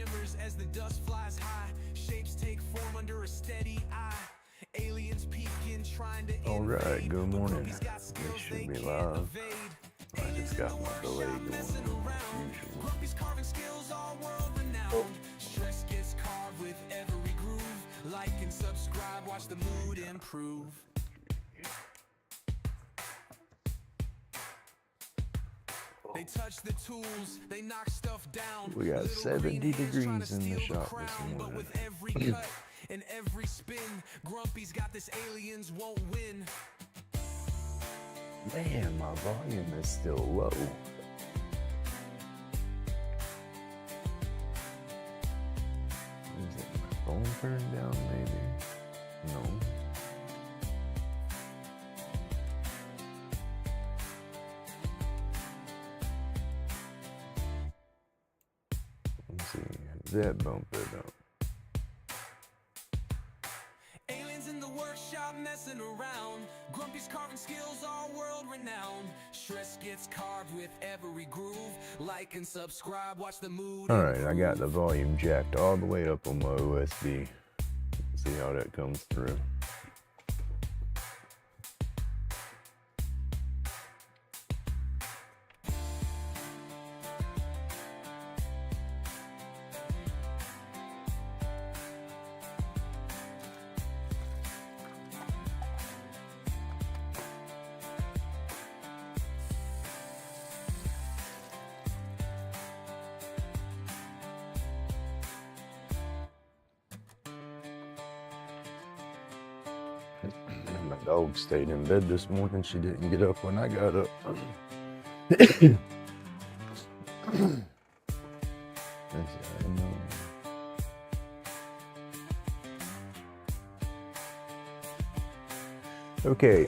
shimmers as the dust flies high. Shapes take form under a steady eye. Aliens peeking, trying to All right, invade, good but morning. groupies got We skills should they be can't live. evade. I just got my delay going on as usual. Groupies carving skills all world renowned. Stress gets carved with every groove. Like and subscribe, watch the mood improve. They touch the tools, they knock stuff down. We got Little 70 green hands trying degrees to in the steal shop crown, this but morning. with every cut and every spin, Grumpy's got this, aliens won't win. Man, my volume is still low. Is it my phone turned down maybe? No. Let's see. That bump it up. Aliens in the workshop messing around. Grumpy's carving skills all world renowned. Stress gets carved with every groove. Like and subscribe, watch the mood. Alright, I got the volume jacked all the way up on my USB. See how that comes through. My dog stayed in bed this morning. She didn't get up when I got up. Okay,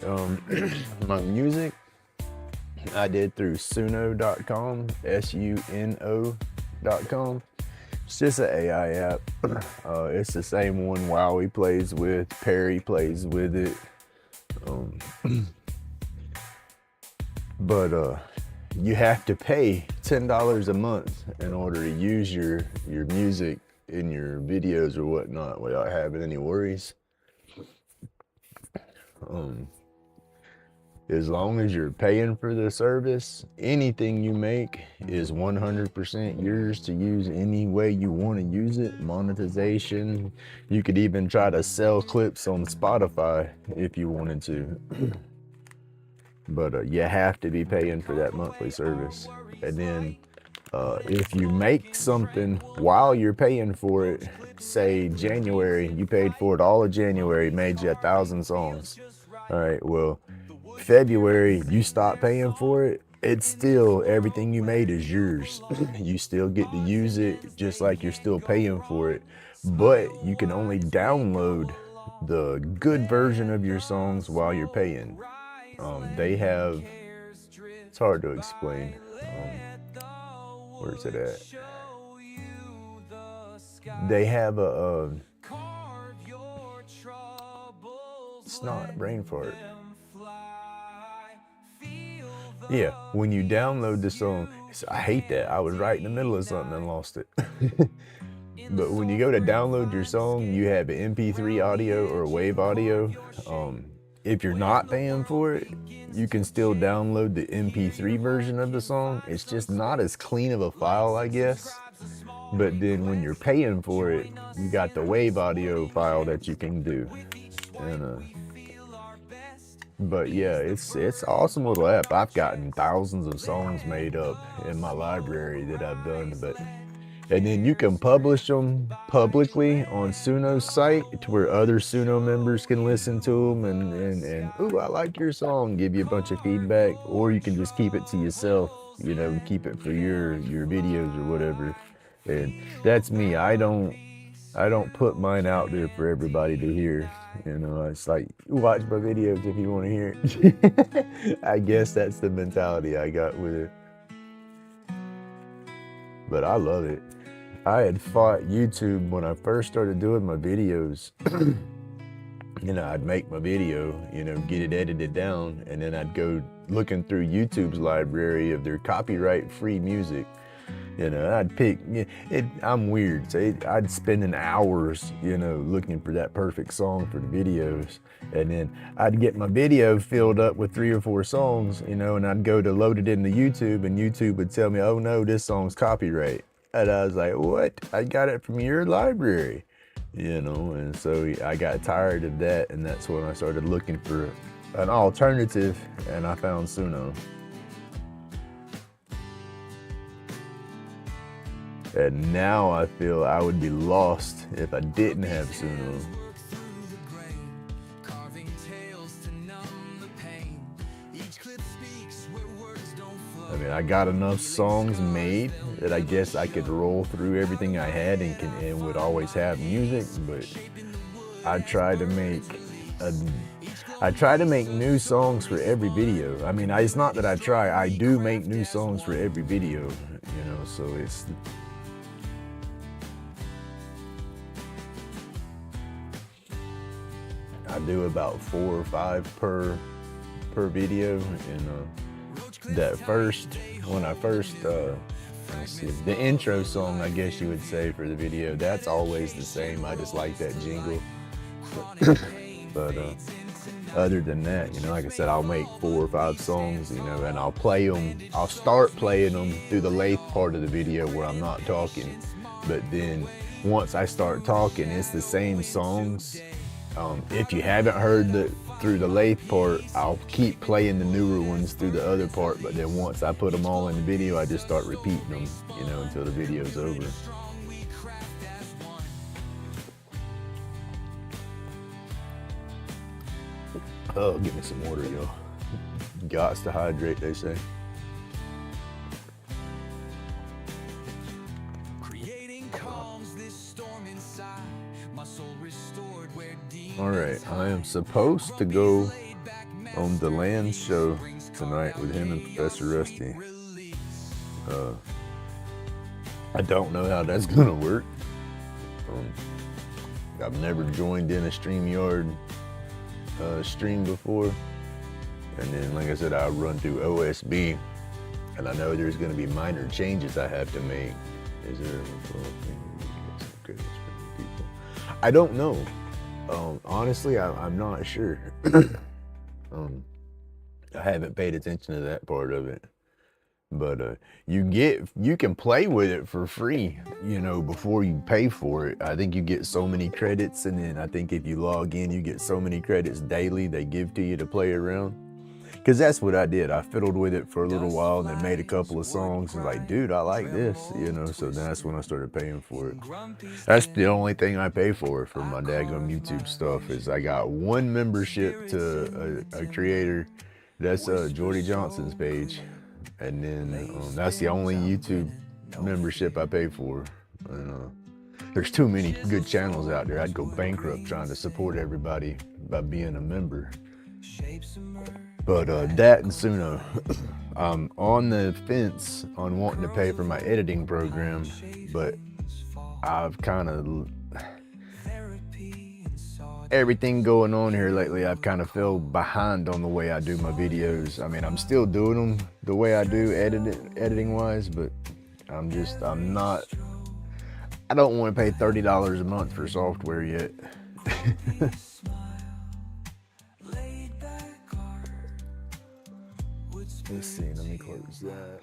my music I did through suno.com, suno.com. It's just an AI app. It's the same one Wowie plays with, Perry plays with it. But you have to pay $10 a month in order to use your music in your videos or whatnot without having any worries. As long as you're paying for the service, anything you make is 100% yours to use any way you want to use it. Monetization, you could even try to sell clips on Spotify if you wanted to. But you have to be paying for that monthly service. And then if you make something while you're paying for it, say January, you paid for it all of January, made you 1,000 songs. All right, well, February, you stop paying for it, it's still, everything you made is yours. You still get to use it just like you're still paying for it, but you can only download the good version of your songs while you're paying. They have, it's hard to explain. Where's it at? They have it's not brain fart. Yeah, when you download the song, I hate that. I was right in the middle of something and lost it. But when you go to download your song, you have an MP3 audio or a WAV audio. If you're not paying for it, you can still download the MP3 version of the song. It's just not as clean of a file, I guess. But then when you're paying for it, you got the WAV audio file that you can do. And but yeah, it's awesome little app. I've gotten thousands of songs made up in my library that I've done, and then you can publish them publicly on Suno's site to where other Suno members can listen to them and ooh, I like your song, give you a bunch of feedback, or you can just keep it to yourself, you know, keep it for your videos or whatever. And that's me. I don't put mine out there for everybody to hear. You know, it's like, watch my videos if you want to hear it. I guess that's the mentality I got with it. But I love it. I had fought YouTube when I first started doing my videos. You know, I'd make my video, you know, get it edited down, and then I'd go looking through YouTube's library of their copyright-free music. You know, I'd pick it. I'm weird, so I'd spend an hours, you know, looking for that perfect song for the videos, and then I'd get my video filled up with 3 or 4 songs, you know, and I'd go to load it into YouTube, and YouTube would tell me, "Oh no, this song's copyright," and I was like, "What? I got it from your library," you know, and so I got tired of that, and that's when I started looking for an alternative, and I found Suno. And now I feel I would be lost if I didn't have Suno. I mean, I got enough songs made that I guess I could roll through everything I had and would always have music, but I try to make new songs for every video. I mean, it's not that I do make new songs for every video, you know, so it's... I do about 4 or 5 per video, and when I first let's see, the intro song, I guess you would say, for the video, that's always the same. I just like that jingle. But other than that, you know, like I said, I'll make 4 or 5 songs, you know, and I'll play them. I'll start playing them through the Lathe part of the video where I'm not talking, but then once I start talking, it's the same songs. If you haven't heard through the Lathe part, I'll keep playing the newer ones through the other part, but then once I put them all in the video, I just start repeating them, you know, until the video's over. Oh, give me some water, y'all. Gots to hydrate, they say. All right, I am supposed to go on the Land show tonight with him and Professor Rusty. I don't know how that's gonna work. I've never joined in a StreamYard stream before, and then, like I said, I run through OSB, and I know there's gonna be minor changes I have to make. Is there a I don't know. Honestly, I'm not sure. I haven't paid attention to that part of it, but you can play with it for free, you know, before you pay for it. I think you get so many credits, and then I think if you log in, you get so many credits daily they give to you to play around. Because that's what I did. I fiddled with it for a little while and then made a couple of songs and like, dude, I like this, you know, so that's when I started paying for it. That's the only thing I pay for my daggone YouTube stuff, is I got one membership to a creator. That's Jordy Johnson's page. And then that's the only YouTube membership I pay for. And, there's too many good channels out there. I'd go bankrupt trying to support everybody by being a member. But that and Suno, I'm on the fence on wanting to pay for my editing program, but I've kind of, everything going on here lately, I've kind of fell behind on the way I do my videos. I mean, I'm still doing them the way I do editing wise, but I don't want to pay $30 a month for software yet. Let's see, let me close that.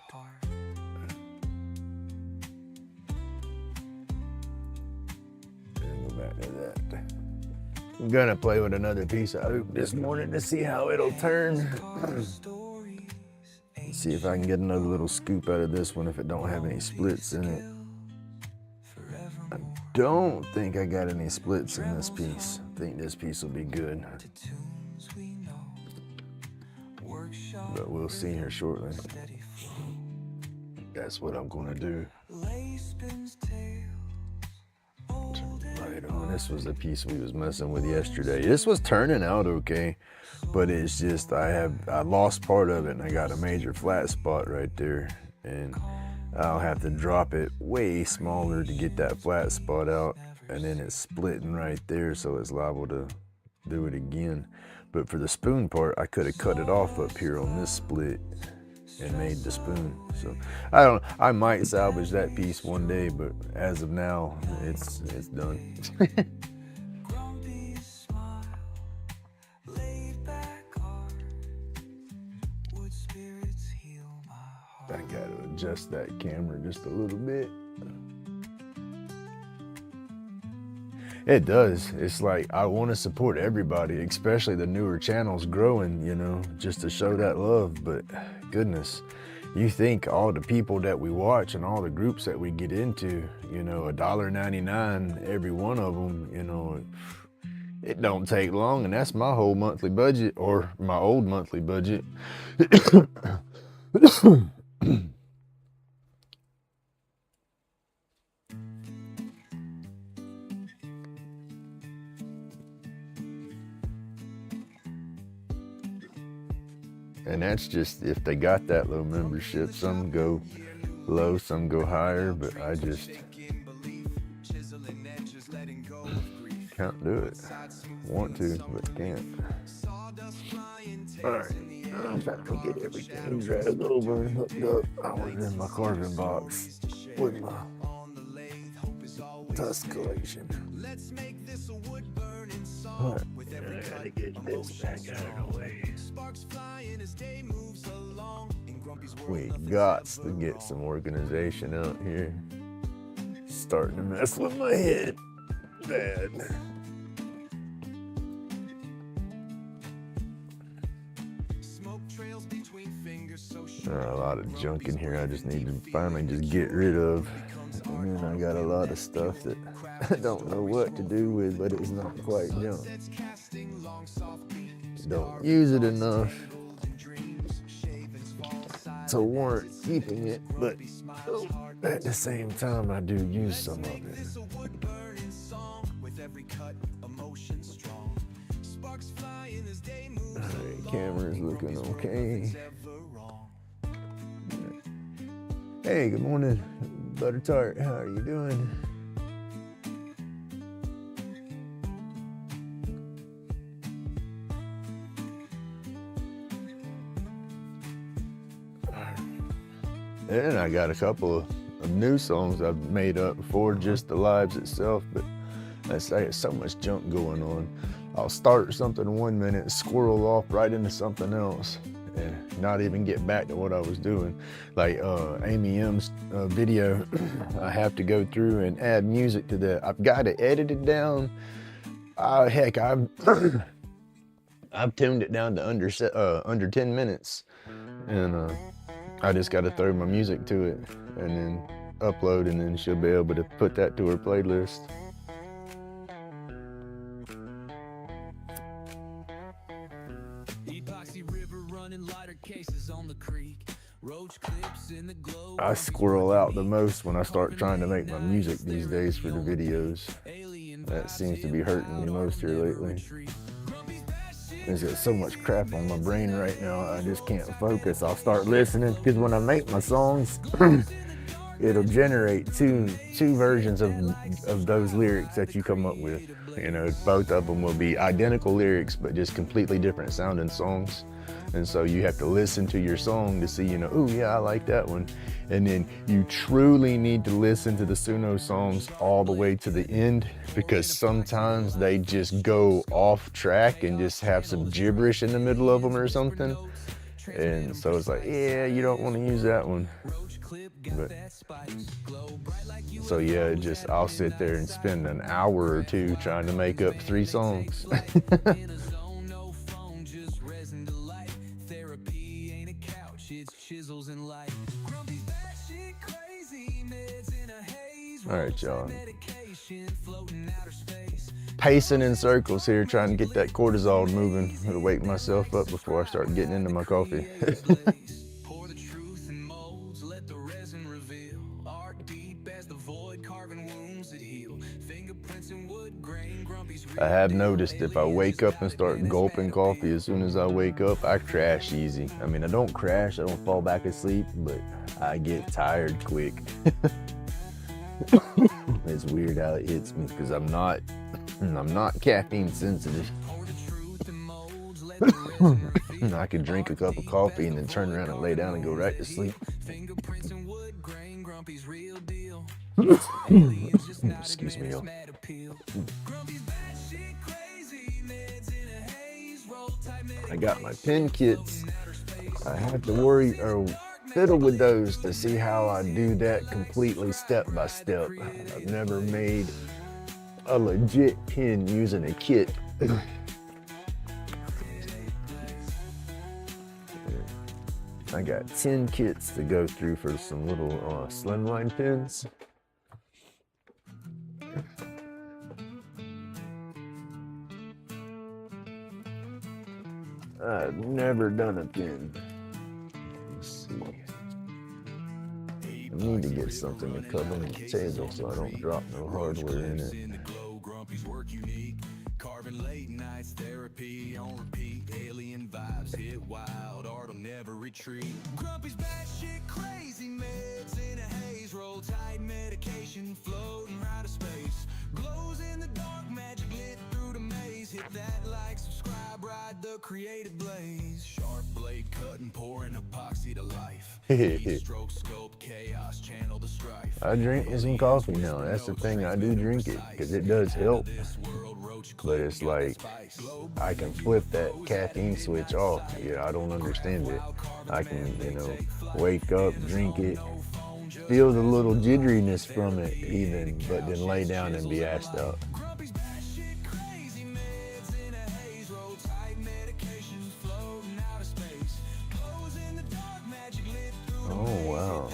And go back to that. I'm gonna play with another piece of oak this morning to see how it'll turn. See if I can get another little scoop out of this one if it don't have any splits in it. I don't think I got any splits in this piece. I think this piece will be good. But we'll see here shortly. That's what I'm gonna do. Right on. This was the piece we was messing with yesterday. This was turning out okay, but it's just I lost part of it and I got a major flat spot right there, and I'll have to drop it way smaller to get that flat spot out, and then it's splitting right there, so it's liable to do it again. But for the spoon part, I could have cut it off up here on this split and made the spoon. So I might salvage that piece one day, but as of now, it's done. Grumpy smile, laid back art, wood spirits heal my heart. I gotta adjust that camera just a little bit. It does. It's like I want to support everybody, especially the newer channels growing, you know, just to show that love. But goodness, you think all the people that we watch and all the groups that we get into, you know, $1.99 every one of them, you know, it don't take long, and that's my whole monthly budget, or my old monthly budget. And that's just if they got that low membership. Some go low, some go higher, but I just can't do it. Want to, but can't. Alright, I'm about to get everything dragged over and hooked up. I was in my carving box with my tusk collection. Alright, I gotta get this back out of the way. We got to get some organization out here. Starting to mess with my head bad. There are a lot of junk in here I just need to finally just get rid of. And then I got a lot of stuff that I don't know what to do with, but it's not quite junk. Don't use it enough to warrant keeping it, but at the same time I do use some of it. Alright, camera's looking okay. Hey, good morning, Butter Tart. How are you doing? And I got a couple of new songs I've made up for just the lives itself, but I say it's so much junk going on. I'll start something 1 minute, squirrel off right into something else, and not even get back to what I was doing. Like Amy M's video, I have to go through and add music to that. I've got to edit it down. Heck, I've tuned it down to under 10 minutes, and I just got to throw my music to it and then upload, and then she'll be able to put that to her playlist. I squirrel out the most when I start trying to make my music these days for the videos. That seems to be hurting me most here lately. There's got so much crap on my brain right now, I just can't focus. I'll start listening, because when I make my songs, it'll generate two versions of those lyrics that you come up with. You know, both of them will be identical lyrics, but just completely different sounding songs. And so you have to listen to your song to see, you know, oh yeah, I like that one. And then you truly need to listen to the Suno songs all the way to the end, because sometimes they just go off track and just have some gibberish in the middle of them or something. And so it's like, yeah, you don't want to use that one. But, so yeah, I'll sit there and spend an hour or two trying to make up 3 songs. All right, y'all. Pacing in circles here, trying to get that cortisol moving to wake myself up before I start getting into my coffee. I have noticed if I wake up and start gulping coffee as soon as I wake up, I crash easy. I mean, I don't crash, I don't fall back asleep, but I get tired quick. It's weird how it hits me, because I'm not caffeine sensitive. I could drink a cup of coffee and then turn around and lay down and go right to sleep. Fingerprints and wood grain, Grumpy's real deal. Excuse me, y'all. I got my pen kits. I have to worry or fiddle with those to see how I do that completely step by step. I've never made a legit pen using a kit. I got 10 kits to go through for some little slimline pens. I've never done a pen. Let's see. I need to get something to cover the table so I don't drop no hardware in it. Grumpy's work unique. Carving late nights, therapy on repeat. Alien vibes hit wild, art'll never retreat. Grumpy's batshit crazy, meds in a haze. Roll tight medication, floating out of space. Glows in the dark, magic lit through the maze. Hit that like, subscribe, ride the creative blaze. Sharp blade cutting, pouring epoxy to life. Stroke, scope, chaos, channel the strife. I drink me some coffee now. That's the thing. I do drink it because it does help. But it's like I can flip that caffeine switch off. Yeah, I don't understand it. I can, wake up, drink it, feel the little jitteriness from it even, but then lay down and be assed out. Oh, wow.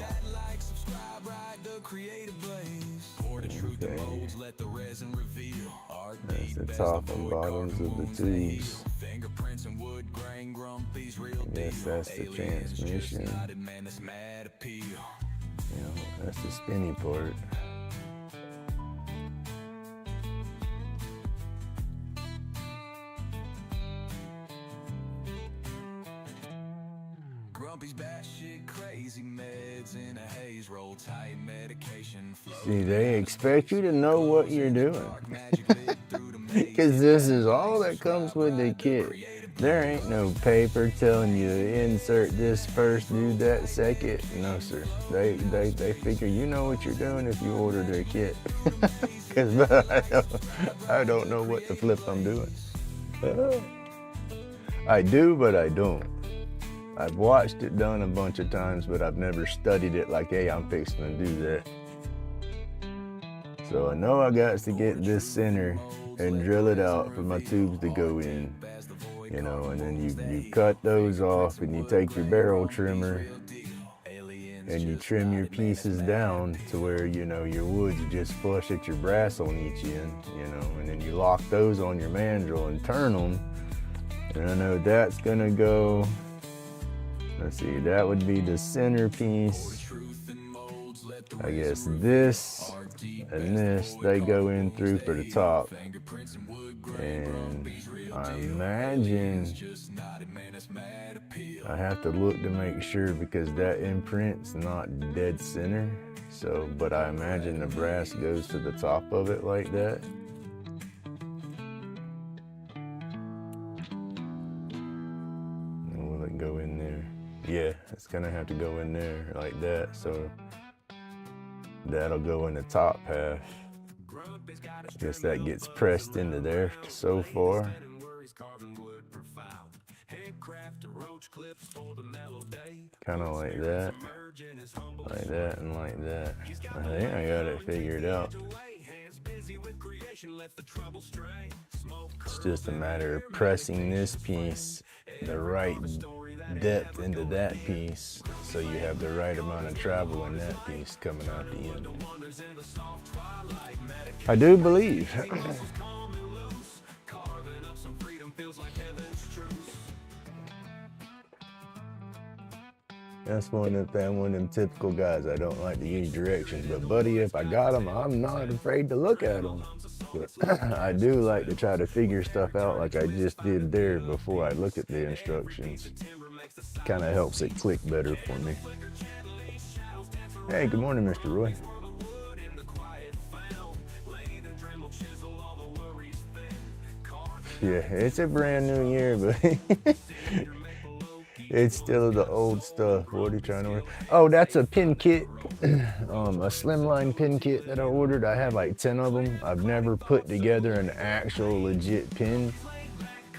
Okay. That's the top and bottoms of the tubes. I guess that's the transmission. That's the spinny part. Grumpy's batshit crazy, meds in a haze, roll tight medication. See, they expect you to know what you're doing. Because this is all that comes with the kit. There ain't no paper telling you to insert this first, do that second. No, sir. They figure you know what you're doing if you order their kit. Because I don't know what the flip I'm doing. I do, but I don't. I've watched it done a bunch of times, but I've never studied it like, hey, I'm fixing to do that. So I know I got to get this center and drill it out for my tubes to go in, and then you cut those off and you take your barrel trimmer and you trim your pieces down to where, your wood's just flush at your brass on each end, and then you lock those on your mandrel and turn them. And I know that's gonna go, let's see, that would be the centerpiece. I guess this and this, they go in through for the top. And I imagine I have to look to make sure because that imprint's not dead center. So, but I imagine the brass goes to the top of it like that. And will it go in there? Yeah, it's gonna have to go in there like that. So that'll go in the top half. I guess that gets pressed into there so far. Kind of like that, and like that. I think I got it figured out. It's just a matter of pressing this piece the right depth into that piece so you have the right amount of travel in that piece coming out the end. I do believe. That's one of them typical guys. I don't like to use directions, but buddy, if I got them, I'm not afraid to look at them. But I do like to try to figure stuff out like I just did there before I look at the instructions. Kind of helps it click better for me. Hey, good morning, Mr. Roy. Yeah, it's a brand new year, but it's still the old stuff. What are you trying to order? Oh, that's a pin kit, a slimline pin kit that I ordered. I have like 10 of them. I've never put together an actual legit pin,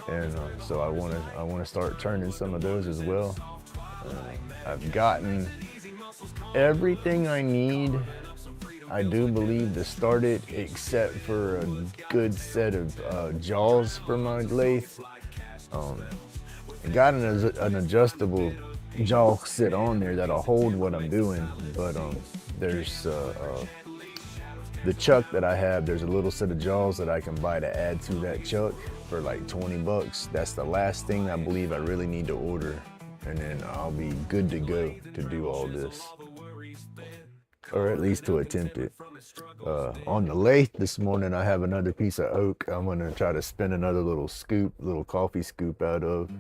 and so I want to start turning some of those as well. I've gotten everything I need, I do believe, to start it, except for a good set of jaws for my lathe. I got an adjustable jaw sit on there that'll hold what I'm doing, but there's the chuck that I have. There's a little set of jaws that I can buy to add to that chuck for like 20 bucks. That's the last thing I believe I really need to order, and then I'll be good to go to do all this, or at least to attempt it. On the lathe this morning, I have another piece of oak I'm gonna try to spin another little coffee scoop out of.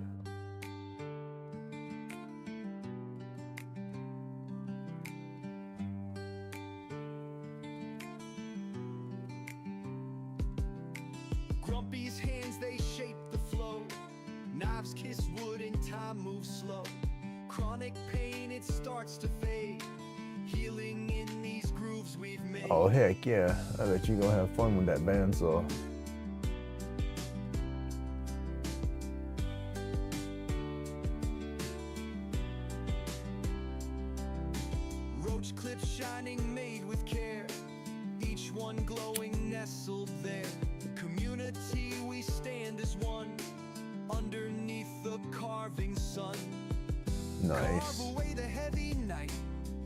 Grumpy's hands, they shape the flow. Knives kiss wood and time moves slow. Chronic pain, it starts to fade. Healing in these grooves we've made. Oh heck yeah, I bet you're gonna have fun with that bandsaw. Roach clips shining, made with care. Each one glowing, nestled there. Community, we stand as one. Underneath the carving sun. Nice. Carve away the heavy night.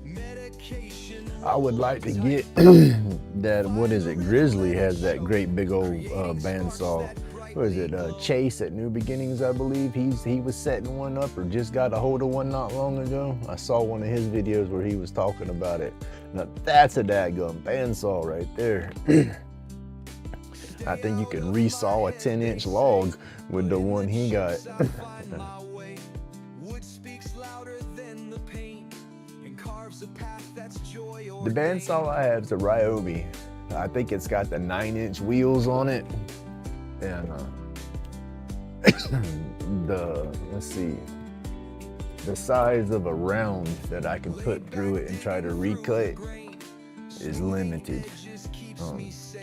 Medication. I would like to get that, what is it, Grizzly has that great big old bandsaw. What is it, Chase at New Beginnings, I believe. He was setting one up, or just got a hold of one not long ago. I saw one of his videos where he was talking about it. Now that's a dadgum bandsaw right there. I think you can resaw a 10-inch log with the one he got. The bandsaw I have is a Ryobi. I think it's got the 9-inch wheels on it, and let's see, the size of a round that I can put through it and try to recut is limited.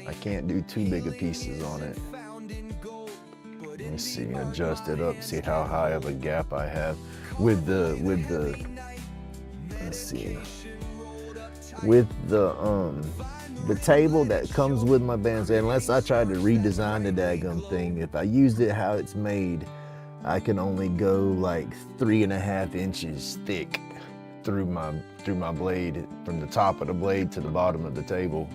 I can't do too big of pieces on it. Let's see, adjust it up, see how high of a gap I have with the let's see, with the table that comes with my bandsaw. Unless I tried to redesign the daggum thing, if I used it how it's made, I can only go like 3.5 inches thick through my blade, from the top of the blade to the bottom of the table.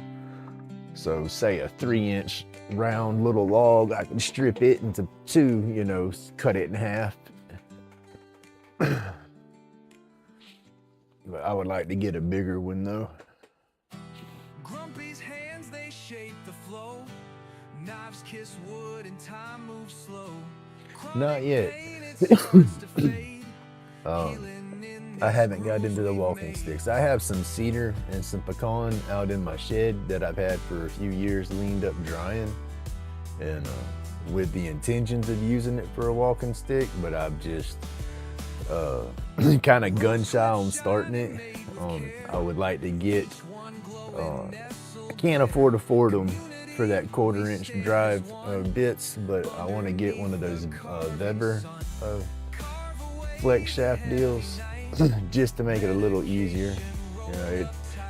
So say a 3-inch round little log, I can strip it into 2, cut it in half. But I would like to get a bigger one though. Grumpy's hands, they shape the flow. Knives kiss wood and time moves slow. Not yet. I haven't got into the walking sticks. I have some cedar and some pecan out in my shed that I've had for a few years leaned up drying, and with the intentions of using it for a walking stick, but I've just kind of gun shy on starting it. I would like to get, I can't afford to afford them for that 1/4-inch drive bits, but I want to get one of those Weber flex shaft deals just to make it a little easier.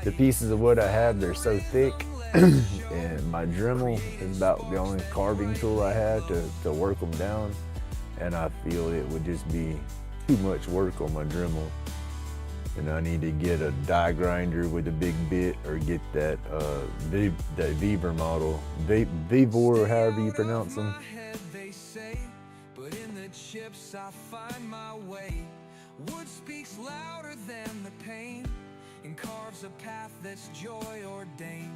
The pieces of wood I have, they're so thick, and my Dremel is about the only carving tool I have to work them down, and I feel it would just be too much work on my Dremel. And I need to get a die grinder with a big bit, or get that Weber model, Vivor, or however you pronounce them. But in the chips I find my way. Wood speaks louder than the pain, and carves a path that's joy ordained.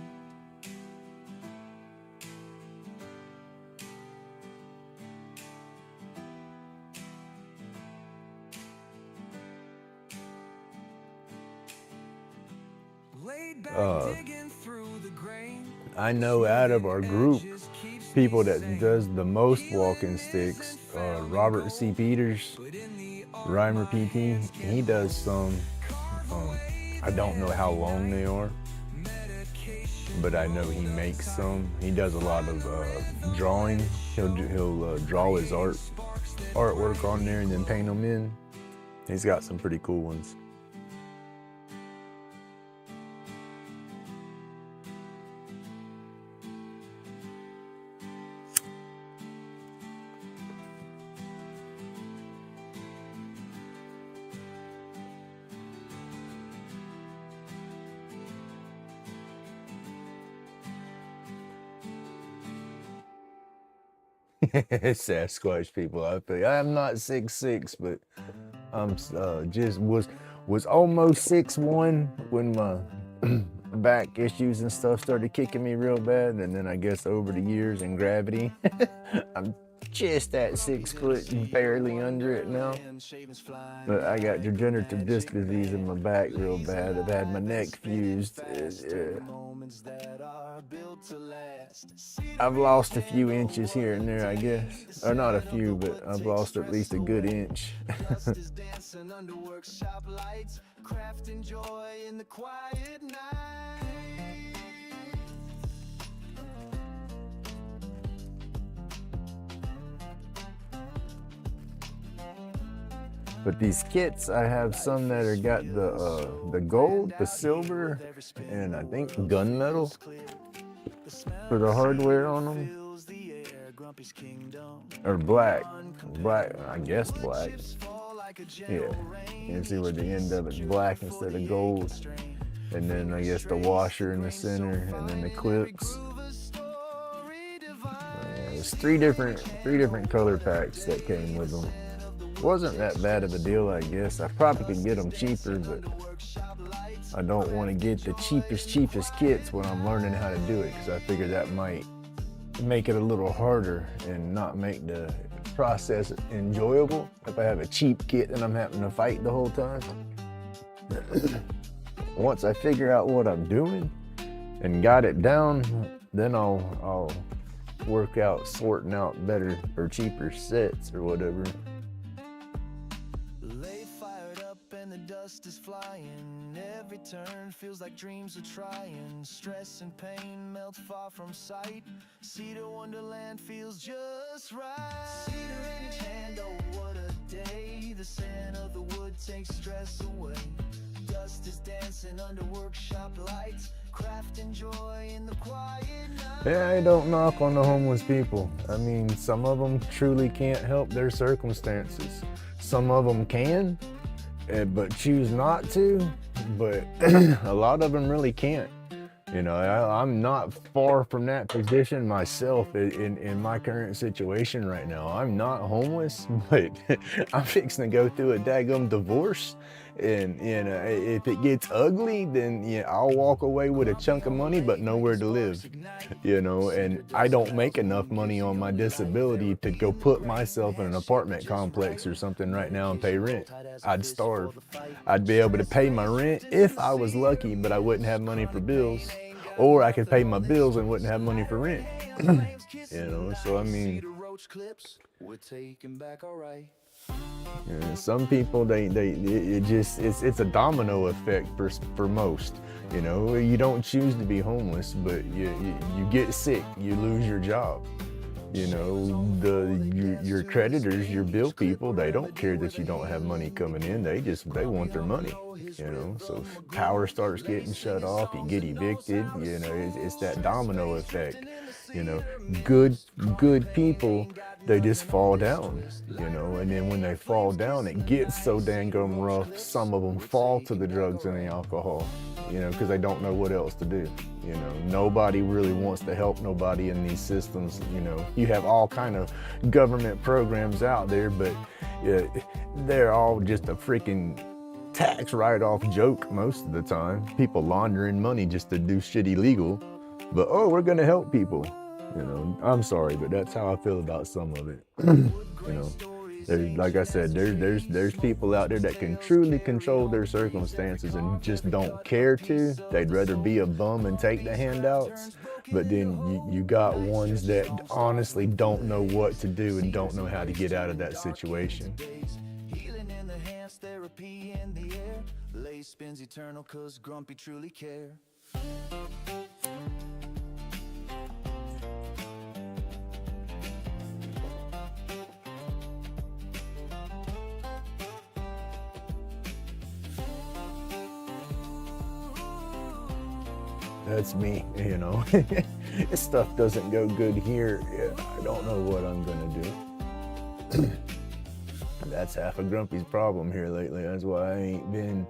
Laid back, digging through the grain. I know out of our group, people that does the most walking sticks, Robert C. Peters, Rhymer PT, he does some. I don't know how long they are, but I know he makes some. He does a lot of drawing. He'll draw his artwork on there and then paint them in. He's got some pretty cool ones. Sasquatch people, I feel. I'm not 6'6", but I'm just was almost 6'1" when my back issues and stuff started kicking me real bad, and then I guess over the years and gravity, I'm just at 6 foot and barely under it now. But I got degenerative disc disease in my back real bad. I've had my neck fused. I've lost a few inches here and there, I guess. Or not a few, but I've lost at least a good inch. But these kits, I have some that are got the gold, the silver, and I think gunmetal for the hardware on them. Or black, I guess black. Yeah, you can see where the end of it's black instead of gold. And then I guess the washer in the center, and then the clips. There's three different color packs that came with them. Wasn't that bad of a deal, I guess. I probably could get them cheaper, but I don't want to get the cheapest kits when I'm learning how to do it, because I figure that might make it a little harder and not make the process enjoyable if I have a cheap kit and I'm having to fight the whole time. Once I figure out what I'm doing and got it down, then I'll work out sorting out better or cheaper sets or whatever. Is flying, every turn feels like dreams are trying. Stress and pain melt far from sight. Cedar Wonderland feels just right. Cedar in each hand, oh what a day. The scent of the wood takes stress away. Dust is dancing under workshop lights. Crafting joy in the quiet night. Yeah, I don't knock on the homeless people. I mean, some of them truly can't help their circumstances. Some of them can, but choose not to, but a lot of them really can't. You know, I'm not far from that position myself in my current situation right now. I'm not homeless, but I'm fixing to go through a daggum divorce. And if it gets ugly, then I'll walk away with a chunk of money, but nowhere to live, you know, and I don't make enough money on my disability to go put myself in an apartment complex or something right now and pay rent. I'd starve. I'd be able to pay my rent if I was lucky, but I wouldn't have money for bills, or I could pay my bills and wouldn't have money for rent. You know, so I mean, yeah, some people it's a domino effect for most. You know, you don't choose to be homeless, but you get sick, you lose your job. You know, your creditors, your bill people, they don't care that you don't have money coming in. They want their money. You know, so if power starts getting shut off, you get evicted. You know, it's that domino effect. You know, good people, they just fall down, you know, and then when they fall down, it gets so dang rough, some of them fall to the drugs and the alcohol, you know, because they don't know what else to do. You know, nobody really wants to help nobody in these systems. You know, you have all kind of government programs out there, but they're all just a freaking tax write-off joke most of the time. People laundering money just to do shit illegal. But, oh, we're gonna help people. You know, I'm sorry, but that's how I feel about some of it. You know, there's, like I said, there's people out there that can truly control their circumstances and just don't care to. They'd rather be a bum and take the handouts but then you got ones that honestly don't know what to do and don't know how to get out of that situation. Healing in the hands, therapy in the air. Lathe spins eternal 'cause Grumpy truly care. That's me, you know. This stuff doesn't go good here. I don't know what I'm gonna do. That's half of Grumpy's problem here lately. That's why I ain't been,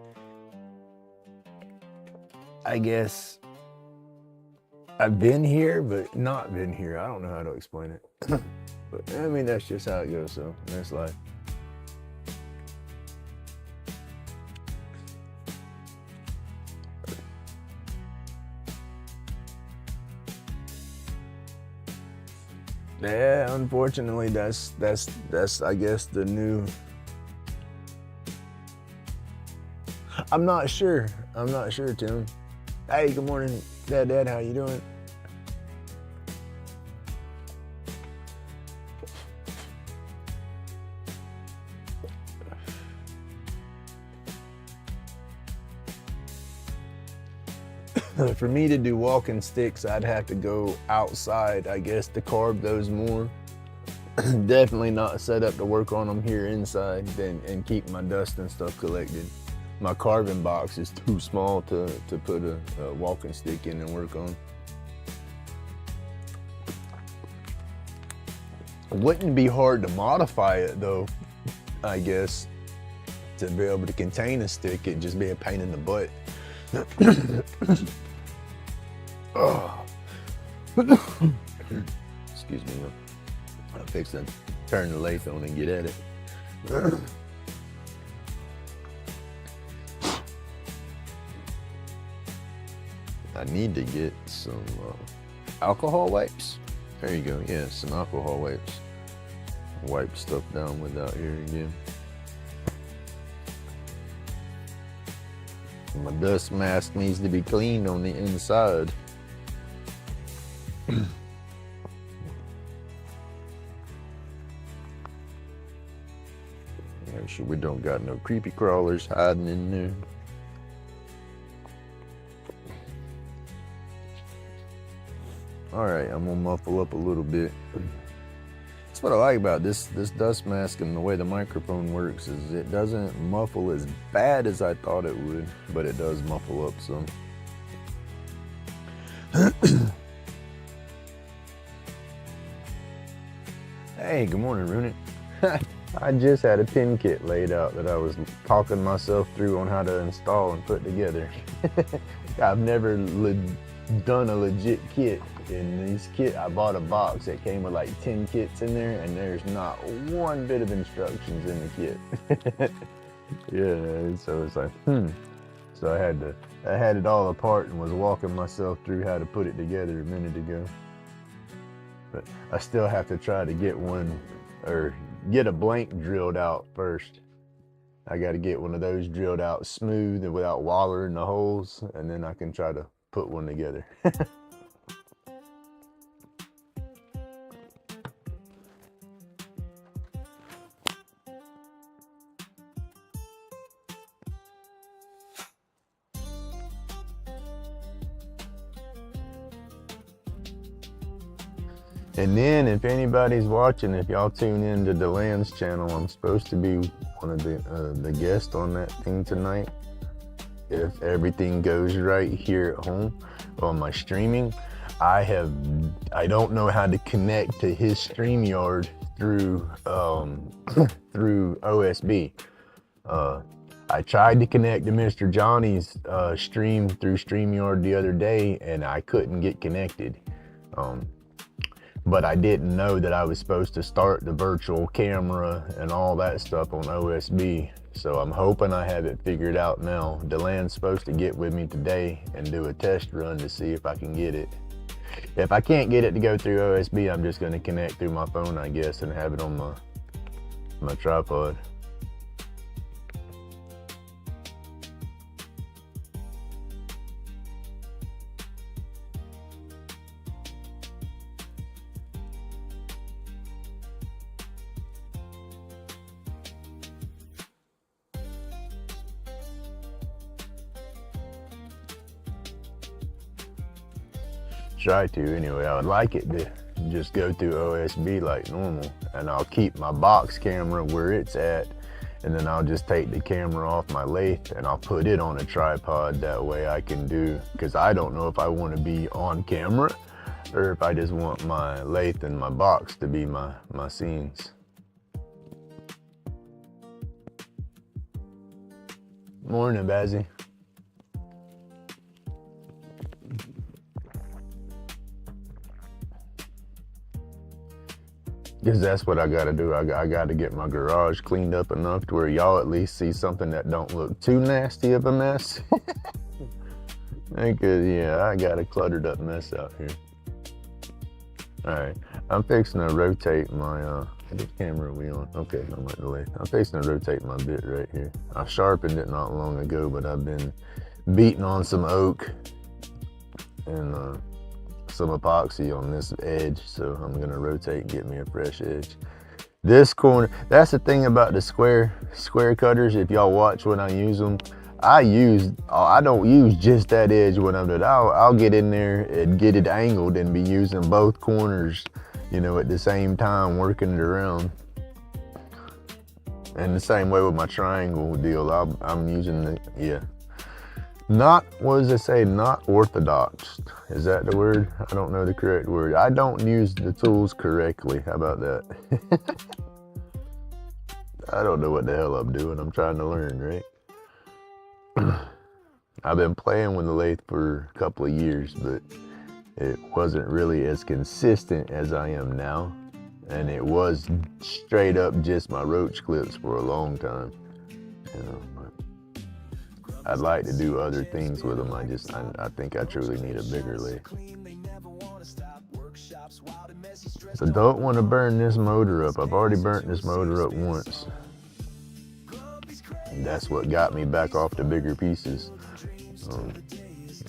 I guess, I've been here, but not been here. I don't know how to explain it. But I mean, that's just how it goes, so that's life. Yeah, unfortunately, that's I guess the new. I'm not sure, Tim. Hey, good morning, Dad. How you doing? For me to do walking sticks, I'd have to go outside, I guess, to carve those more. Definitely not set up to work on them here inside and keep my dust and stuff collected. My carving box is too small to put a walking stick in and work on. It wouldn't be hard to modify it though, I guess, to be able to contain a stick. It'd just be a pain in the butt. Oh. Excuse me. I'll fix it. Turn the lathe on and get at it. I need to get some alcohol wipes. There you go. Yeah, some alcohol wipes. Wipe stuff down without here again. My dust mask needs to be cleaned on the inside. Make sure we don't got no creepy crawlers hiding in there. All right, I'm gonna muffle up a little bit. That's what I like about this dust mask and the way the microphone works is it doesn't muffle as bad as I thought it would, but it does muffle up some. Hey, good morning, Runic. I just had a pin kit laid out that I was talking myself through on how to install and put together. I've never done a legit kit. In this kit, I bought a box that came with like 10 kits in there, and there's not one bit of instructions in the kit. Yeah, so it's like, So I had it all apart and was walking myself through how to put it together a minute ago. But I still have to try to get one, or get a blank drilled out first. I got to get one of those drilled out smooth and without wallering the holes, and then I can try to put one together. And then if anybody's watching, if y'all tune in to DeLand's channel, I'm supposed to be one of the guests on that thing tonight. If everything goes right here at home on my streaming, I don't know how to connect to his StreamYard through through OSB. I tried to connect to Mr. Johnny's stream through StreamYard the other day, and I couldn't get connected. But I didn't know that I was supposed to start the virtual camera and all that stuff on OSB. So I'm hoping I have it figured out now. DeLand's supposed to get with me today and do a test run to see if I can get it. If I can't get it to go through OSB, I'm just gonna connect through my phone, I guess, and have it on my tripod. try to anyway. I would like it to just go through OSB like normal, and I'll keep my box camera where it's at, and then I'll just take the camera off my lathe and I'll put it on a tripod. That way I can do, because I don't know if I want to be on camera or if I just want my lathe and my box to be my scenes. Morning, Bazzy. Because that's what I gotta do. I gotta get my garage cleaned up enough to where y'all at least see something that don't look too nasty of a mess. Because yeah, I got a cluttered up mess out here. All right, I'm fixing to rotate my, what camera are we on? Okay, I'm at the lathe. I'm fixing to rotate my bit right here. I sharpened it not long ago, but I've been beating on some oak and some epoxy on this edge, so I'm gonna rotate and get me a fresh edge. This corner, that's the thing about the square cutters. If y'all watch when I use them, I don't use just that edge when I'm doing it. I'll get in there and get it angled and be using both corners, you know, at the same time, working it around. And the same way with my triangle deal, I'm using the, yeah. Not, what does it say, not orthodox? Is that the word? I don't know the correct word. I don't use the tools correctly. How about that? I don't know what the hell I'm doing. I'm trying to learn, right? I've been playing with the lathe for a couple of years, but it wasn't really as consistent as I am now. And it was straight up just my roach clips for a long time. You know, I'd like to do other things with them. I think I truly need a bigger lathe. So don't want to burn this motor up. I've already burnt this motor up once. And that's what got me back off the bigger pieces.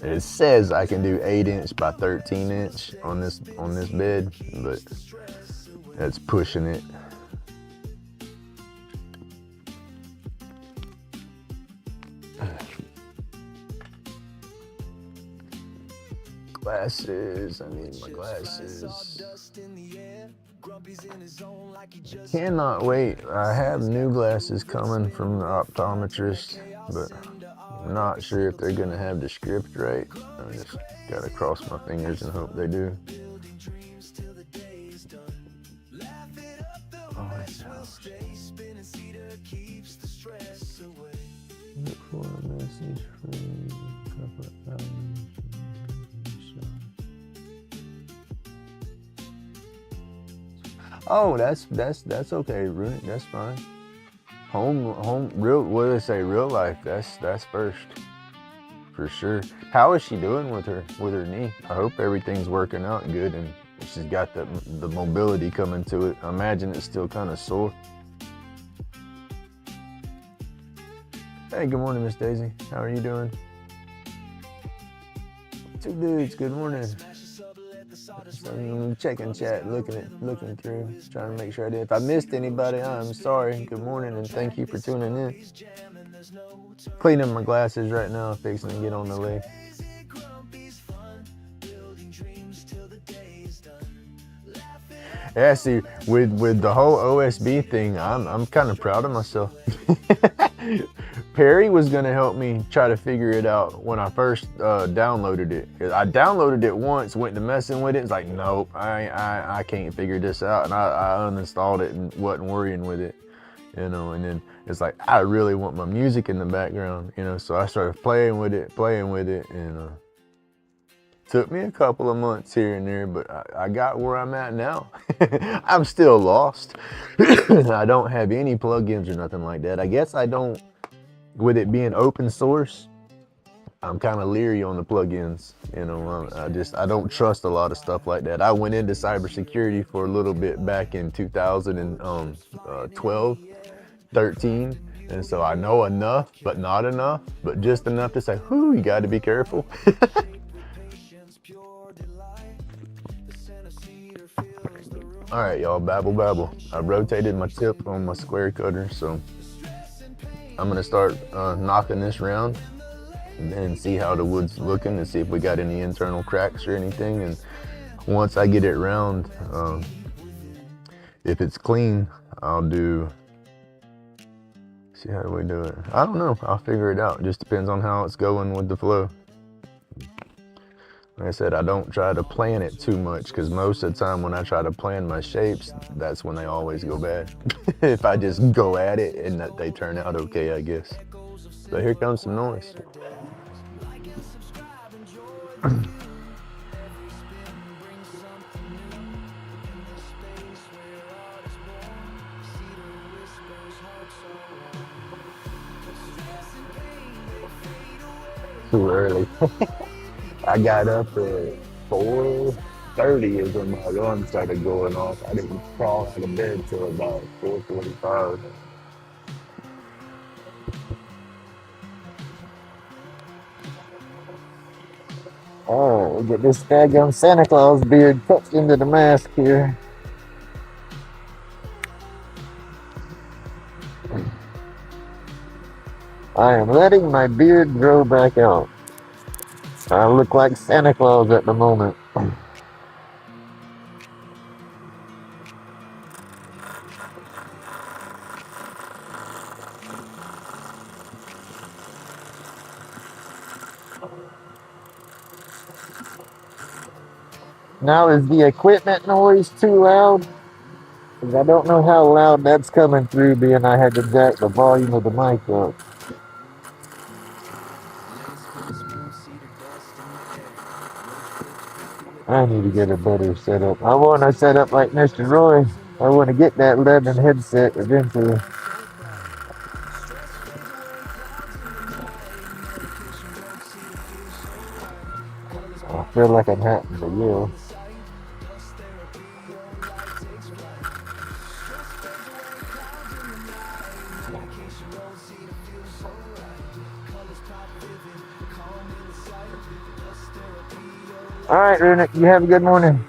It says I can do 8" by 13" on this bed, but that's pushing it. Glasses, I need my glasses. Cannot wait. I have new glasses coming from the optometrist, but I'm not sure if they're gonna have the script right. I just gotta cross my fingers and hope they do. Oh, that's house. Look for a message from oh, that's okay, Runic, that's fine. Real, what do they say, real life, that's first, for sure. How is she doing with her knee? I hope everything's working out good and she's got the mobility coming to it. I imagine it's still kind of sore. Hey, good morning, Miss Daisy. How are you doing? Two dudes, good morning. So I'm checking chat, looking through, trying to make sure I did. If I missed anybody, I'm sorry. Good morning and thank you for tuning in. Cleaning my glasses right now, fixing to get on the lathe. Yeah, see, with the whole OSB thing, I'm kind of proud of myself. Perry was gonna help me try to figure it out when I first downloaded it. I downloaded it once, went to messing with it. It's like, nope, I can't figure this out, and I uninstalled it and wasn't worrying with it, you know. And then it's like, I really want my music in the background, you know. So I started playing with it, and took me a couple of months here and there, but I got where I'm at now. I'm still lost. I don't have any plugins or nothing like that. I guess I don't. With it being open source, I'm kind of leery on the plugins. You know, I don't trust a lot of stuff like that. I went into cybersecurity for a little bit back in 2012, 13. And so I know enough, but not enough, but just enough to say, whoo, you got to be careful. All right, y'all, babble. I rotated my tip on my square cutter, so I'm gonna start knocking this round. and then see how the wood's looking and see if we got any internal cracks or anything. And once I get it round, if it's clean, I'll do, see how do we do it? I don't know, I'll figure it out. It just depends on how it's going with the flow. Like I said, I don't try to plan it too much, because most of the time when I try to plan my shapes, that's when they always go bad. If I just go at it and that they turn out okay, I guess. But here comes some noise. Too early. I got up at 4:30 is when my alarm started going off. I didn't crawl out of bed till about 4:45. Oh, get this daggum Santa Claus beard tucked into the mask here. I am letting my beard grow back out. I look like Santa Claus at the moment. Now, is the equipment noise too loud? Because I don't know how loud that's coming through, being I had to jack the volume of the mic up. I need to get a better setup. I want to set up like Mr. Roy. I want to get that leather headset eventually. I feel like I'm having to yell. All right, Runic, you have a good morning.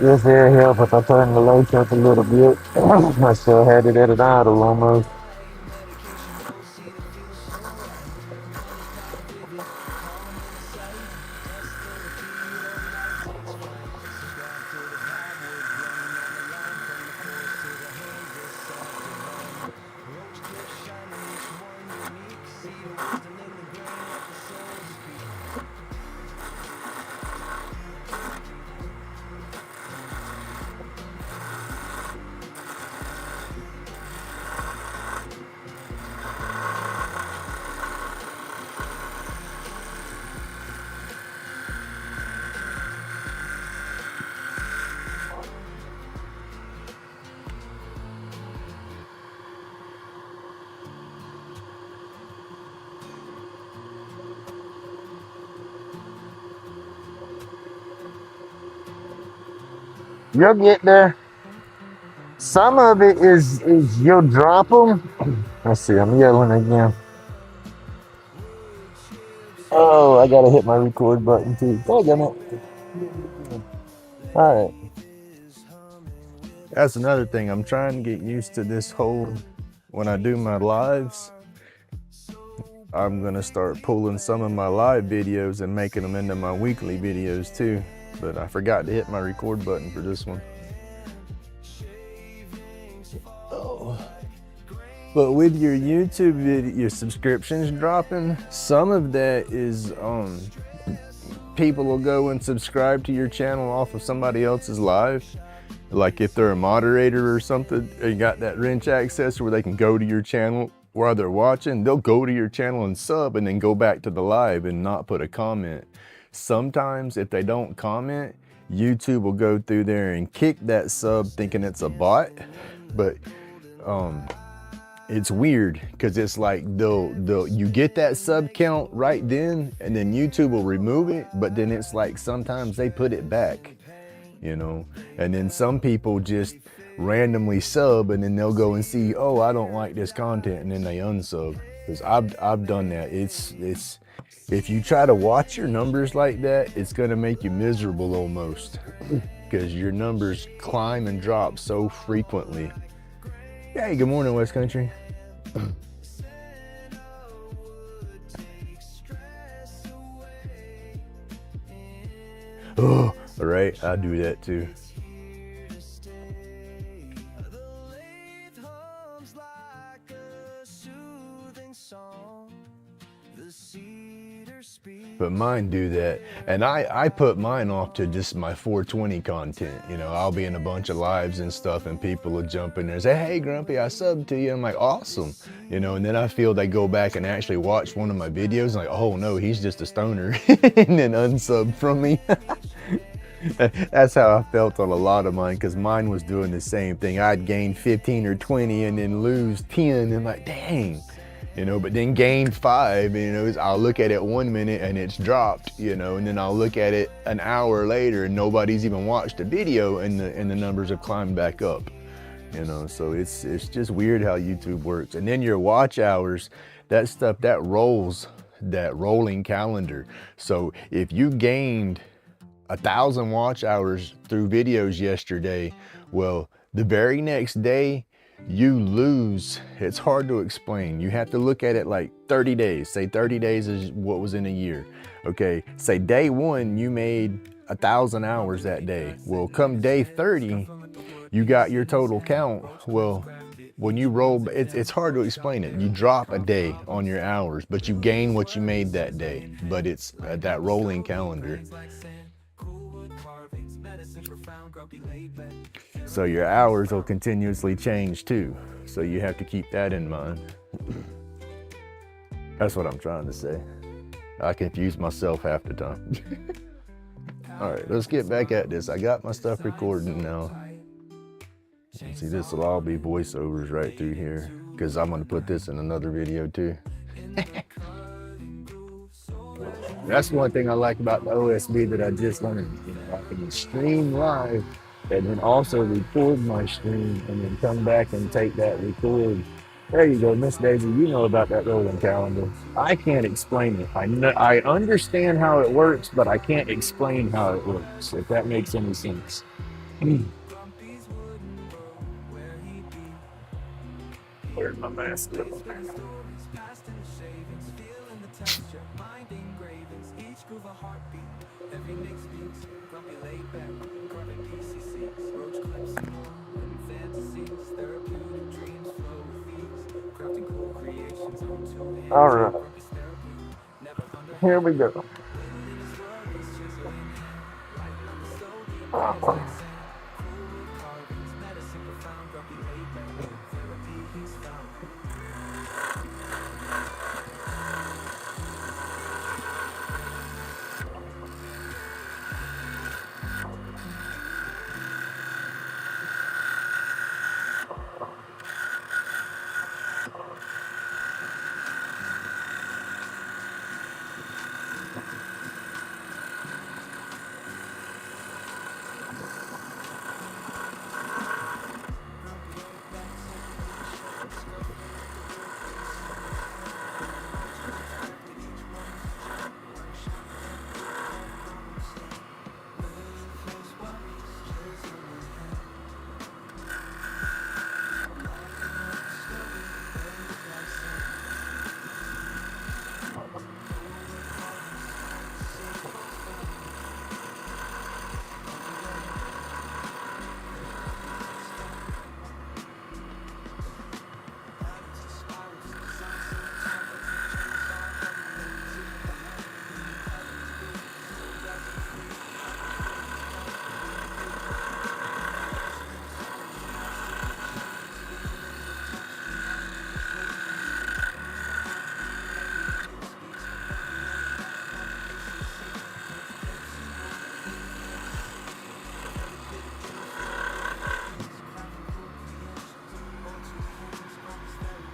This air help if I turn the lights up a little bit. I still had it at an idle almost. You'll get there. Some of it is you'll drop them. Let's see, I'm yelling again. Oh, I gotta hit my record button too. Oh, damn it. All right. That's another thing. I'm trying to get used to this whole, when I do my lives, I'm gonna start pulling some of my live videos and making them into my weekly videos too. But I forgot to hit my record button for this one. Oh. But with your YouTube video, your subscriptions dropping, some of that is people will go and subscribe to your channel off of somebody else's live. Like if they're a moderator or something, or you got that wrench access where they can go to your channel while they're watching, they'll go to your channel and sub and then go back to the live and not put a comment. Sometimes if they don't comment, YouTube will go through there and kick that sub thinking it's a bot. But it's weird because it's like you get that sub count right then, and then YouTube will remove it, but then it's like sometimes they put it back, you know. And then some people just randomly sub, and then they'll go and see, oh, I don't like this content, and then they unsub. Because I've done that. It's if you try to watch your numbers like that, it's gonna make you miserable almost, because your numbers climb and drop so frequently. Hey, good morning, West Country. Oh, all right, I do that too. But mine do that, and I put mine off to just my 420 content. You know, I'll be in a bunch of lives and stuff, and people will jump in there and say, hey Grumpy, I subbed to you. I'm like, awesome, you know. And then I feel they go back and actually watch one of my videos, like, oh no, he's just a stoner, and then unsub from me. That's how I felt on a lot of mine, because mine was doing the same thing. I'd gain 15 or 20 and then lose 10, and like, dang. You know, but then gain 5, you know, I'll look at it 1 minute and it's dropped, you know, and then I'll look at it an hour later and nobody's even watched the video, and the numbers have climbed back up, you know. So it's just weird how YouTube works. And then your watch hours, that stuff, that rolls, that rolling calendar. So if you gained 1,000 watch hours through videos yesterday, well, the very next day, you lose. It's hard to explain. You have to look at it like 30 days. Say 30 days is what was in a year. Okay, say day 1, you made 1,000 hours that day. Well, come day 30, you got your total count. Well, when you roll, it's hard to explain it. You drop a day on your hours, but you gain what you made that day. But it's that rolling calendar. So your hours will continuously change too. So you have to keep that in mind. That's what I'm trying to say. I confuse myself half the time. All right, let's get back at this. I got my stuff recording now. See, this will all be voiceovers right through here, because I'm gonna put this in another video too. That's one thing I like about the OSB that I just learned. You know, I can stream live and then also record my stream and then come back and take that record. There you go, Miss Daisy, you know about that rolling calendar. I can't explain it. I understand how it works, but I can't explain how it works, if that makes any sense. Where's my mask? All right, here we go.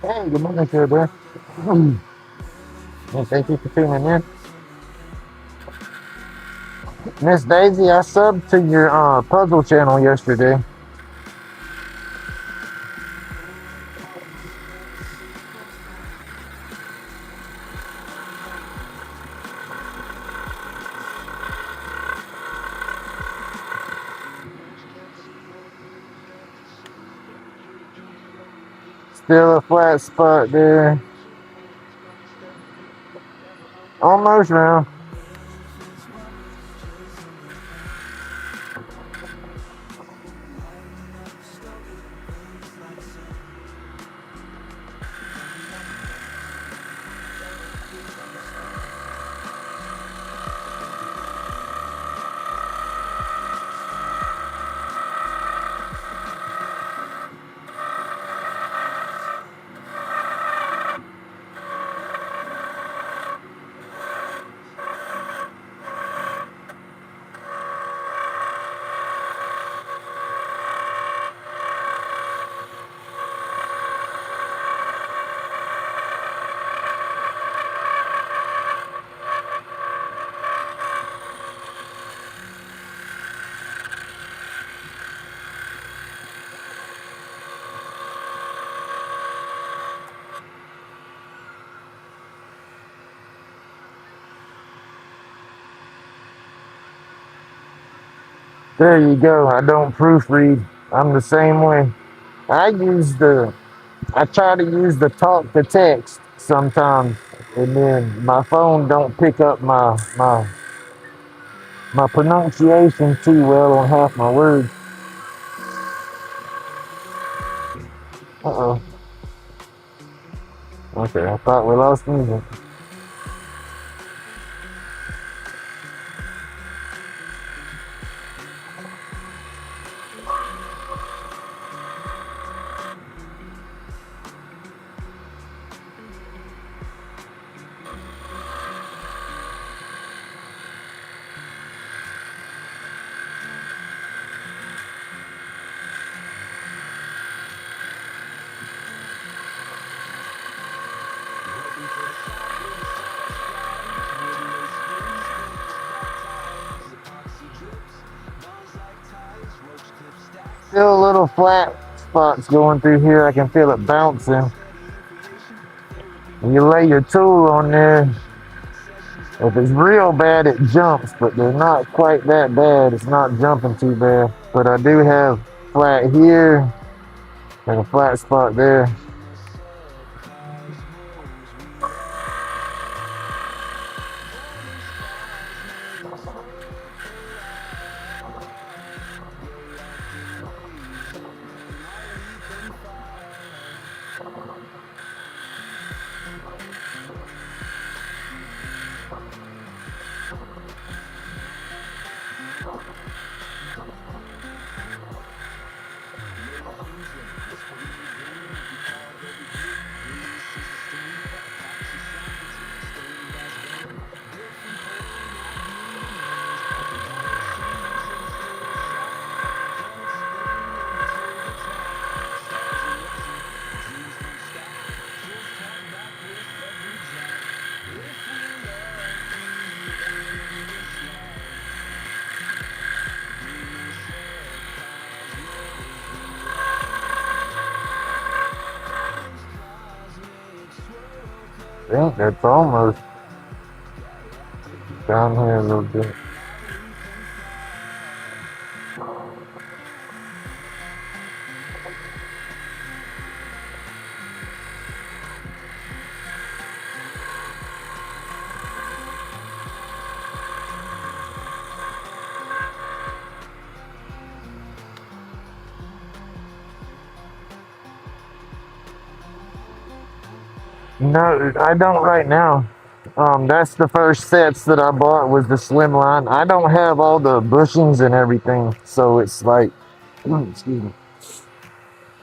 Hey, good morning, sir, bro. Well, thank you for tuning in. Miss Daisy, I subbed to your puzzle channel yesterday. Still a flat spot there. Almost round. There you go. I don't proofread. I'm the same way. I try to use the talk to text sometimes, and then my phone don't pick up my pronunciation too well on half my words. Uh-oh. Okay, I thought we lost music. Still a little flat spots going through here. I can feel it bouncing. When you lay your tool on there, if it's real bad, it jumps, but they're not quite that bad. It's not jumping too bad. But I do have flat here and a flat spot there. I think that's almost down here a little bit. No, I don't right now. That's the first sets that I bought was the slim line. I don't have all the bushings and everything, so it's like, excuse me.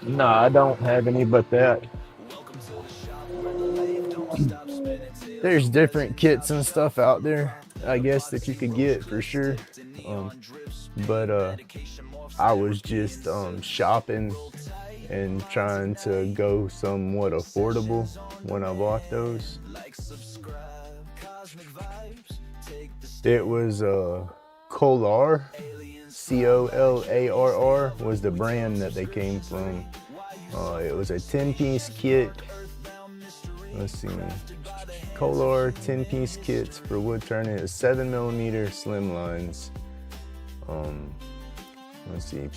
No, I don't have any but that. There's different kits and stuff out there. I guess, that you could get for sure. But I was just shopping and trying to go somewhat affordable when I bought those. It was Colarr, Collarr was the brand that they came from. It was a 10-piece kit. Let's see, Colarr 10-piece kits for wood turning. It's 7mm slim lines. Let's see.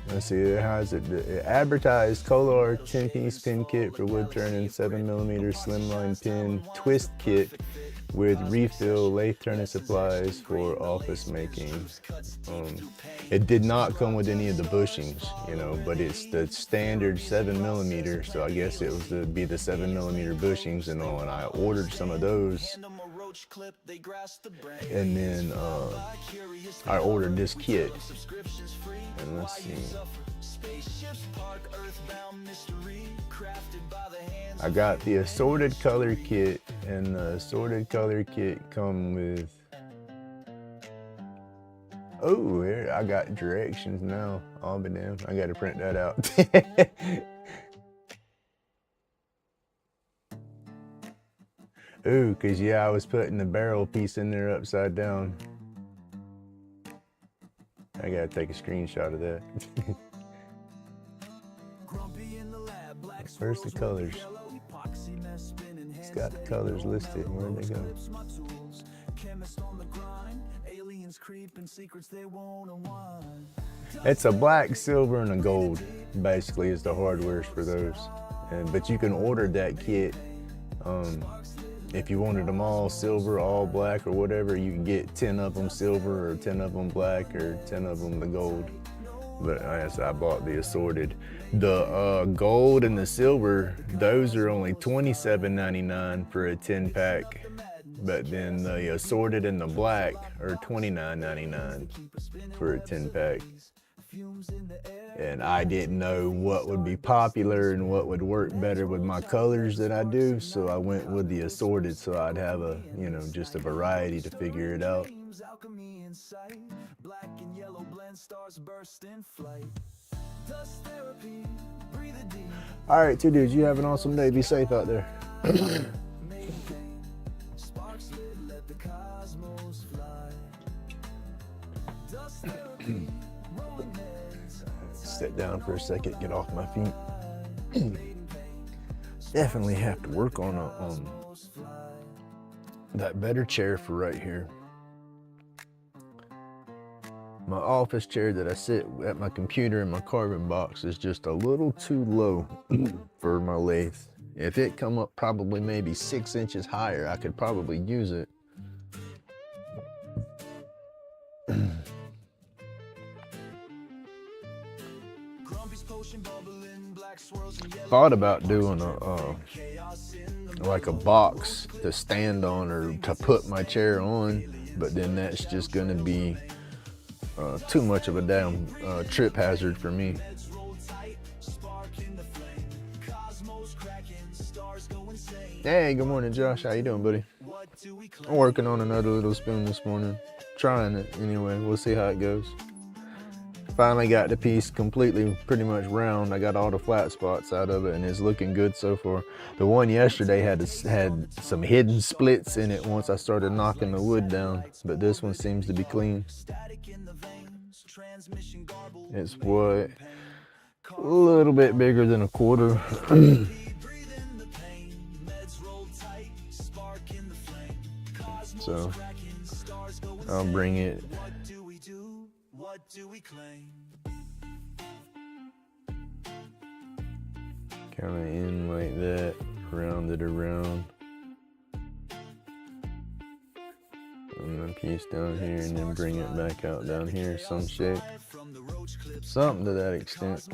Let's see, it has it advertised Colarr 10-piece pin kit for wood turning, 7mm slimline pin twist kit with refill lathe turning supplies for office making. It did not come with any of the bushings, you know, but it's the standard 7mm, so I guess it was to be the 7mm bushings and all, and I ordered some of those. And then I ordered this kit. And let's see. I got the assorted color kit, and the assorted color kit come with, oh, here I got directions now. I'll be damned. I gotta print that out. Ooh, cause yeah, I was putting the barrel piece in there upside down. I gotta take a screenshot of that. Where's the colors? It's got the colors listed. Where'd they go? It's a black, silver, and a gold. Basically, is the hardwares for those. But you can order that kit. If you wanted them all silver, all black, or whatever, you can get 10 of them silver, or 10 of them black, or 10 of them the gold. But I bought the assorted. The gold and the silver, those are only $27.99 for a 10-pack. But then the assorted and the black are $29.99 for a 10-pack. And I didn't know what would be popular and what would work better with my colors that I do, so I went with the assorted, so I'd have a, you know, just a variety to figure it out. All right, two dudes, you have an awesome day. Be safe out there. Sit down for a second, get off my feet. Definitely have to work on that better chair for right here. My office chair that I sit at my computer in my carbon box is just a little too low for my lathe. If it come up probably maybe 6 inches higher, I could probably use it. Thought about doing like a box to stand on or to put my chair on, but then that's just gonna be too much of a damn trip hazard for me. Hey, good morning, Josh. How you doing, buddy? I'm working on another little spoon this morning. Trying it anyway. We'll see how it goes. Finally got the piece completely pretty much round. I got all the flat spots out of it and it's looking good so far. The one yesterday had some hidden splits in it once I started knocking the wood down, but this one seems to be clean. It's what? A little bit bigger than a quarter. So I'll bring it. Kind of in like that, round it around. And the piece down here and then bring it back out down here, some shape. Something to that extent.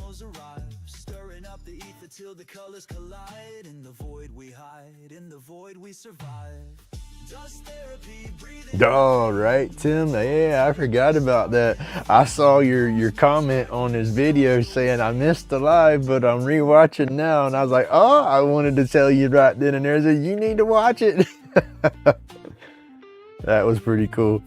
All right, Tim. Yeah, I forgot about that. I saw your comment on this video saying I missed the live, but I'm rewatching now, and I was like, oh, I wanted to tell you right then and there that you need to watch it. That was pretty cool.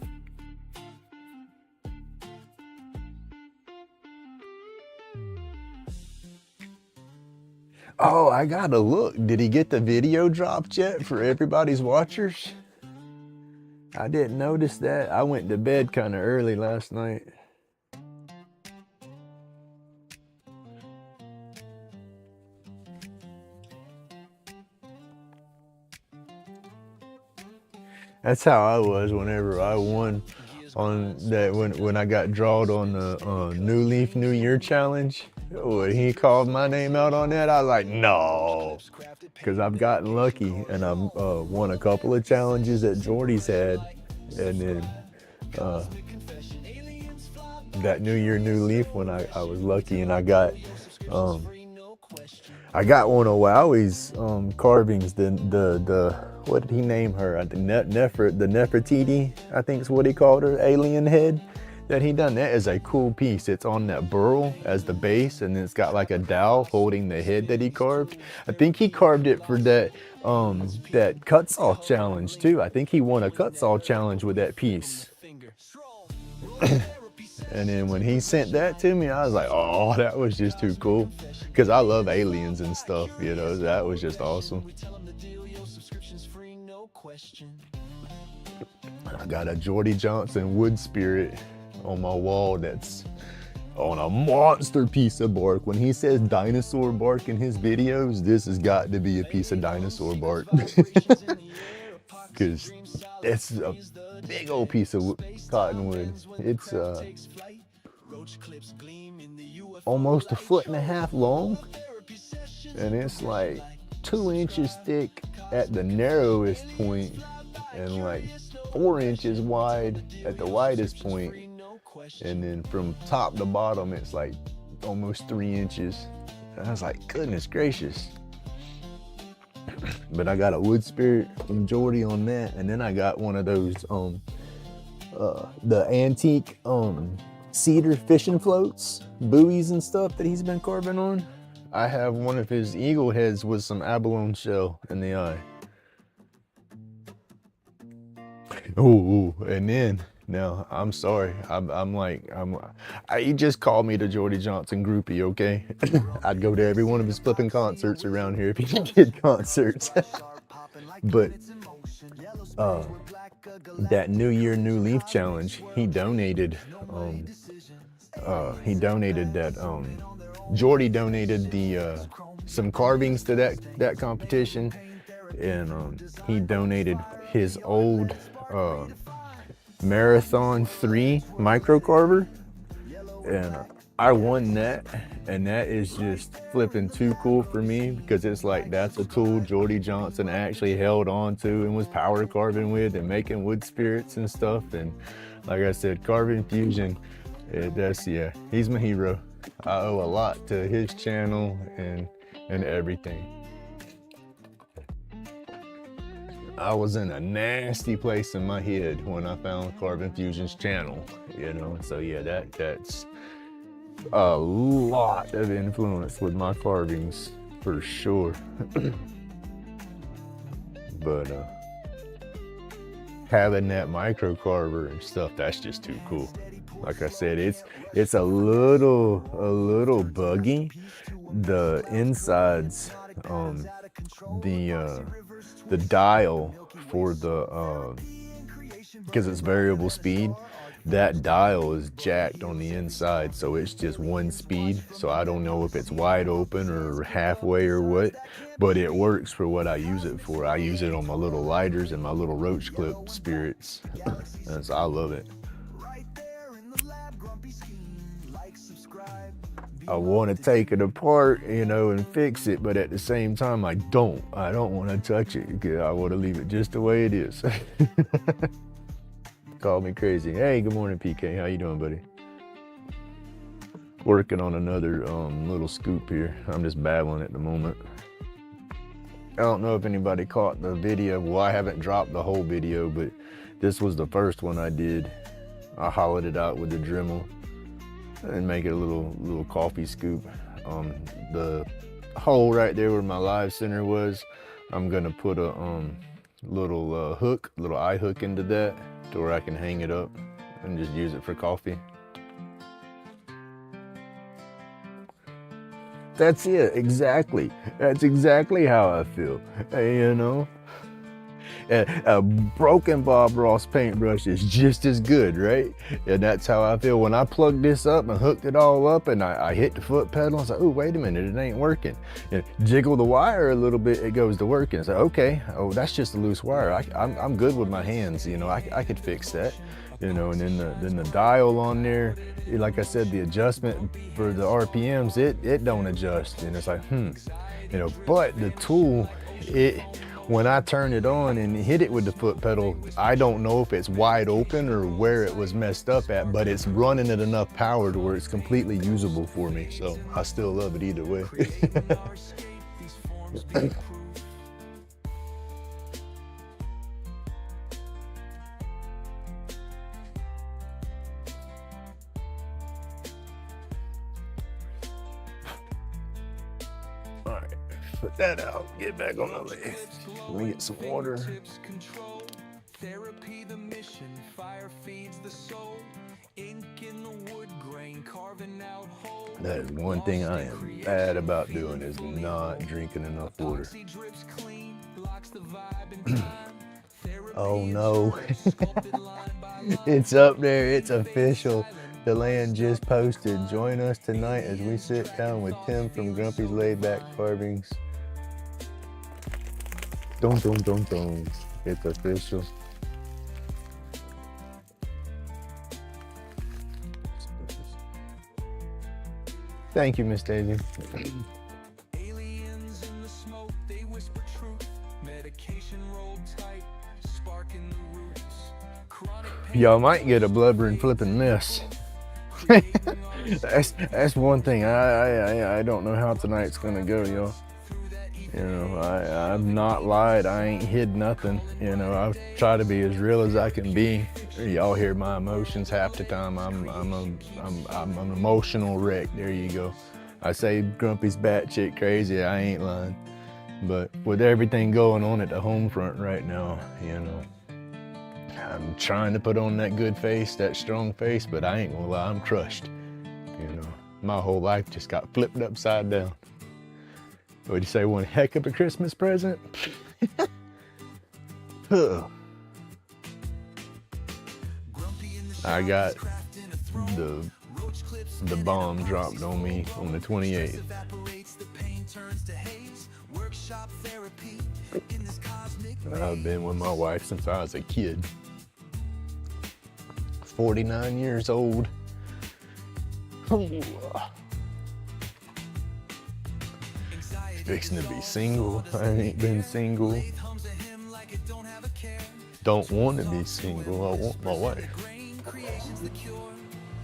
Oh, I gotta look. Did he get the video dropped yet for everybody's watchers? I didn't notice that. I went to bed kind of early last night. That's how I was whenever I won on that, when I got drawed on the New Leaf New Year challenge. When he called my name out on that, I was like, no. Because I've gotten lucky and I've won a couple of challenges that Jordy's had, and then that New Year New Leaf when I was lucky and I got one of Wowie's carvings, the what did he name her? The Nefertiti, I think is what he called her, alien head that he done. That is a cool piece. It's on that burl as the base, and then it's got like a dowel holding the head that he carved. I think he carved it for that cut saw challenge too. I think he won a cut saw challenge with that piece. And then when he sent that to me, I was like, oh, that was just too cool. Because I love aliens and stuff, you know, that was just awesome. I got a Jordy Johnson wood spirit on my wall that's on a monster piece of bark. When he says dinosaur bark in his videos, this has got to be a piece of dinosaur bark. Because it's a big old piece of cottonwood. It's almost 1.5 foot long, and it's like 2 inches thick at the narrowest point and like 4 inches wide at the widest point, and then from top to bottom it's like almost 3 inches. And I was like, goodness gracious. But I got a wood spirit from Jordy on that, and then I got one of those the antique cedar fishing floats, buoys and stuff that he's been carving on. I have one of his eagle heads with some abalone shell in the eye. Oh, and then now I'm sorry. He just called me the Jordy Johnson groupie, okay? I'd go to every one of his flipping concerts around here if he did concerts. But that New Year New Leaf challenge, he donated that Jordy donated the some carvings to that competition, and he donated his old Marathon 3 micro carver, and I won that, and that is just flipping too cool for me, because it's like that's a tool Jordy Johnson actually held on to and was power carving with and making wood spirits and stuff. And like I said, Carving Fusion, he's my hero. I owe a lot to his channel and everything. I was in a nasty place in my head when I found Carving Fusion's channel, you know. So yeah, that's a lot of influence with my carvings for sure. But having that micro carver and stuff, that's just too cool. Like I said, it's a little buggy. The insides, the dial for the because it's variable speed, that dial is jacked on the inside, so it's just one speed. So I don't know if it's wide open or halfway or what, but it works for what I use it for. I use it on my little lighters and my little roach clip spirits. And so I love it. I want to take it apart, you know, and fix it, but at the same time, I don't want to touch it, because I want to leave it just the way it is. Call me crazy. Hey, good morning, PK. How you doing, buddy? Working on another little scoop here. I'm just babbling at the moment. I don't know if anybody caught the video. Well, I haven't dropped the whole video, but this was the first one I did. I hollowed it out with the Dremel and make it a little coffee scoop. The hole right there where my live center was, I'm gonna put a little hook, little eye hook into that to where I can hang it up and just use it for coffee. That's it, exactly. That's exactly how I feel, you know? A broken Bob Ross paintbrush is just as good, right? And that's how I feel. When I plugged this up and hooked it all up and I hit the foot pedal, I was like, oh, wait a minute, it ain't working. And jiggle the wire a little bit, it goes to working. It's like, okay, oh, that's just a loose wire. I'm good with my hands, you know, I could fix that. You know, and then the dial on there, like I said, the adjustment for the RPMs, it don't adjust. And it's like, you know, but the tool, when I turn it on and hit it with the foot pedal, I don't know if it's wide open or where it was messed up at, but it's running at enough power to where it's completely usable for me. So I still love it either way. All right, put that out, get back on the lathe. Let me get some water. Therapy, the mission, fire feeds the soul. Ink in the wood grain, carving out holes. That is one thing I am bad about doing, is not drinking enough water. Oh no, it's up there, it's official. The land just posted. Join us tonight as we sit down with Tim from Grumpy's LaidBak Carvings. Dun dun dun dun. It's official. Thank you, Miss Daisy. Aliens in the smoke, they whisper truth. Medication rolled tight, sparking the roots. Y'all might get a blubbering flipping mess. that's one thing. I don't know how tonight's gonna go, y'all. You know, I've not lied. I ain't hid nothing. You know, I've tried to be as real as I can be. Y'all hear my emotions half the time. I'm an emotional wreck. There you go. I say Grumpy's batshit crazy. I ain't lying. But with everything going on at the home front right now, you know, I'm trying to put on that good face, that strong face, but I ain't gonna lie, I'm crushed. You know, my whole life just got flipped upside down. What'd you say, one heck of a Christmas present? I got the bomb dropped on me on the 28th. I've been with my wife since I was a kid. 49 years old. Fixing to be single. I ain't been single. Don't want to be single. I want my wife.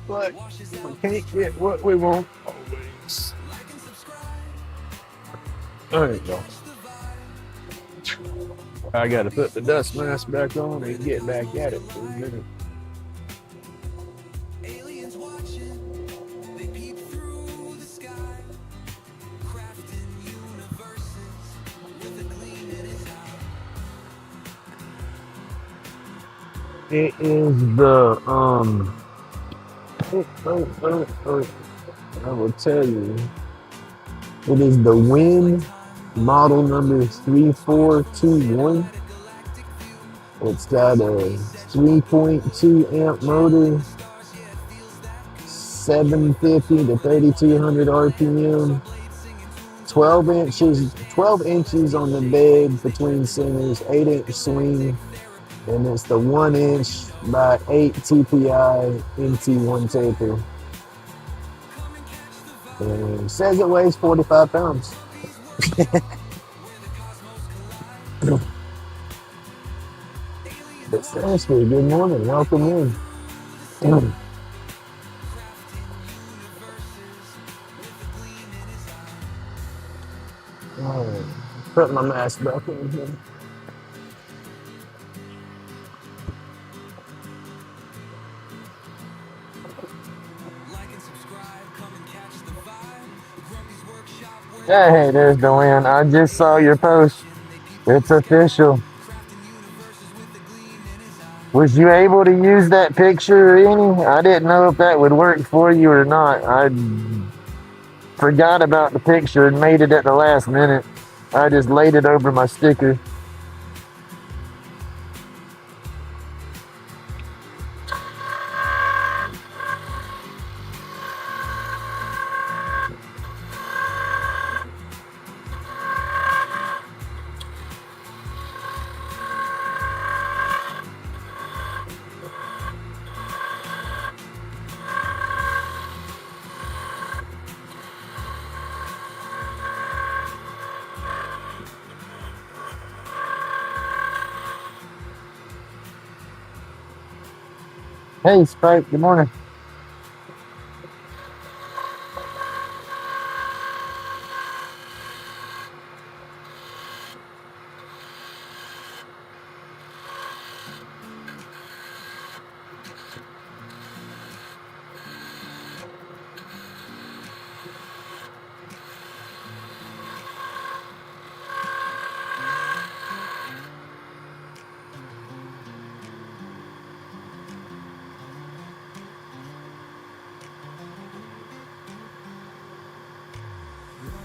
But we can't get what we want always. There you go. I gotta put the dust mask back on and get back at it for a minute. It is the I will tell you, it is the Win model number 3421. It's got a 3.2 amp motor, 750 to 3200 RPM, 12 inches on the bed between centers, 8-inch swing, and it's the 1-inch by 8 TPI MT1 taper. And it says it weighs 45 pounds. But seriously, good morning, welcome in. put my mask back in here. Hey, there's Deanne. I just saw your post. It's official. Was you able to use that picture any? I didn't know if that would work for you or not. I forgot about the picture and made it at the last minute. I just laid it over my sticker. Hey, Spike, good morning.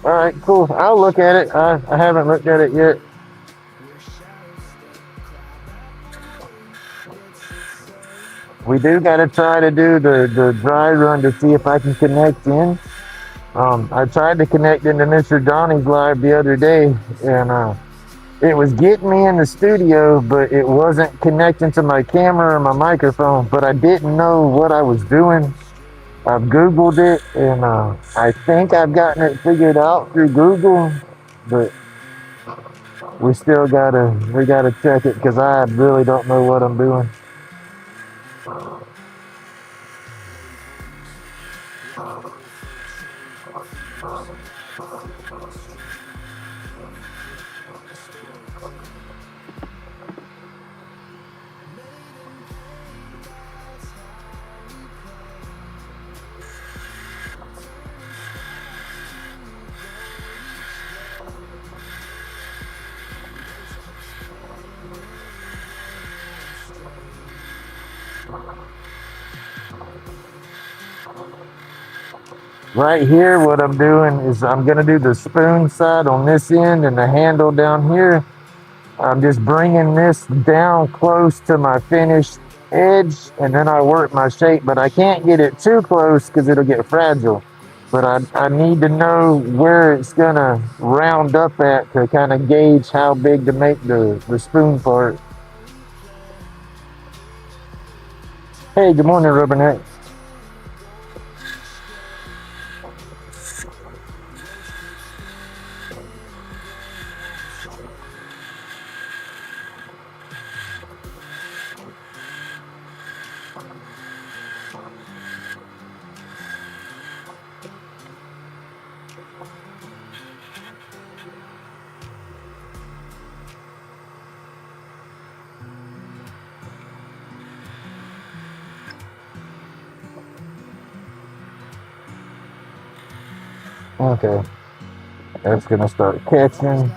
All right, cool. I'll look at it. I haven't looked at it yet. We do got to try to do the dry run to see if I can connect in. I tried to connect into Mr. Johnny's live the other day, and it was getting me in the studio, but it wasn't connecting to my camera or my microphone. But I didn't know what I was doing. I've Googled it, and I think I've gotten it figured out through Google, but we gotta check it because I really don't know what I'm doing. Right here, what I'm doing is I'm gonna do the spoon side on this end and the handle down here. I'm just bringing this down close to my finished edge, and then I work my shape, but I can't get it too close because it'll get fragile. But I need to know where it's gonna round up at to kind of gauge how big to make the spoon part. Hey, good morning, Rubberneck. Okay, that's gonna start catching.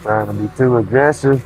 Trying to be too aggressive.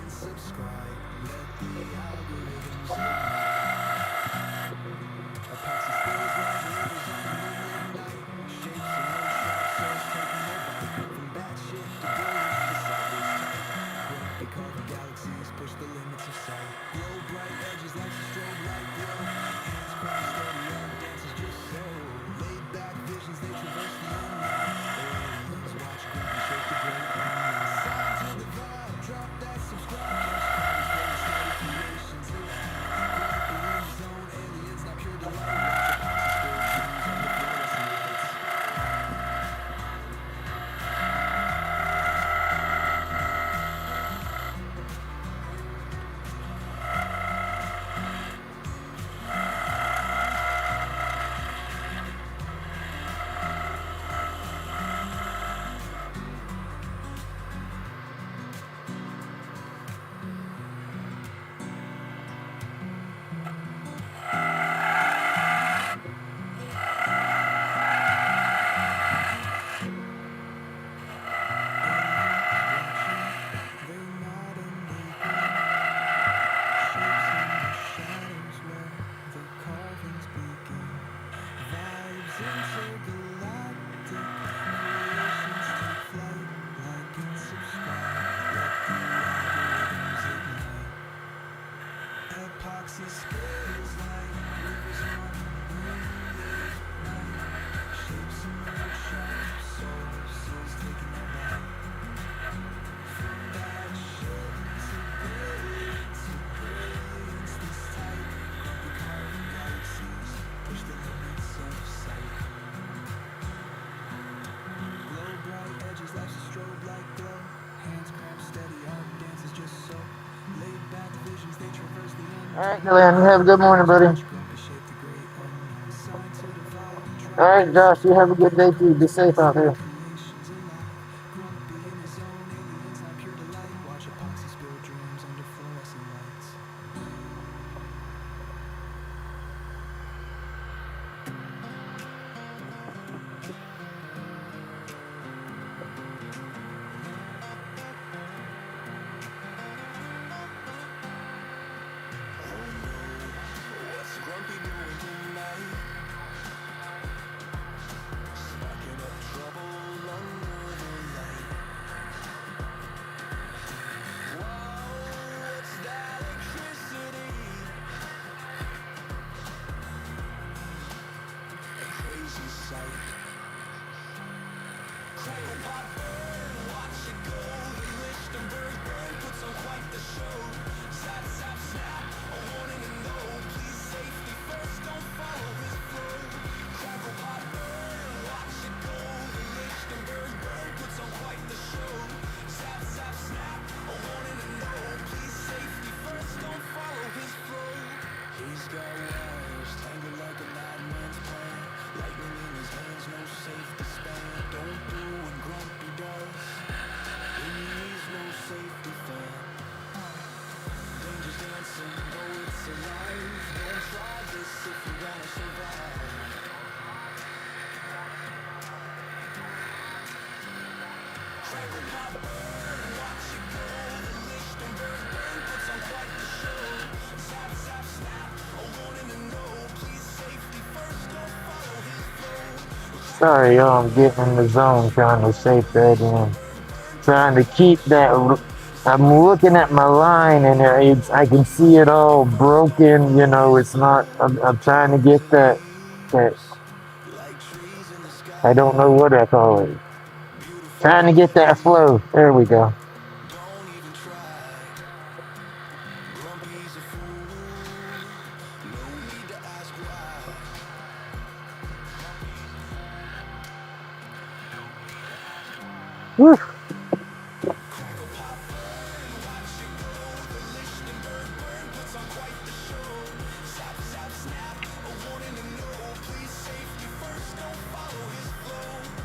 All right, Glenn, you have a good morning, buddy. All right, Josh, you have a good day too. Be safe out there. Sorry, y'all, I'm getting in the zone trying to shape that in. Trying to keep that. I'm looking at my line and I can see it all broken. You know, it's not. I'm trying to get that. I don't know what I call it. Trying to get that flow. There we go. Woo.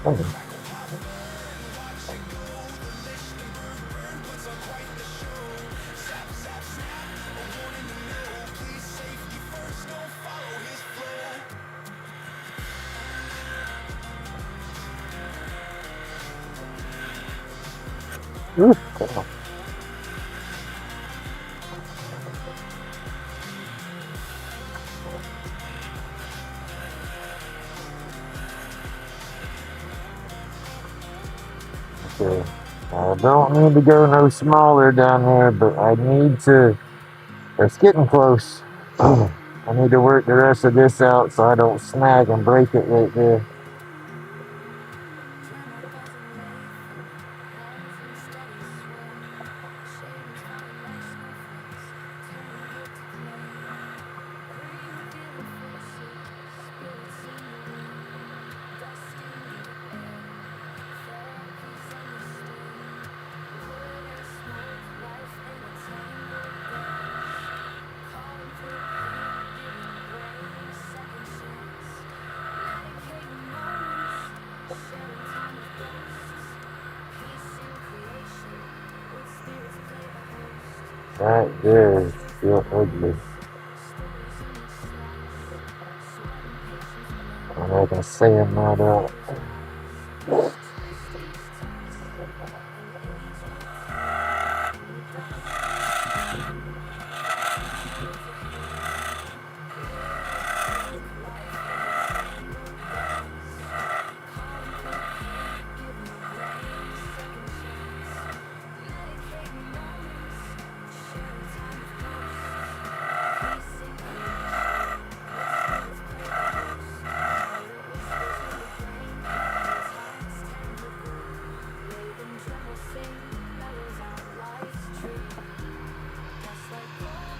Oh. Woo. Okay. I don't need to go no smaller down there, but I need to. It's getting close. I need to work the rest of this out so I don't snag and break it right there. Right there is still ugly. And I can sand that up.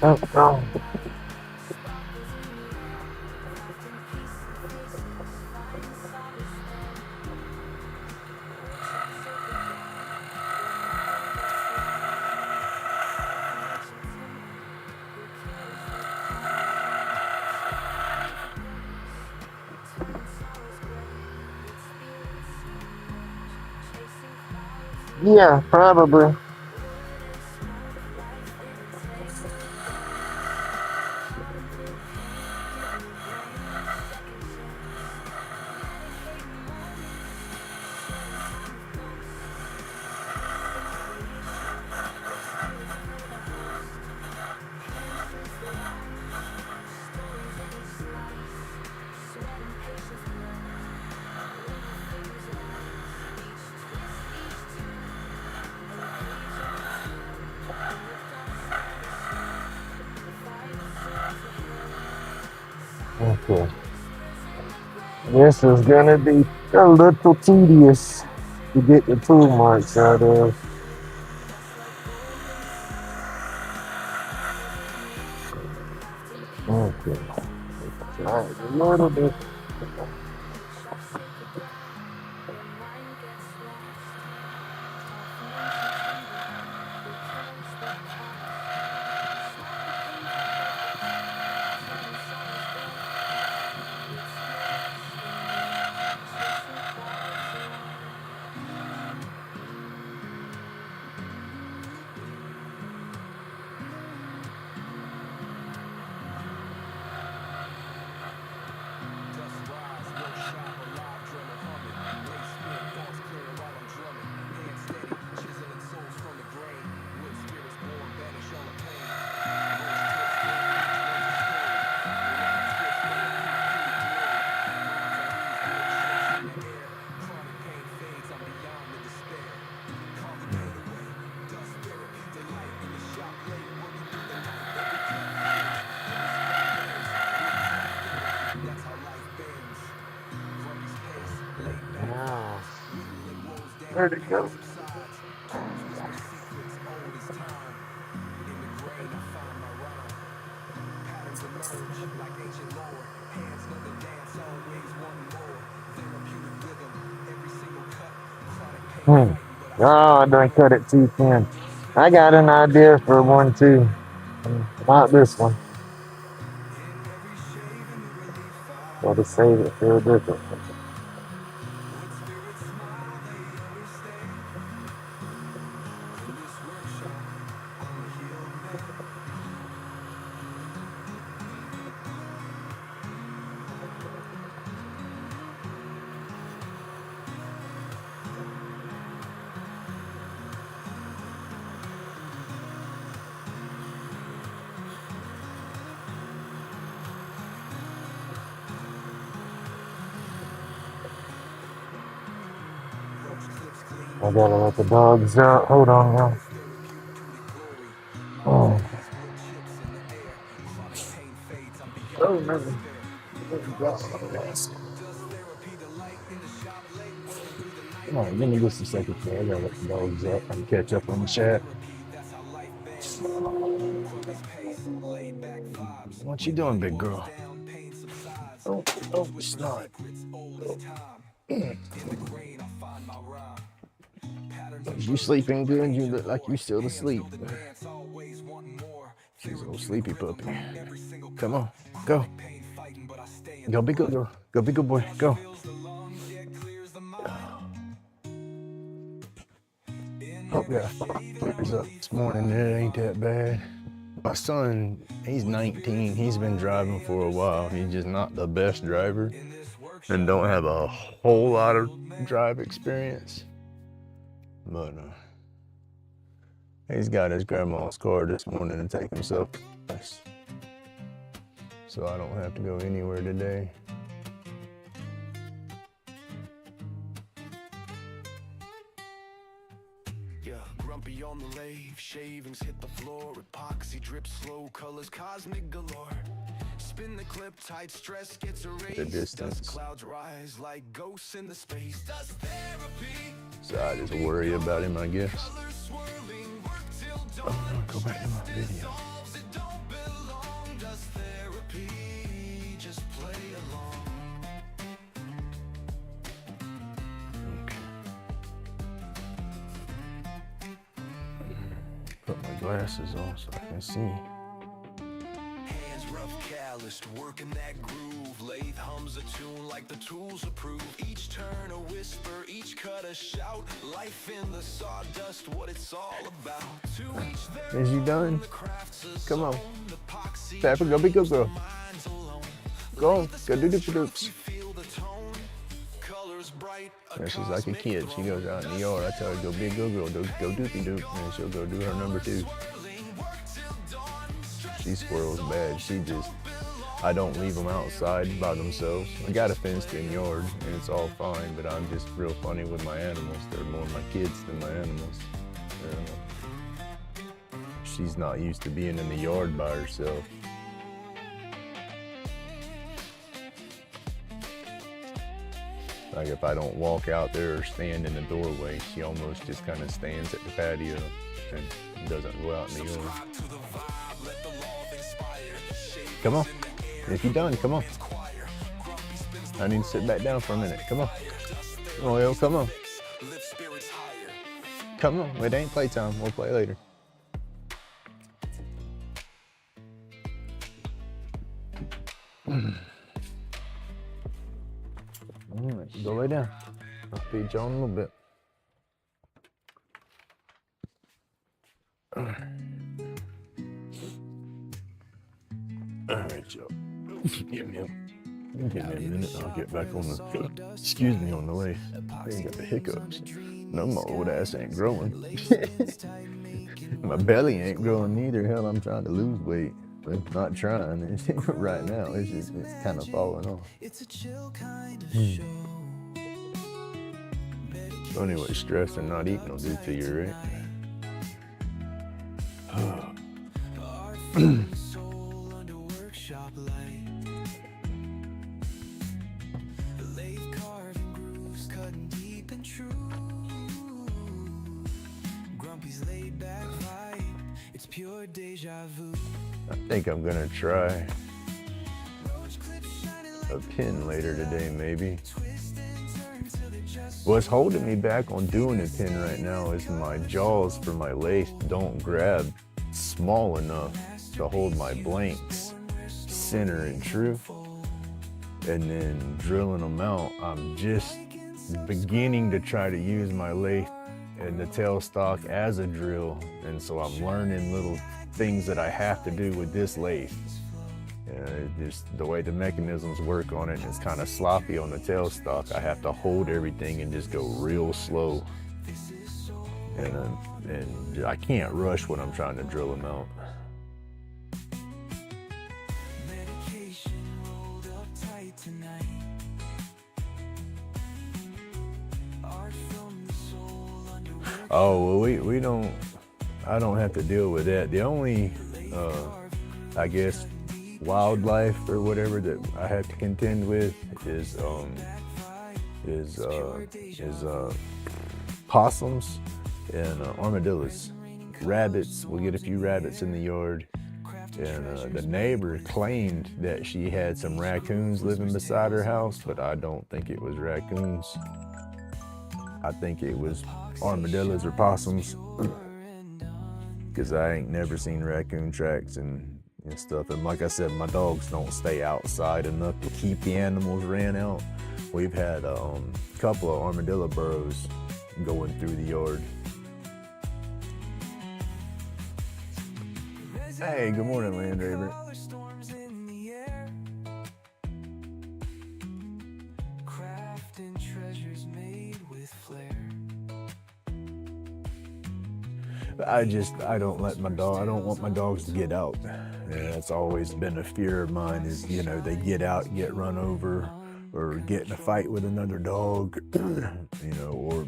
Oh, oh. Yeah, probably. Okay. This is gonna be a little tedious to get the tool marks out of. Okay. Try it a little bit. Ah, where'd it go? Hmm. Oh, I done cut it too thin. I got an idea for one too. Not this one. Gotta save it for a different one. I gotta let the dogs out. Hold on now. Oh, oh man. Come on, give me just a second here. I gotta let the dogs out and catch up on the chat. What you doing, big girl? Oh, oh, snot. You sleeping good? You look like you still asleep. She's a little sleepy puppy. Come on, go. Go be good girl. Go be good boy. Go. Oh yeah. Fires up this morning. It ain't that bad. My son, he's 19. He's been driving for a while. He's just not the best driver and don't have a whole lot of drive experience. But he's got his grandma's car this morning to take himself to class. So I don't have to go anywhere today. Grumpy on the lathe, shavings hit the floor, epoxy drips slow, colors cosmic galore. Spin the clip, tight stress gets erased. The distance. Dust clouds rise like ghosts in the space. Dust therapy. So I just worry about him, I guess. Colors swirling, work till dawn. Oh, go back to my video. Put my glasses on so I can see. Hands rough, calloused, working that groove. Lathe hums a tune like the tools approve. Each turn a whisper, each cut a shout. Life in the sawdust, what it's all about. To each their Is you done? the craft's a Come on. zone. The poxy Pepper, go be good girl. minds alone. Go on, Lathe the go do the structure, doops. you feel the tone. Colors bright, Yeah, she's like a kid. She goes out in the yard. I tell her, go be a good girl, go doopy doop. And she'll go do her number 2. She squirrels bad. She just, I don't leave them outside by themselves. I got a fenced in yard and it's all fine, but I'm just real funny with my animals. They're more my kids than my animals. She's not used to being in the yard by herself. Like if I don't walk out there or stand in the doorway, she almost just kind of stands at the patio and doesn't go out in the yard. Come on. If you're done, come on. I need to sit back down for a minute. Come on. Royal, come on. Come on. It ain't playtime. We'll play later. All right, go lay down. I'll feed you on a little bit. All right, Joe. Give me a minute. I'll get back on the. Excuse me, on the way. I ain't got the hiccups. No, my old ass ain't growing. My belly ain't growing either. Hell, I'm trying to lose weight. But not trying. Right now, it's kind of falling off. So anyway, stress and not eating will do to you, right? I think I'm gonna try a pin later today, maybe. What's holding me back on doing a pin right now is my jaws for my lathe don't grab small enough to hold my blanks center and true. And then drilling them out, I'm just beginning to try to use my lathe and the tailstock as a drill. And so I'm learning little things that I have to do with this lathe. Just the way the mechanisms work on it, it's kind of sloppy on the tailstock. I have to hold everything and just go real slow. And I can't rush when I'm trying to drill them out. Oh, well, I don't have to deal with that. The only, I guess, wildlife or whatever that I have to contend with is possums and armadillos. Rabbits, we get a few rabbits in the yard. And the neighbor claimed that she had some raccoons living beside her house, but I don't think it was raccoons. I think it was armadillos or possums, because I ain't never seen raccoon tracks and stuff. And like I said, my dogs don't stay outside enough to keep the animals ran out. We've had a couple of armadillo burrows going through the yard. Hey, good morning, Land Raver. I don't want my dogs to get out. And that's always been a fear of mine is, they get out, get run over, or get in a fight with another dog, or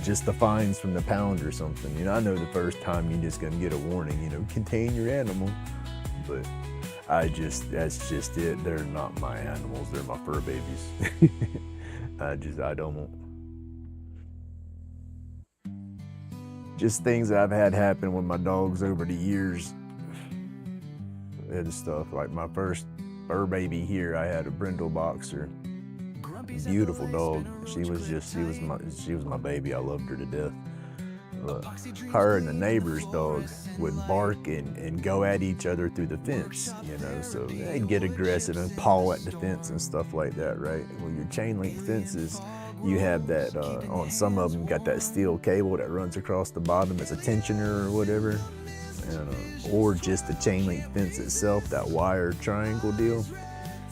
just the fines from the pound or something. I know the first time you're just gonna get a warning, contain your animal, but that's just it. They're not my animals, they're my fur babies. I don't want. Just things that I've had happen with my dogs over the years and stuff. Like my first fur baby here, I had a brindle boxer, beautiful dog. She was my baby. I loved her to death. Her and the neighbor's dog would bark and go at each other through the fence, you know, so they'd get aggressive and paw at the fence and stuff like that, right? Well, your chain link fences, you have that, on some of them, got that steel cable that runs across the bottom as a tensioner or whatever, and, or just the chain link fence itself, that wire triangle deal.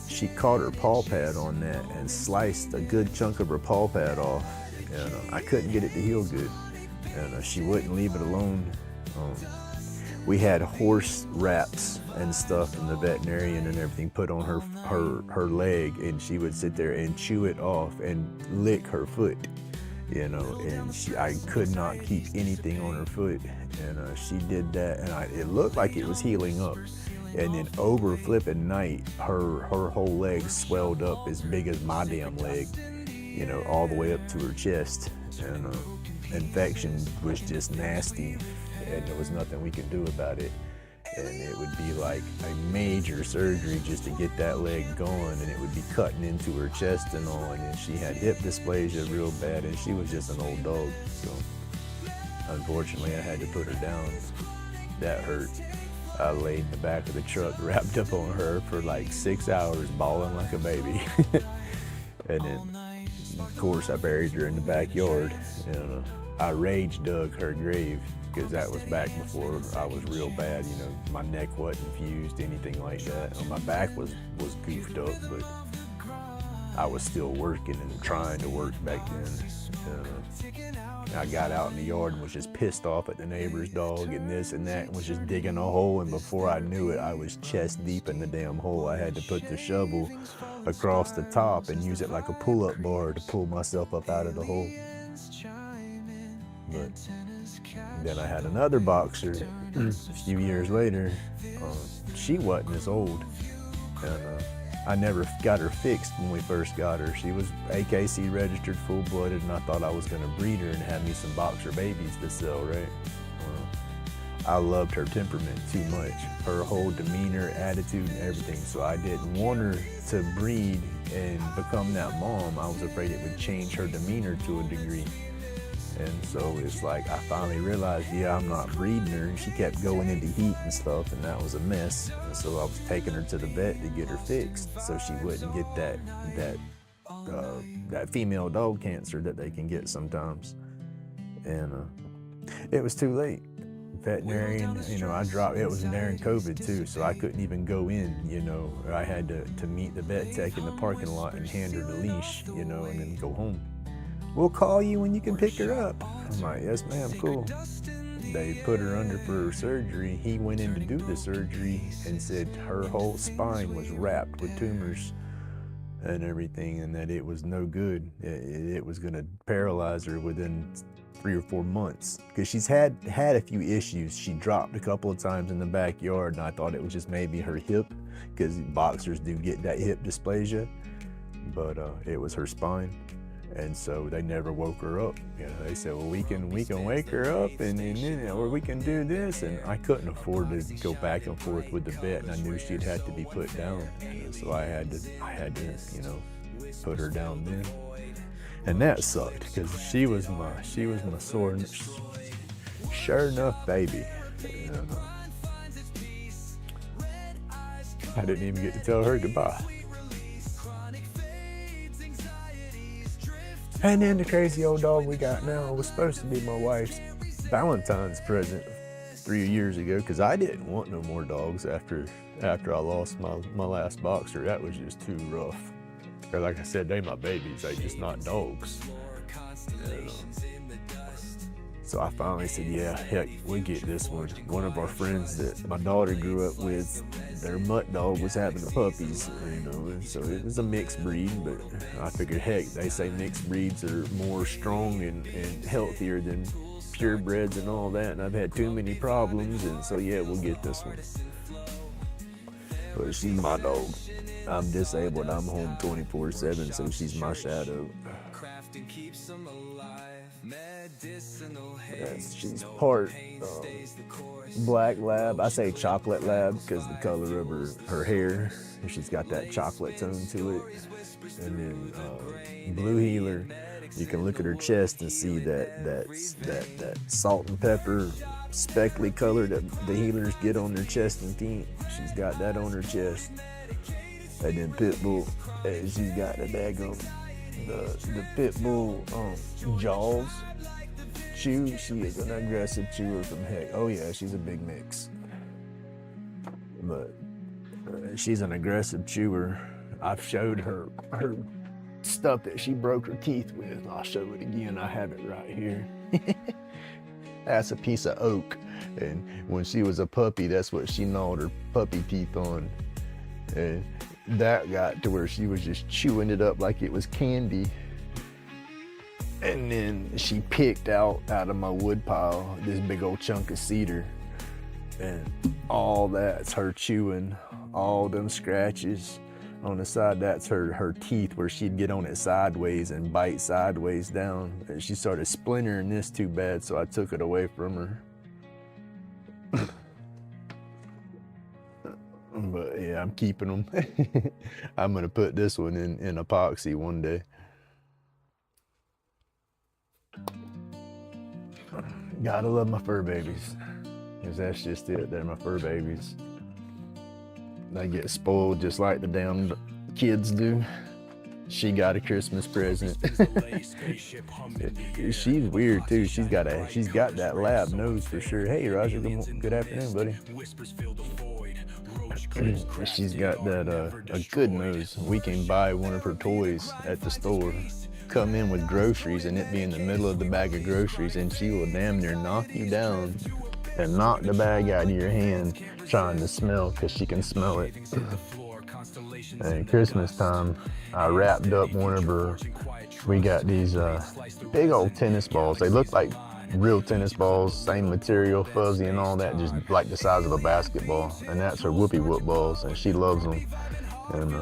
She caught her paw pad on that and sliced a good chunk of her paw pad off, and I couldn't get it to heal good, and she wouldn't leave it alone. We had horse wraps and stuff from the veterinarian and everything put on her leg, and she would sit there and chew it off and lick her foot, you know, and I could not keep anything on her foot, and she did that, and it looked like it was healing up. And then over flipping night, her whole leg swelled up as big as my damn leg, you know, all the way up to her chest. And infection was just nasty, and there was nothing we could do about it. And it would be like a major surgery just to get that leg going, and it would be cutting into her chest and all. And then she had hip dysplasia real bad, and she was just an old dog. So unfortunately, I had to put her down. That hurt. I laid in the back of the truck, wrapped up on her for like 6 hours, bawling like a baby. And then, of course, I buried her in the backyard. And I rage dug her grave, because that was back before I was real bad. You know, my neck wasn't fused, anything like that. My back was goofed up, but I was still working and trying to work back then. I got out in the yard and was just pissed off at the neighbor's dog and this and that, and was just digging a hole, and before I knew it, I was chest deep in the damn hole. I had to put the shovel across the top and use it like a pull-up bar to pull myself up out of the hole. But then I had another boxer a few years later. She wasn't as old, and I never got her fixed when we first got her. She was AKC registered, full-blooded, and I thought I was going to breed her and have me some boxer babies to sell, right? I loved her temperament too much, her whole demeanor, attitude, and everything, so I didn't want her to breed and become that mom. I was afraid it would change her demeanor to a degree. And so it's like I finally realized, yeah, I'm not breeding her. And she kept going into heat and stuff, and that was a mess. And so I was taking her to the vet to get her fixed, so she wouldn't get that female dog cancer that they can get sometimes. And it was too late. Veterinarian, you know, it was during COVID too, so I couldn't even go in, you know. I had to meet the vet tech in the parking lot and hand her the leash, you know, and then go home. We'll call you when you can pick her up. I'm like, yes, ma'am, cool. They put her under for her surgery. He went in to do the surgery and said her whole spine was wrapped with tumors and everything, and that it was no good. It was going to paralyze her within 3 or 4 months, because she's had a few issues. She dropped a couple of times in the backyard, and I thought it was just maybe her hip, because boxers do get that hip dysplasia, but it was her spine. And so they never woke her up. You know, they said, well, we can wake her up, or we can do this. And I couldn't afford to go back and forth with the vet, and I knew she'd have to be put down. And so I had to, you know, put her down then. And that sucked, because she was my sure enough baby. And, I didn't even get to tell her goodbye. And then the crazy old dog we got now was supposed to be my wife's Valentine's present 3 years ago, because I didn't want no more dogs after I lost my last boxer. That was just too rough. Or like I said, they my babies, they just not dogs. And, so I finally said, yeah, heck, we get this one. One of our friends that my daughter grew up with, their mutt dog was having the puppies, you know, and so it was a mixed breed, but I figured, heck, they say mixed breeds are more strong and healthier than purebreds and all that, and I've had too many problems, and so yeah, we'll get this one. But she's my dog. I'm disabled, I'm home 24/7, so she's my shadow. Yes, she's part black lab. I say chocolate lab because the color of her hair. She's got that chocolate tone to it. And then blue heeler, You can look at her chest and see that salt and pepper speckly color that the healers get on their chest and feet. She's got that on her chest. And then Pitbull, she's got the daggone the Pitbull jaws. Chew, she is an aggressive chewer from heck. Oh yeah, she's a big mix. But she's an aggressive chewer. I've showed her stuff that she broke her teeth with. I'll show it again. I have it right here. That's a piece of oak. And when she was a puppy, that's what she gnawed her puppy teeth on. And that got to where she was just chewing it up like it was candy. And then she picked out of my wood pile this big old chunk of cedar. And all that's her chewing, all them scratches on the side, that's her teeth where she'd get on it sideways and bite sideways down. And she started splintering this too bad, so I took it away from her. But yeah, I'm keeping them. I'm gonna put this one in epoxy one day. Gotta love my fur babies, because that's just it. They're my fur babies. They get spoiled just like the damn kids do. She got a Christmas present. She's weird too. She's got that lab nose for sure. Hey Roger, good afternoon, buddy. She's got that a good nose. We can buy one of her toys at the store, come in with groceries, and it be in the middle of the bag of groceries, and she will damn near knock you down and knock the bag out of your hand trying to smell, because she can smell it. And Christmas time, I wrapped up one of her, we got these big old tennis balls. They look like real tennis balls, same material, fuzzy and all that, just like the size of a basketball. And that's her whoopie whoop balls, and she loves them. And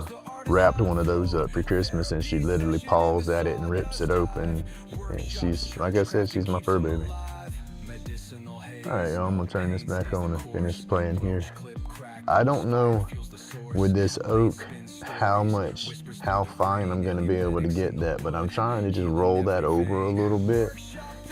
wrapped one of those up for Christmas, and she literally paws at it and rips it open. And she's, like I said, she's my fur baby. All right, y'all, I'm gonna turn this back on and finish playing here. I don't know with this oak how fine I'm gonna be able to get that, but I'm trying to just roll that over a little bit,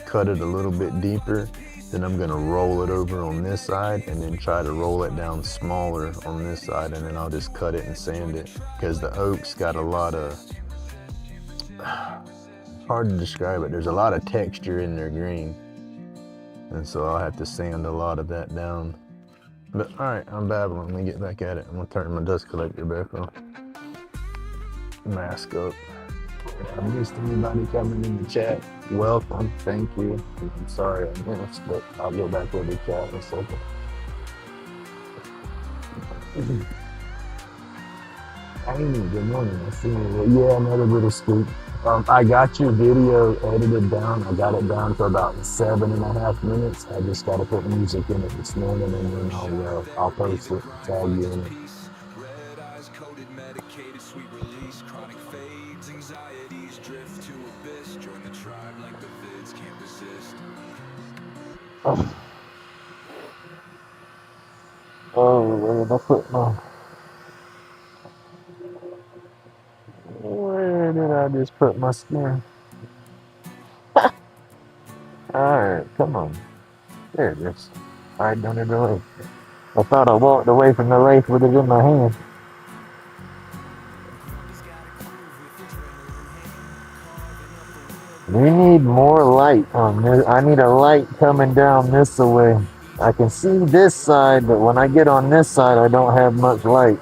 cut it a little bit deeper, then I'm gonna roll it over on this side and then try to roll it down smaller on this side, and then I'll just cut it and sand it, because the oak's got a lot of, hard to describe it, there's a lot of texture in their green. And so I'll have to sand a lot of that down. But all right, I'm babbling. Let me get back at it. I'm gonna turn my dust collector back on. Mask up. I missed anybody coming in the chat. Welcome, thank you. I'm sorry I missed, but I'll go back with the chat in a second. Amy, good morning. I see you. Yeah, another little scoop. I got your video edited down. I got it down to about 7.5 minutes. I just got to put music in it this morning, and then I'll post it, tag you in it. Where did I put my... Where did I just put my skin? Alright, come on. There it is. Right under the lake. I thought I walked away from the lake with it in my hand. We need more light on this. I need a light coming down this way. I can see this side, but when I get on this side, I don't have much light.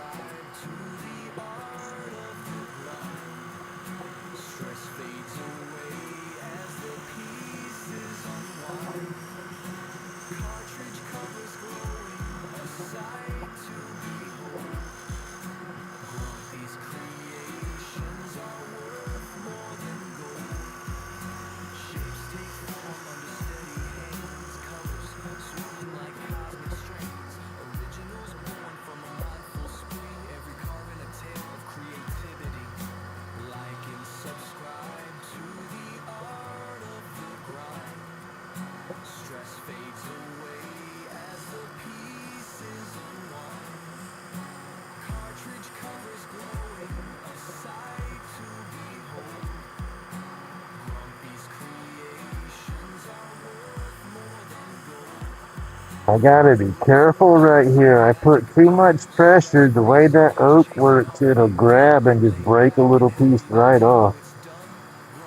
I gotta be careful right here. I put too much pressure. The way that oak works, it'll grab and just break a little piece right off.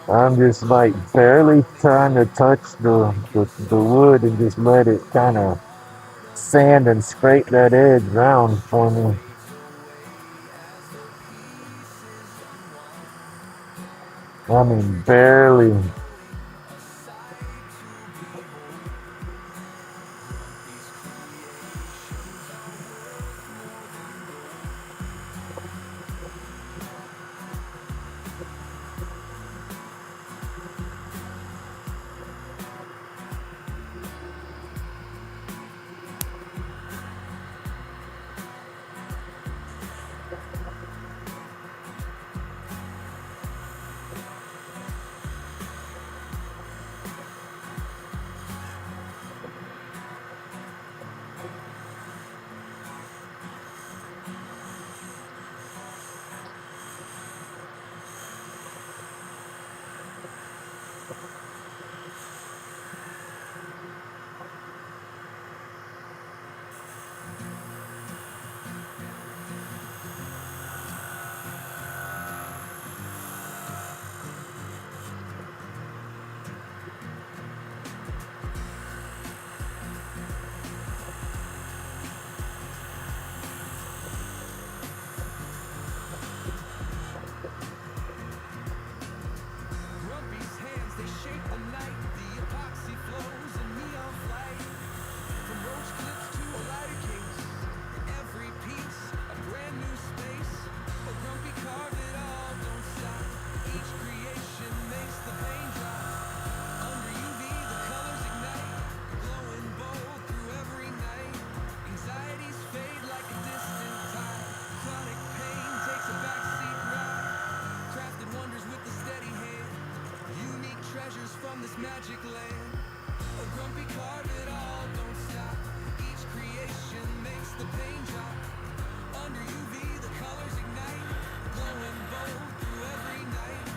I'm just like barely trying to touch the wood and just let it kind of sand and scrape that edge round for me. I mean, barely. Grumpy's hands, they shape the night. The epoxy flows in neon flight. From roach clips to a lighter case. Every piece, a brand new space. Oh, Grumpy carved it all, don't stop. Each creation makes the paint drop. Under UV, the colors ignite. Glowing bold through every night. Anxieties fade like a distant tide. Chronic pain takes a backseat ride. Crafted wonders with a steady hand. Unique treasures from this magic land. Oh, Grumpy carve it all, don't stop. Each creation makes the pain drop. Under UV, the colors ignite. Glowing bold through every night.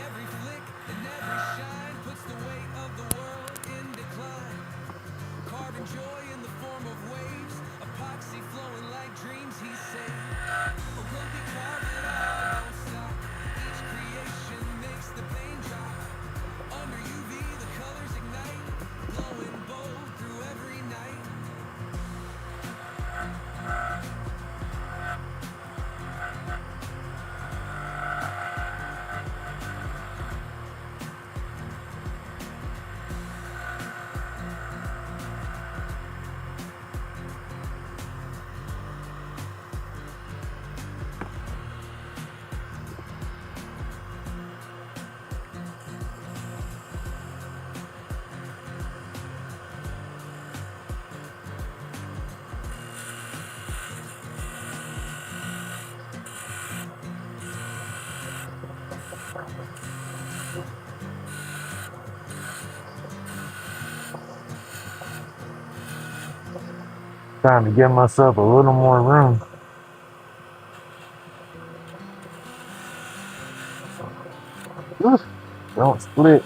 Every flick and every shine puts the weight of the world in decline. Carving joy in the form of waves. Epoxy flowing like dreams he saved. Oh, Grumpy carve it all, don't stop. Each creation makes the pain drop. Under UV, the colors ignite. Glowing bold through every night. Trying to give myself a little more room. Oof, don't split.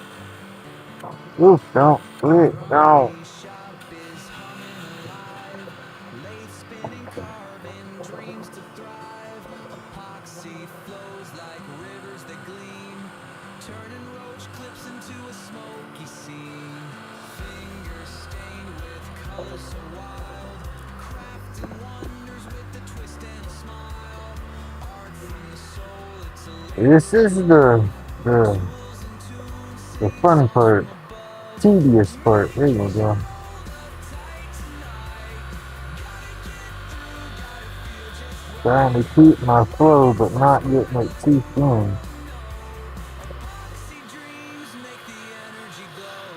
Oof, don't split. Don't. Shop is humming alive. Lathe spinning, carving dreams to thrive. Epoxy flows like rivers that gleam, turning roach clips into a smoky scene. Fingers stained with colors so wild, crafting wonders with a twist and a smile. Art from the soul, it's a This is the fun part. Tedious part. There you go. Trying to keep my flow, but not getting it too thin. epoxy dreams make the energy glow.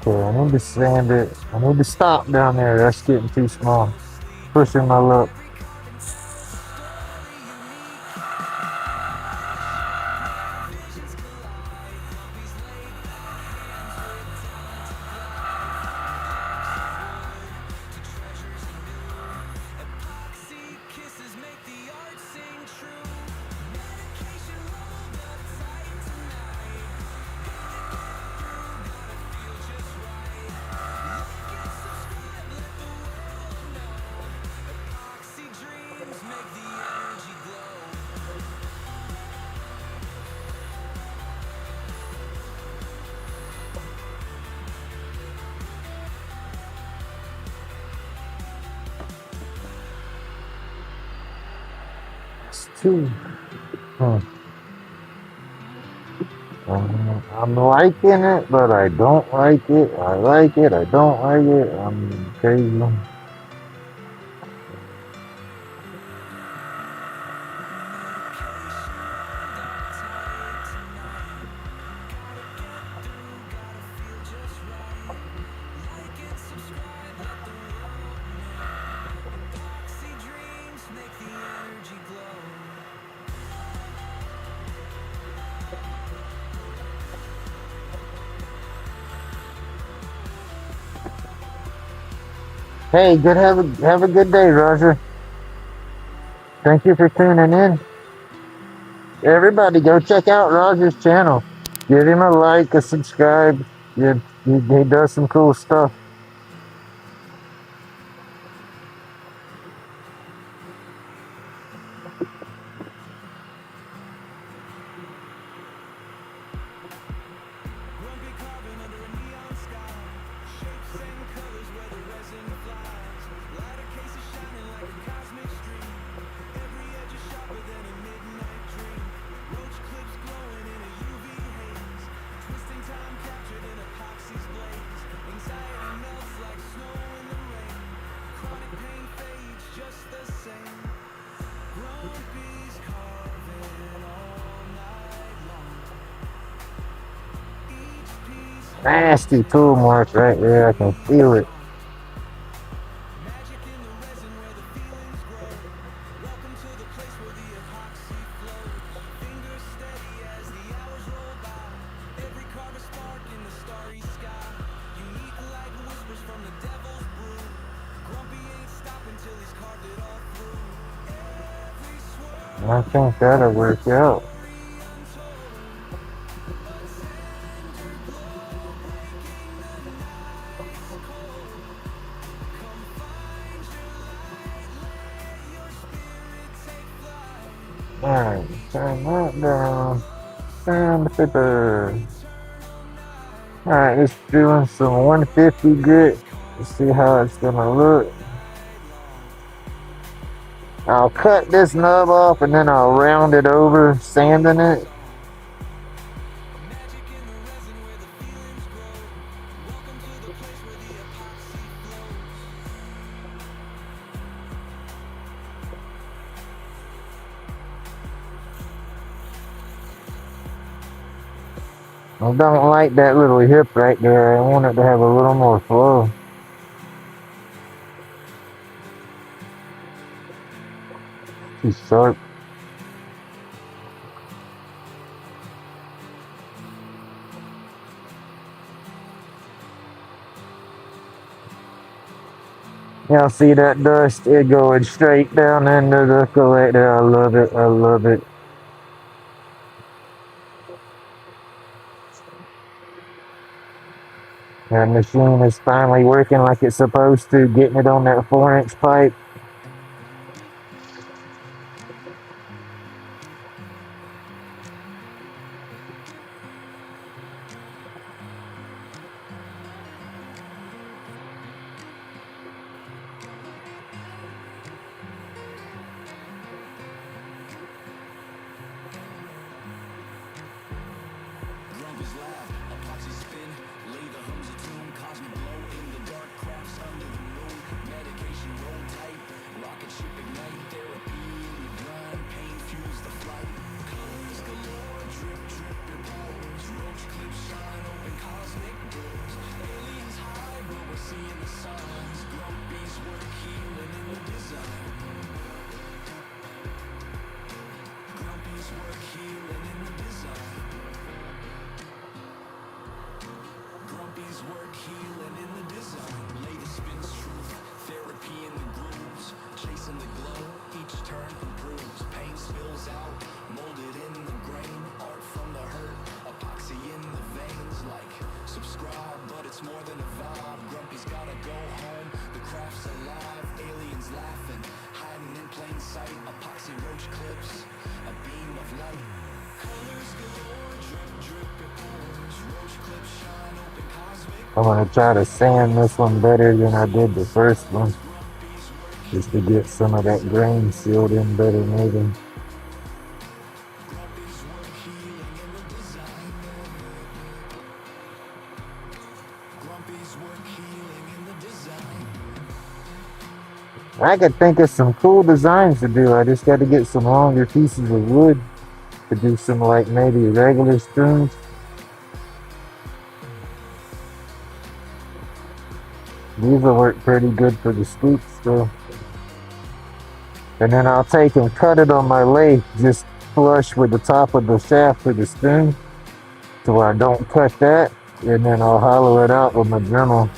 Okay, I need to sand it. I need to stop down there. That's getting too small. Pushing my luck. too. I'm liking it, but I don't like it. I like it. I don't like it. I'm crazy. Hey, have a good day, Roger. Thank you for tuning in. Everybody, go check out Roger's channel. Give him a like, a subscribe. He does some cool stuff. Grumpy carving under a neon sky. Shapes and colors where the resin flies. Lighter cases shining like a cosmic stream. Every edge is sharper than a midnight dream. Roach clips glowing in a UV haze. Twisting time captured in epoxy's blaze. Anxiety melts like snow in the rain. Chronic pain fades just the same. Grumpy's carving all night long. Each piece Nasty tool mark right there. I can feel it. magic in the resin where the feelings grow. Welcome to the place where the epoxy flows. Fingers steady as the hours roll by. Every carve a spark in the starry sky. Unique light whispers from the devil's brew. Grumpy ain't stopping till he's carved it all through. Every swirl I think that'll work out. Alright, turn that down. Turn the paper. Alright, let's do some 150 grit. Let's see how it's gonna look. I'll cut this nub off and then I'll round it over, sanding it. magic in the resin where the feelings grow. Welcome to the place where the epoxy flows. I don't like that little hip right there. I want it to have a little more flow. Too sharp. Y'all see that dust? It going straight down into the collector. I love it. I love it. That machine is finally working like it's supposed to, getting it on that 4-inch pipe. Grumpy's laugh, epoxy spin, Lathe hums a tune, cosmic glow in the dark, crafts under the moon, medication roll tight, rocket ship ignite, therapy in the grind, pain fuels the flight, colors galore, drip drip your pores, roach clips shine, open cosmic doors, aliens hide, but we're seeing the signs, Grumpy's work healing in the design. Grumpy's work healing in the design. Grumpy's work healing in the design. Lathe spins truth, therapy in the grooves, chasing the glow, each turn improves. Pain spills out, molded in the grain, art from the hurt, epoxy in the veins. Like, subscribe, but it's more than a vibe. Grumpy's gotta go home, the craft's alive, aliens laughing, hiding in plain sight. Epoxy roach clips, a beam of light. Colors galore, drip drip your pores, roach clips shine, open cosmic. I'm gonna try to sand this one better than I did the first one, just to get some of that grain sealed in better maybe. I could think of some cool designs to do. I just got to get some longer pieces of wood to do some like maybe regular spoons. These will work pretty good for the scoops though. And then I'll take and cut it on my lathe just flush with the top of the shaft of the spoon to where I don't cut that. And then I'll hollow it out with my Dremel.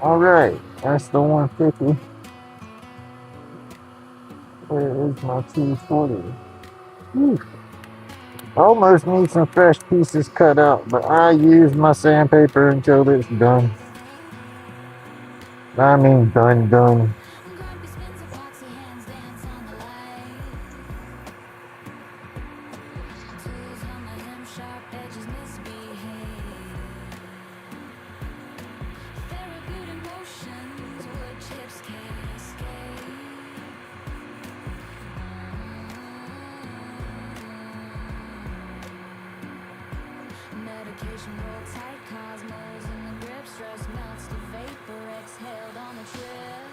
All right, that's the 150. Where is my 240? Whew. Almost need some fresh pieces cut out, but I use my sandpaper until it's done. I mean done. Medication roll tight, cosmos in the grip, stress melts to vapor, exhaled on the trip.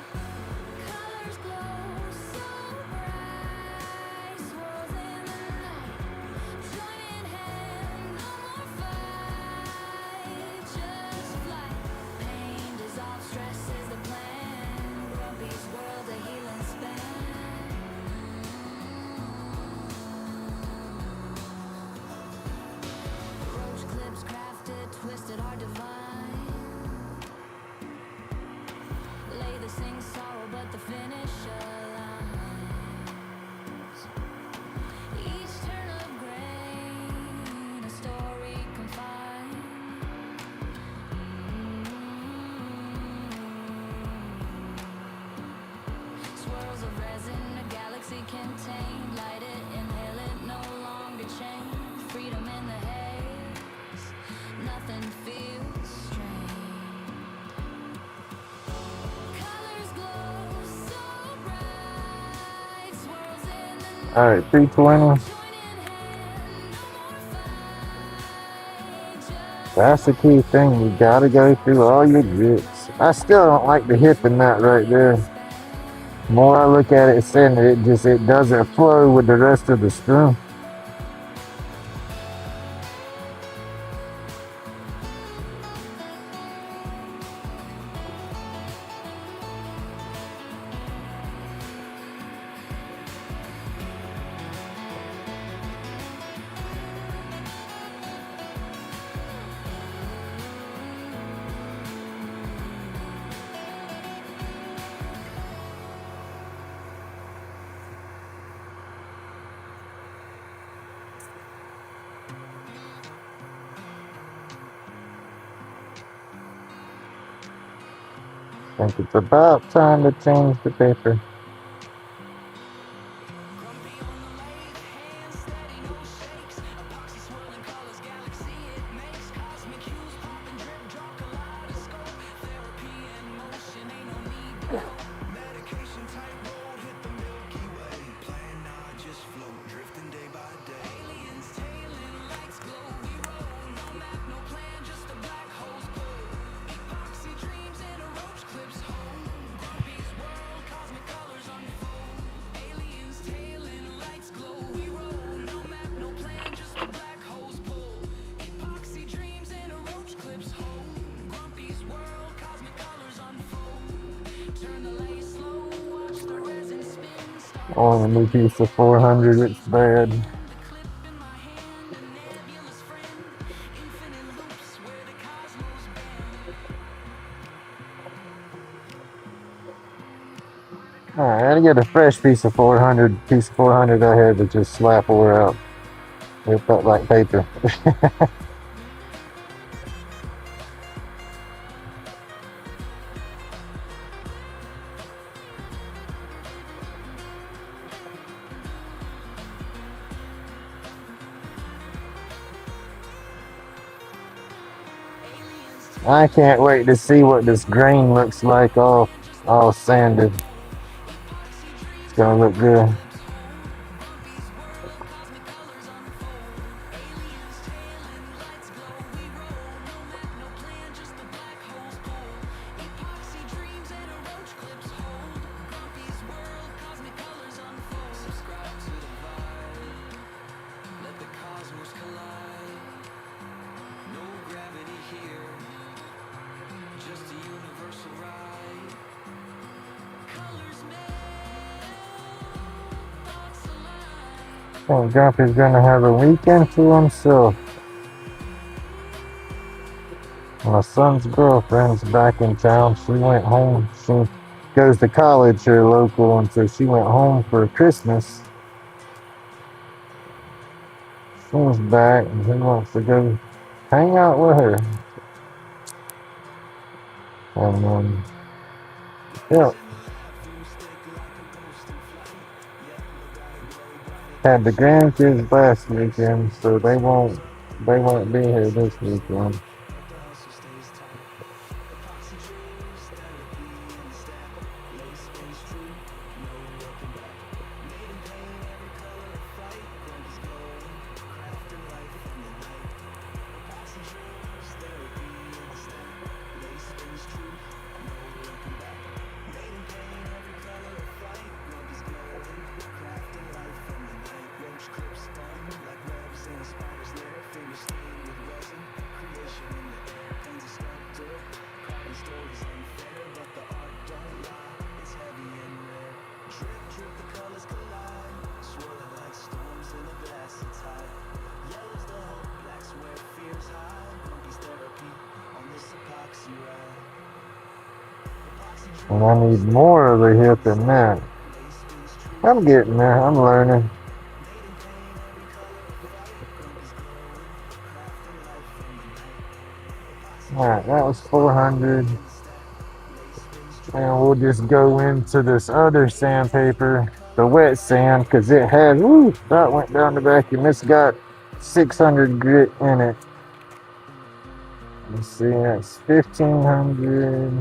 Colors glow so bright, swirls in the night, join in hand, no more fight, just flight. Pain dissolves, stress is the plan, Grumpy's world a healing span. Clips crafted, twisted, are divine. Lathe sings sorrow, but the finish aligns. Each turn of grain, a story confined. Swirls of resin, a galaxy contained. Light it, inhale it, no longer chained. Freedom in the haze, nothing feels strange. Colors glow so bright, swirls in the night. All right, 320. That's the key thing. You gotta go through all your grips. I still don't like the hip in that right there. The more I look at it, saying it doesn't flow with the rest of the spoon. I think it's about time to change the paper. On a new piece of 400, it's bad. Alright, I gotta get a fresh piece of 400. Piece of 400 I had to just slap her out. It felt like paper. I can't wait to see what this grain looks like all sanded. It's gonna look good. Oh, Grumpy's gonna have a weekend to himself. My son's girlfriend's back in town. She went home. She goes to college here local, and so she went home for Christmas. She's back, and he wants to go hang out with her. And yeah, had the grandkids last weekend, so they won't be here this weekend. And I need more of a hip than that. I'm getting there. I'm learning. Alright, that was 400. And we'll just go into this other sandpaper, the wet sand, because it has, woo, that went down the vacuum. It's got 600 grit in it. Let's see, that's 1,500.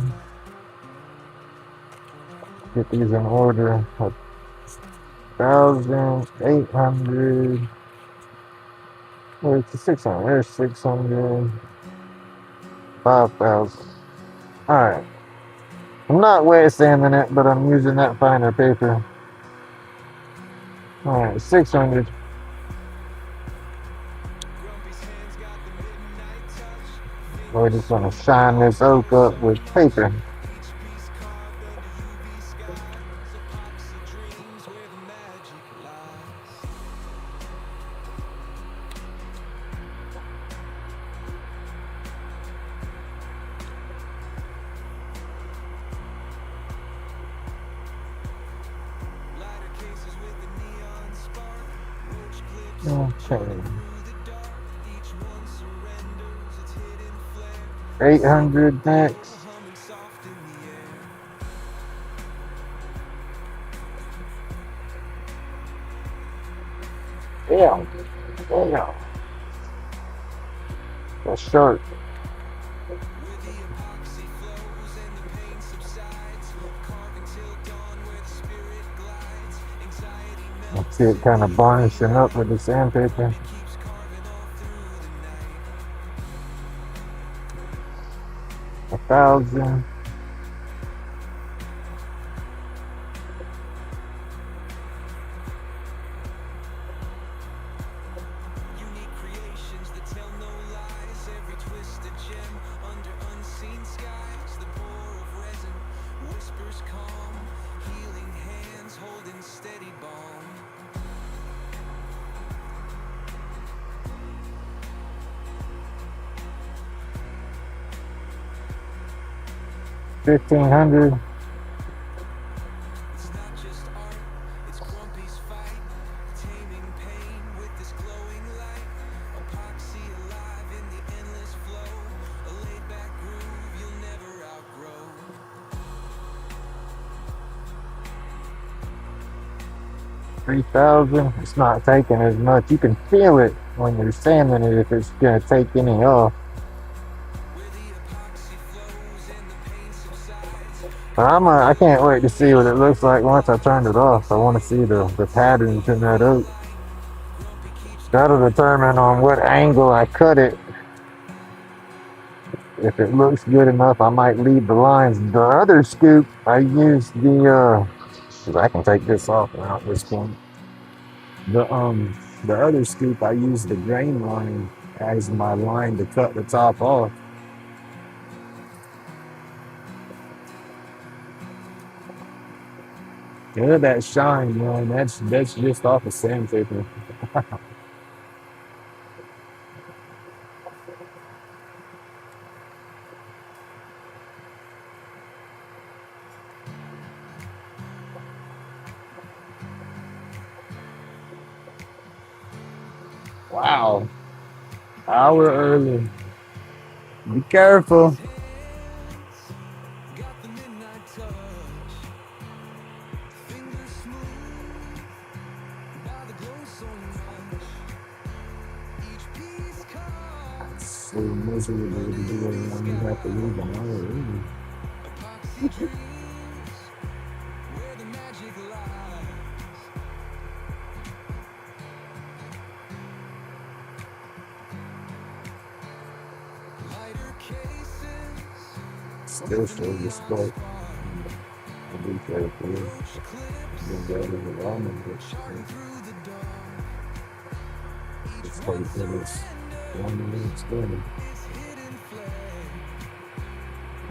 Get these in order. 1,800. Where's the 600? There's 600. 5,000. Alright. I'm not wet sanding it, but I'm using that finer paper. Alright, 600. We're just gonna shine this oak up with paper. Okay. 800 next. Yeah. Yeah. That's short. I see it kind of varnishing up with the sandpaper. A 1,000. $1,500. 3000. It's not taking as much. You can feel it when you're sanding it if it's gonna take any off. I can't wait to see what it looks like once I turn it off. I want to see the patterns in that oak. That'll determine on what angle I cut it. If it looks good enough, I might leave the lines. The other scoop, I used cause I can take this off without this point. The other scoop, I used the grain line as my line to cut the top off. Look at that shine, man. That's just off of sandpaper. Wow. Hour early. Be careful. Got the midnight touch. Fingers smooth by the glow so much. Each piece cut. So miserable to do it when you have to leave an hour early. Epoxy dreams where the magic lies. Lighter cases. Still show the spark. I'll be careful. Been better than the ramen, but it's 40 minutes. 1 minute spinning.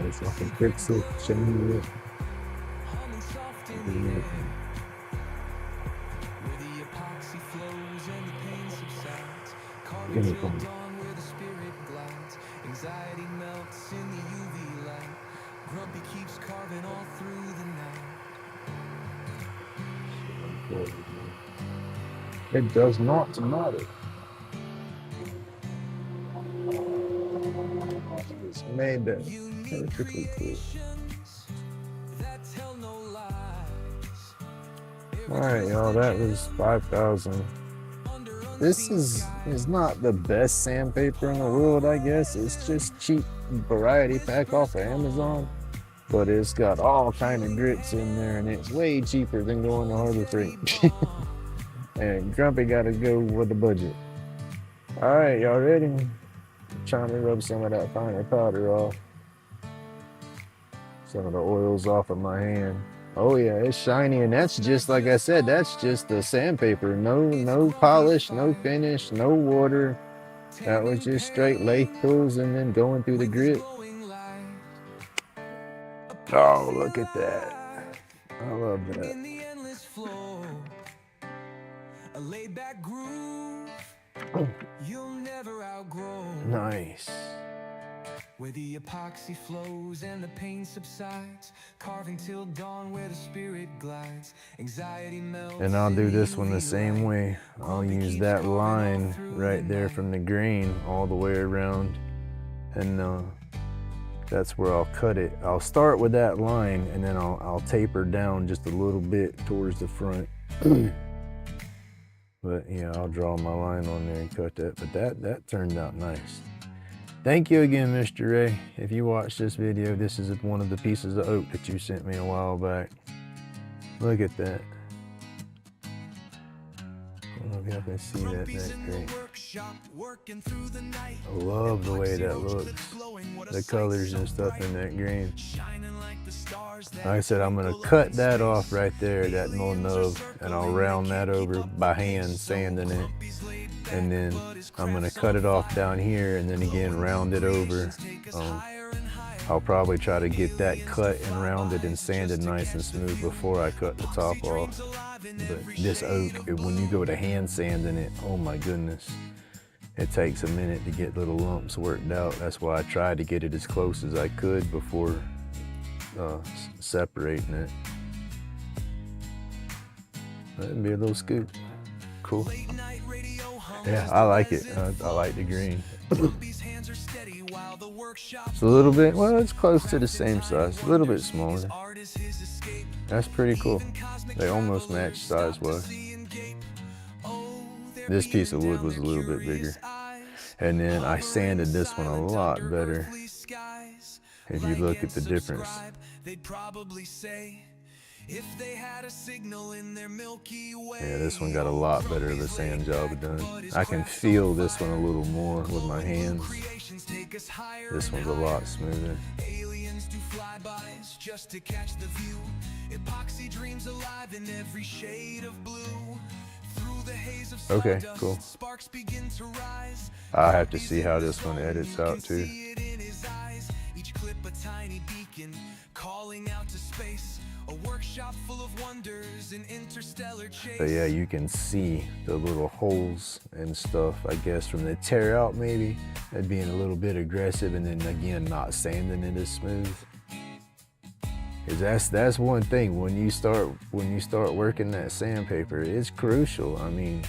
If I can fix it, change it. Humming soft in the air. Where the epoxy flows and the pain subsides. Carving till dawn where the spirit glides. Anxiety melts in the UV light. Grumpy keeps carving all through the night. It does not matter. It's made that perfectly clear. That tell no lies. Alright, y'all, that was 5,000. This is not the best sandpaper in the world, I guess. It's just cheap variety pack off of Amazon. But it's got all kind of grits in there, and it's way cheaper than going to Harbor Freight. And Grumpy gotta go with the budget. Alright, y'all ready? I'm trying to rub some of that finer powder off. Some of the oils off of my hand. Oh yeah, it's shiny, and that's just like I said, that's just the sandpaper. No polish, no finish, no water. That was just straight lathe tools and then going through the grit. Oh, look at that. I love that. In the endless flow, a laid back groove you'll never outgrow. Nice. Where the epoxy flows and the pain subsides, carving till dawn where the spirit glides. Anxiety melts. And I'll do this one the same way. I'll use that line right there from the grain all the way around, and that's where I'll cut it. I'll start with that line, and then I'll taper down just a little bit towards the front. But yeah, I'll draw my line on there and cut that. But that turned out nice. Thank you again, Mr. Ray. If you watched this video, this is one of the pieces of oak that you sent me a while back. Look at that. I don't know if y'all can see that great. I love the way that looks. The colors and stuff in that grain. Like I said, I'm gonna cut that off right there, that little nub, and I'll round that over by hand, sanding it. And then I'm gonna cut it off down here, and then again round it over. I'll probably try to get that cut and rounded and sanded nice and smooth before I cut the top off. But this oak, when you go to hand sanding it, oh my goodness, it takes a minute to get little lumps worked out. That's why I tried to get it as close as I could before separating it. That'd be a little scoop. Cool. Yeah, I like it. I like the green. It's a little bit, well, it's close to the same size, a little bit smaller. That's pretty cool. They almost match size-wise. This piece of wood was a little bit bigger. And then I sanded this one a lot better. If you look at the difference. They'd probably say if they had a signal in their Milky Way. Yeah, this one got a lot better of a sand job done. I can feel this one a little more with my hands. This one's a lot smoother. Aliens do flybys just to catch the view. Epoxy dreams alive in every shade of blue. Through the haze of Okay, stardust, cool. sparks begin to rise. I'll have to see how this one edits out too. See it in his eyes. Each clip a tiny beacon calling out to space. A workshop full of wonders in interstellar chase. But yeah, you can see the little holes and stuff, I guess, from the tear out maybe. That being a little bit aggressive, and then again, not sanding it as smooth. Cause that's one thing, when you start working that sandpaper, it's crucial. I mean,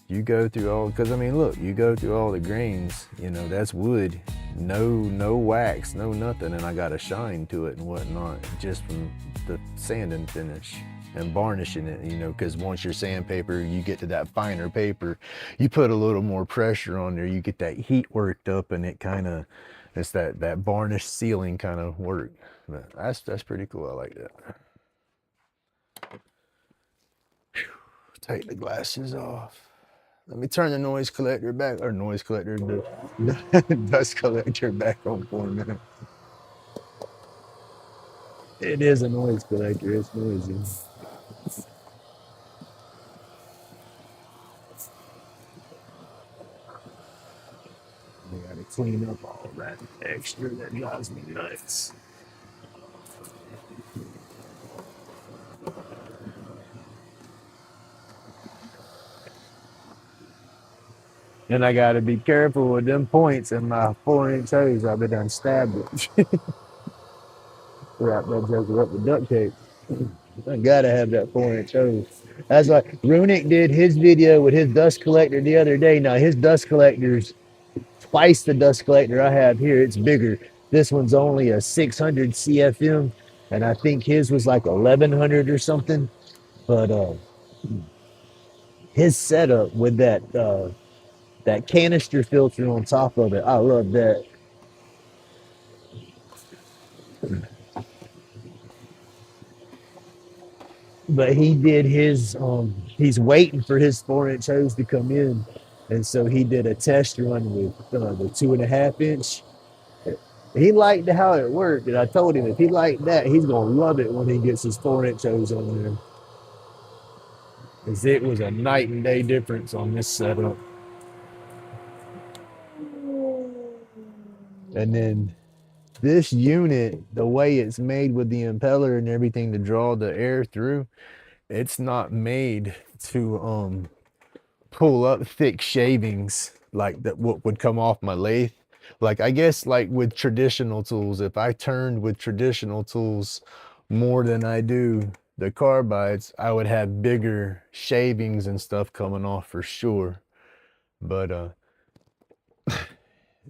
you go through all, cause I mean, look, you go through all the grains, you know, that's wood, no wax, no nothing, and I got a shine to it and whatnot, just from the sanding finish and varnishing it, you know, cause once your sandpaper, you get to that finer paper, you put a little more pressure on there, you get that heat worked up, and it kind of, it's that varnish sealing kind of work. But that's pretty cool. I like that. Whew. Take the glasses off. Let me turn the noise collector back, or noise collector, the dust collector back on for a minute. It is a noise collector. It's noisy. I gotta clean up all that extra that drives me nuts. And I gotta be careful with them points in my 4-inch hose. I've been done stabbed it. Wrap that joker up with duct tape. I gotta have that 4-inch hose. That's why Runic did his video with his dust collector the other day. Now his dust collector's twice the dust collector I have here. It's bigger. This one's only a 600 CFM, and I think his was like 1100 or something. But his setup with that canister filter on top of it, I love that. But he did his, he's waiting for his 4-inch hose to come in. And so he did a test run with the 2.5-inch. He liked how it worked. And I told him if he liked that, he's going to love it when he gets his 4-inch hose on there. Because it was a night and day difference on this setup. And then this unit, the way it's made with the impeller and everything to draw the air through, it's not made to pull up thick shavings like that what would come off my lathe. Like I guess like with traditional tools, if I turned with traditional tools more than I do the carbides, I would have bigger shavings and stuff coming off for sure. But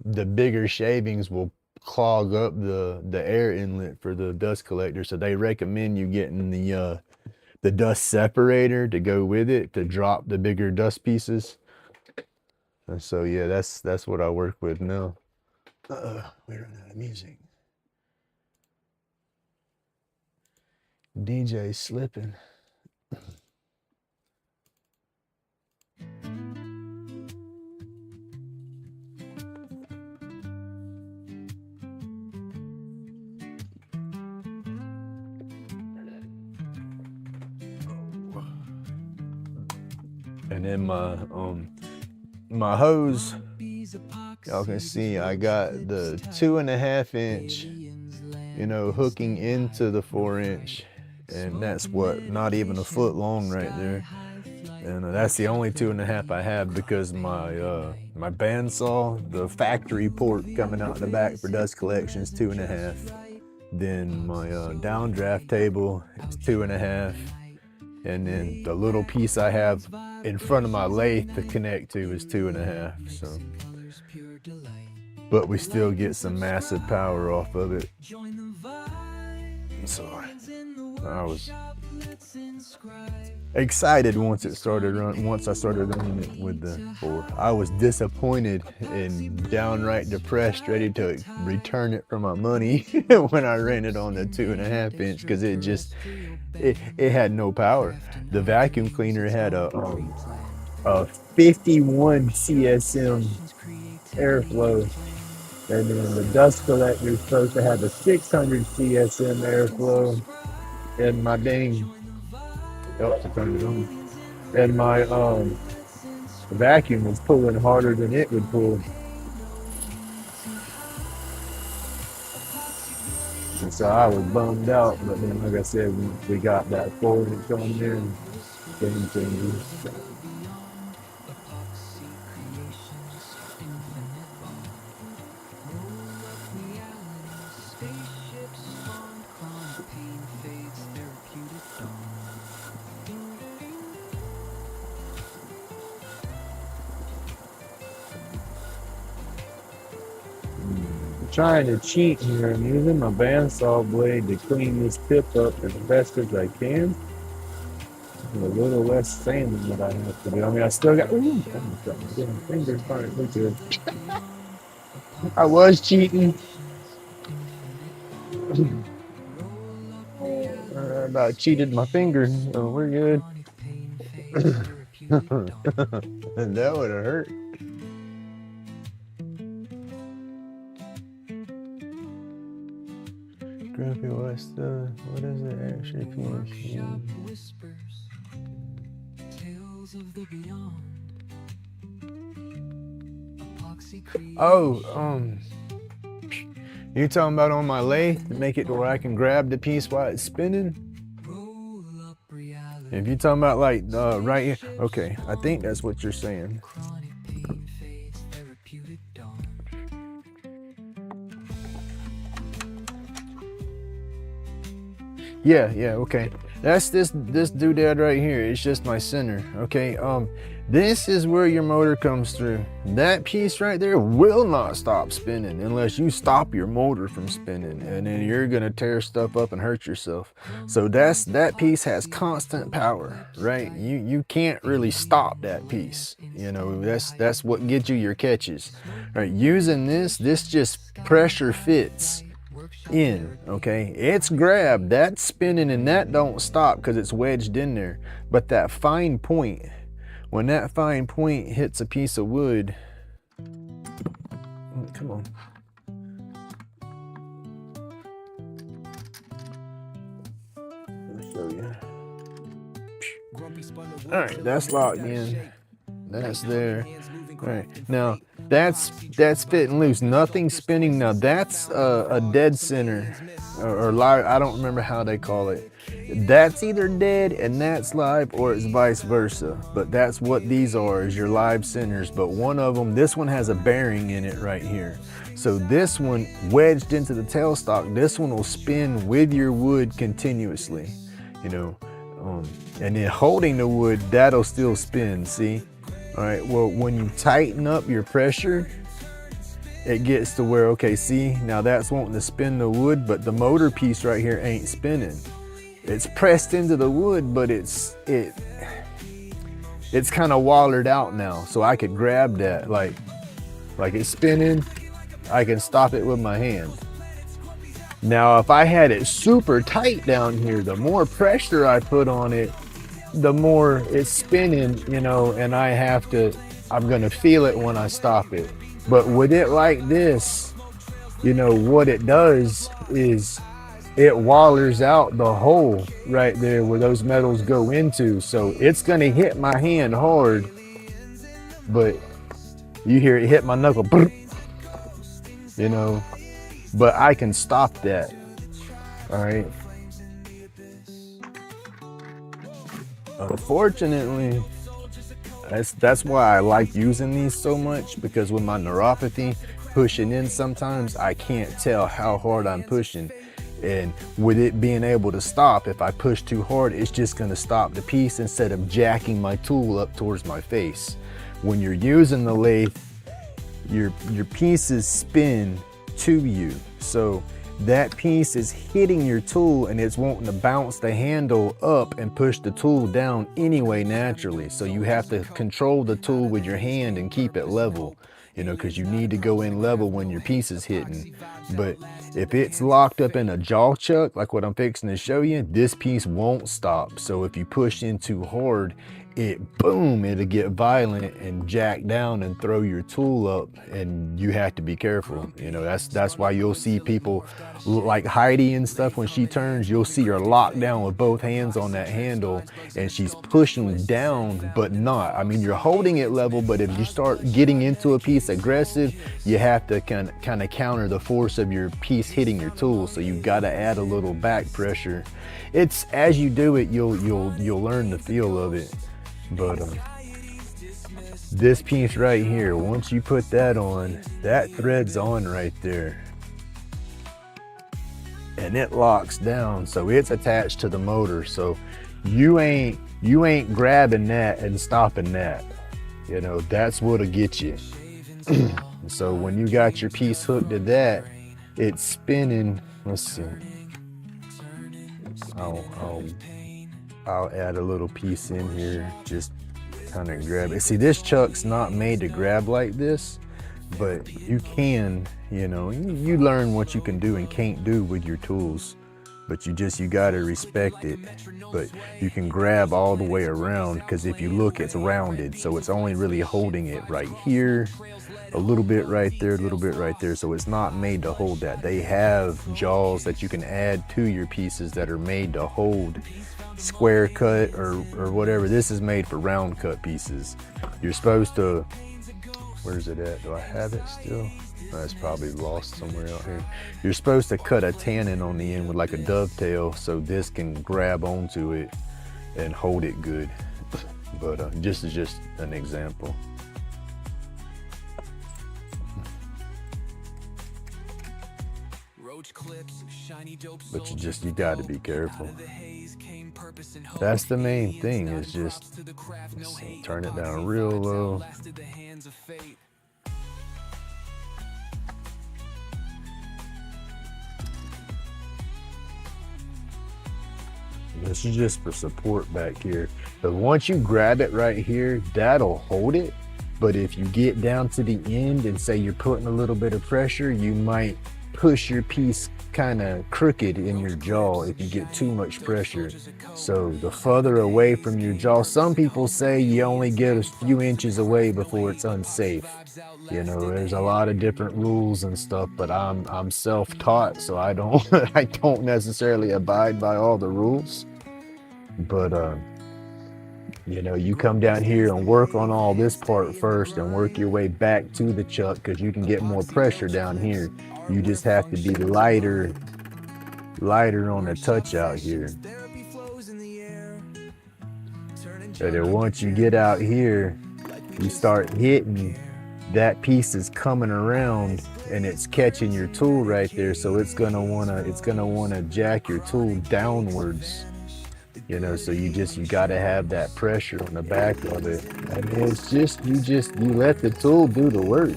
the bigger shavings will clog up the air inlet for the dust collector, so they recommend you getting the dust separator to go with it to drop the bigger dust pieces. And so yeah, that's what I work with now. We run out of music. DJ slipping. And then my hose, y'all can see I got the 2.5-inch, you know, hooking into the 4-inch, and that's what, not even a foot long right there. And that's the only 2.5 I have, because my my bandsaw, the factory port coming out the back for dust collection is 2.5. Then my downdraft table is 2.5. And then the little piece I have in front of my lathe to connect to is 2.5. So, but we still get some massive power off of it. So I was excited once I started running it with the 4. I was disappointed and downright depressed, ready to return it for my money when I ran it on the 2.5 inch, because it had no power. The vacuum cleaner had a 51 CSM airflow, and then the dust collector is supposed to have a 600 CSM airflow, and my dang, and my vacuum was pulling harder than it would pull. And so I was bummed out, but then like I said, we got that 4 inch on there, and game changers. Trying to cheat here. I'm using my bandsaw blade to clean this tip up as best as I can. A little less sanding that I have to do. I mean, I still got. Ooh, fingers fine. Look good. I was cheating. I about cheated my finger, so we're good. That would have hurt. Grumpy, what is it actually? Oh, you talking about on my lathe to make it to where I can grab the piece while it's spinning? If you're talking about like right here, okay, I think that's what you're saying. Yeah, okay. That's this doodad right here. It's just my center, okay? This is where your motor comes through. That piece right there will not stop spinning unless you stop your motor from spinning, and then you're gonna tear stuff up and hurt yourself. So that piece has constant power, right? You can't really stop that piece. You know, that's what gets you your catches. All right, using this just pressure fits in, okay? It's grabbed, that's spinning, and that don't stop because it's wedged in there. But that fine point, when that fine point hits a piece of wood, come on. I'll show you. All right, that's locked in. That's there. All right, now that's fitting loose. Nothing spinning now. That's a dead center or live. I don't remember how they call it. That's either dead and that's live, or it's vice versa. But that's what these are, is your live centers. But one of them, this one has a bearing in it right here. So this one wedged into the tailstock, this one will spin with your wood continuously, you know. And then holding the wood, that'll still spin, see? All right, well, when you tighten up your pressure, it gets to where, okay, see, now that's wanting to spin the wood, but the motor piece right here ain't spinning. It's pressed into the wood, but it's kind of wallered out now. So I could grab that, like it's spinning, I can stop it with my hand. Now, if I had it super tight down here, the more pressure I put on it, the more it's spinning, you know, and I'm gonna feel it when I stop it. But with it like this, you know, what it does is it wallers out the hole right there where those metals go into. So it's gonna hit my hand hard, but you hear it hit my knuckle, you know, but I can stop that, all right? Unfortunately, that's why I like using these so much, because with my neuropathy pushing in, sometimes I can't tell how hard I'm pushing. And with it being able to stop, if I push too hard, it's just gonna stop the piece instead of jacking my tool up towards my face. When you're using the lathe, your pieces spin to you. So that piece is hitting your tool and it's wanting to bounce the handle up and push the tool down anyway naturally. So you have to control the tool with your hand and keep it level, you know, because you need to go in level when your piece is hitting. But if it's locked up in a jaw chuck, like what I'm fixing to show you, this piece won't stop. So if you push in too hard, it'll get violent and jack down and throw your tool up, and you have to be careful. You know, that's why you'll see people like Heidi and stuff, when she turns, you'll see her locked down with both hands on that handle and she's pushing down, but not. I mean, you're holding it level, but if you start getting into a piece aggressive, you have to kind of counter the force of your piece hitting your tool. So you got to add a little back pressure. It's as you do it, you'll learn the feel of it. But this piece right here, once you put that on, that thread's on right there, and it locks down, so it's attached to the motor. So you ain't grabbing that and stopping that. You know, that's what'll get you. So when you got your piece hooked to that, it's spinning. Let's see. I'll add a little piece in here, just kind of grab it. See, this chuck's not made to grab like this, but you can, you know, you learn what you can do and can't do with your tools, but you gotta respect it. But you can grab all the way around, because if you look, it's rounded, so it's only really holding it right here, a little bit right there, a little bit right there. So it's not made to hold that. They have jaws that you can add to your pieces that are made to hold square cut or whatever. This is made for round cut pieces. You're supposed to, where's it at? Do I have it still? Oh, it's probably lost somewhere out here. You're supposed to cut a tannin on the end with like a dovetail, so this can grab onto it and hold it good. But this is just an example. But you got to be careful. That's the main thing, is just turn it down real low. This is just for support back here. But once you grab it right here, that'll hold it. But if you get down to the end and say you're putting a little bit of pressure, you might push your piece kind of crooked in your jaw if you get too much pressure. So the further away from your jaw, some people say you only get a few inches away before it's unsafe. You know, there's a lot of different rules and stuff, but I'm self-taught, so I don't necessarily abide by all the rules. But you know, you come down here and work on all this part first and work your way back to the chuck, because you can get more pressure down here. You just have to be lighter on the touch out here. And then once you get out here, you start hitting, that piece is coming around and it's catching your tool right there. So it's gonna wanna jack your tool downwards. You know, so you gotta have that pressure on the back of it. And it's just, you let the tool do the work.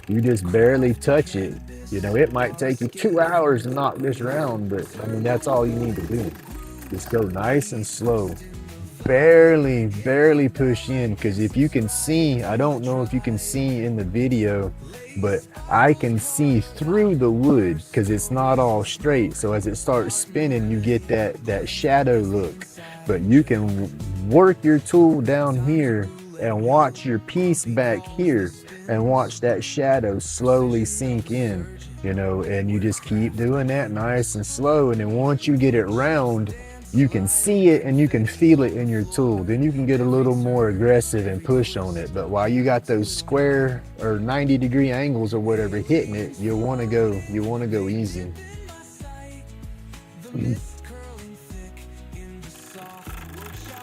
You just barely touch it. You know, it might take you 2 hours to knock this round, but I mean, that's all you need to do. Just go nice and slow. Barely push in, because if you can see, I don't know if you can see in the video, but I can see through the wood because it's not all straight. So as it starts spinning, you get that shadow look. But you can work your tool down here and watch your piece back here and watch that shadow slowly sink in, you know, and you just keep doing that nice and slow. And then once you get it round, you can see it and you can feel it in your tool. Then you can get a little more aggressive and push on it. But while you got those square or 90-degree angles or whatever hitting it, you want to go easy.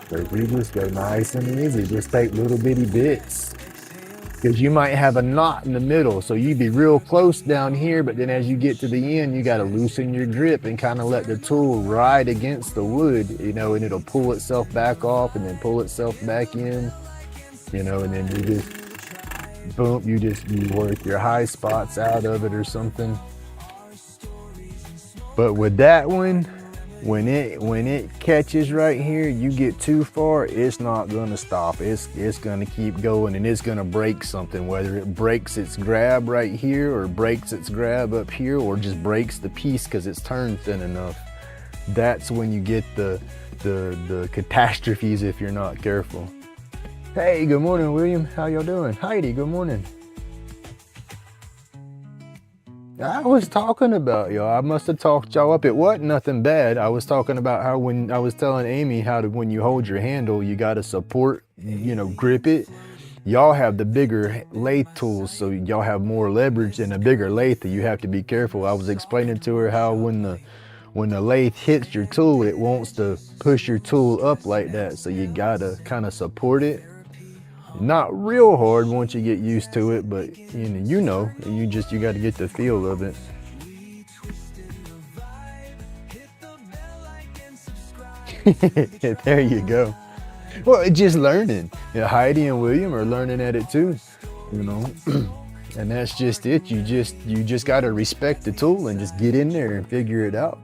So you just go nice and easy. Just take little bitty bits, because you might have a knot in the middle. So you'd be real close down here, but then as you get to the end, you got to loosen your grip and kind of let the tool ride against the wood, you know, and it'll pull itself back off and then pull itself back in, you know, and then you just, boom, you work your high spots out of it or something. But with that one, when it catches right here, you get too far, it's not gonna stop. It's gonna keep going, and it's gonna break something, whether it breaks its grab right here or breaks its grab up here or just breaks the piece because it's turned thin enough. That's when you get the catastrophes if you're not careful. Hey, good morning, William. How y'all doing? Heidi, good morning. I was talking about y'all. I must have talked y'all up. It wasn't nothing bad. I was talking about how when I was telling Amy how to, when you hold your handle, you got to support, you know, grip it. Y'all have the bigger lathe tools, so y'all have more leverage than a bigger lathe. You have to be careful. I was explaining to her how when the lathe hits your tool, it wants to push your tool up like that. So you got to kind of support it. Not real hard once you get used to it, but you know, you got to get the feel of it. There you go. Well, it's just learning. You know, Heidi and William are learning at it too, you know. And that's just it. You just got to respect the tool and just get in there and figure it out.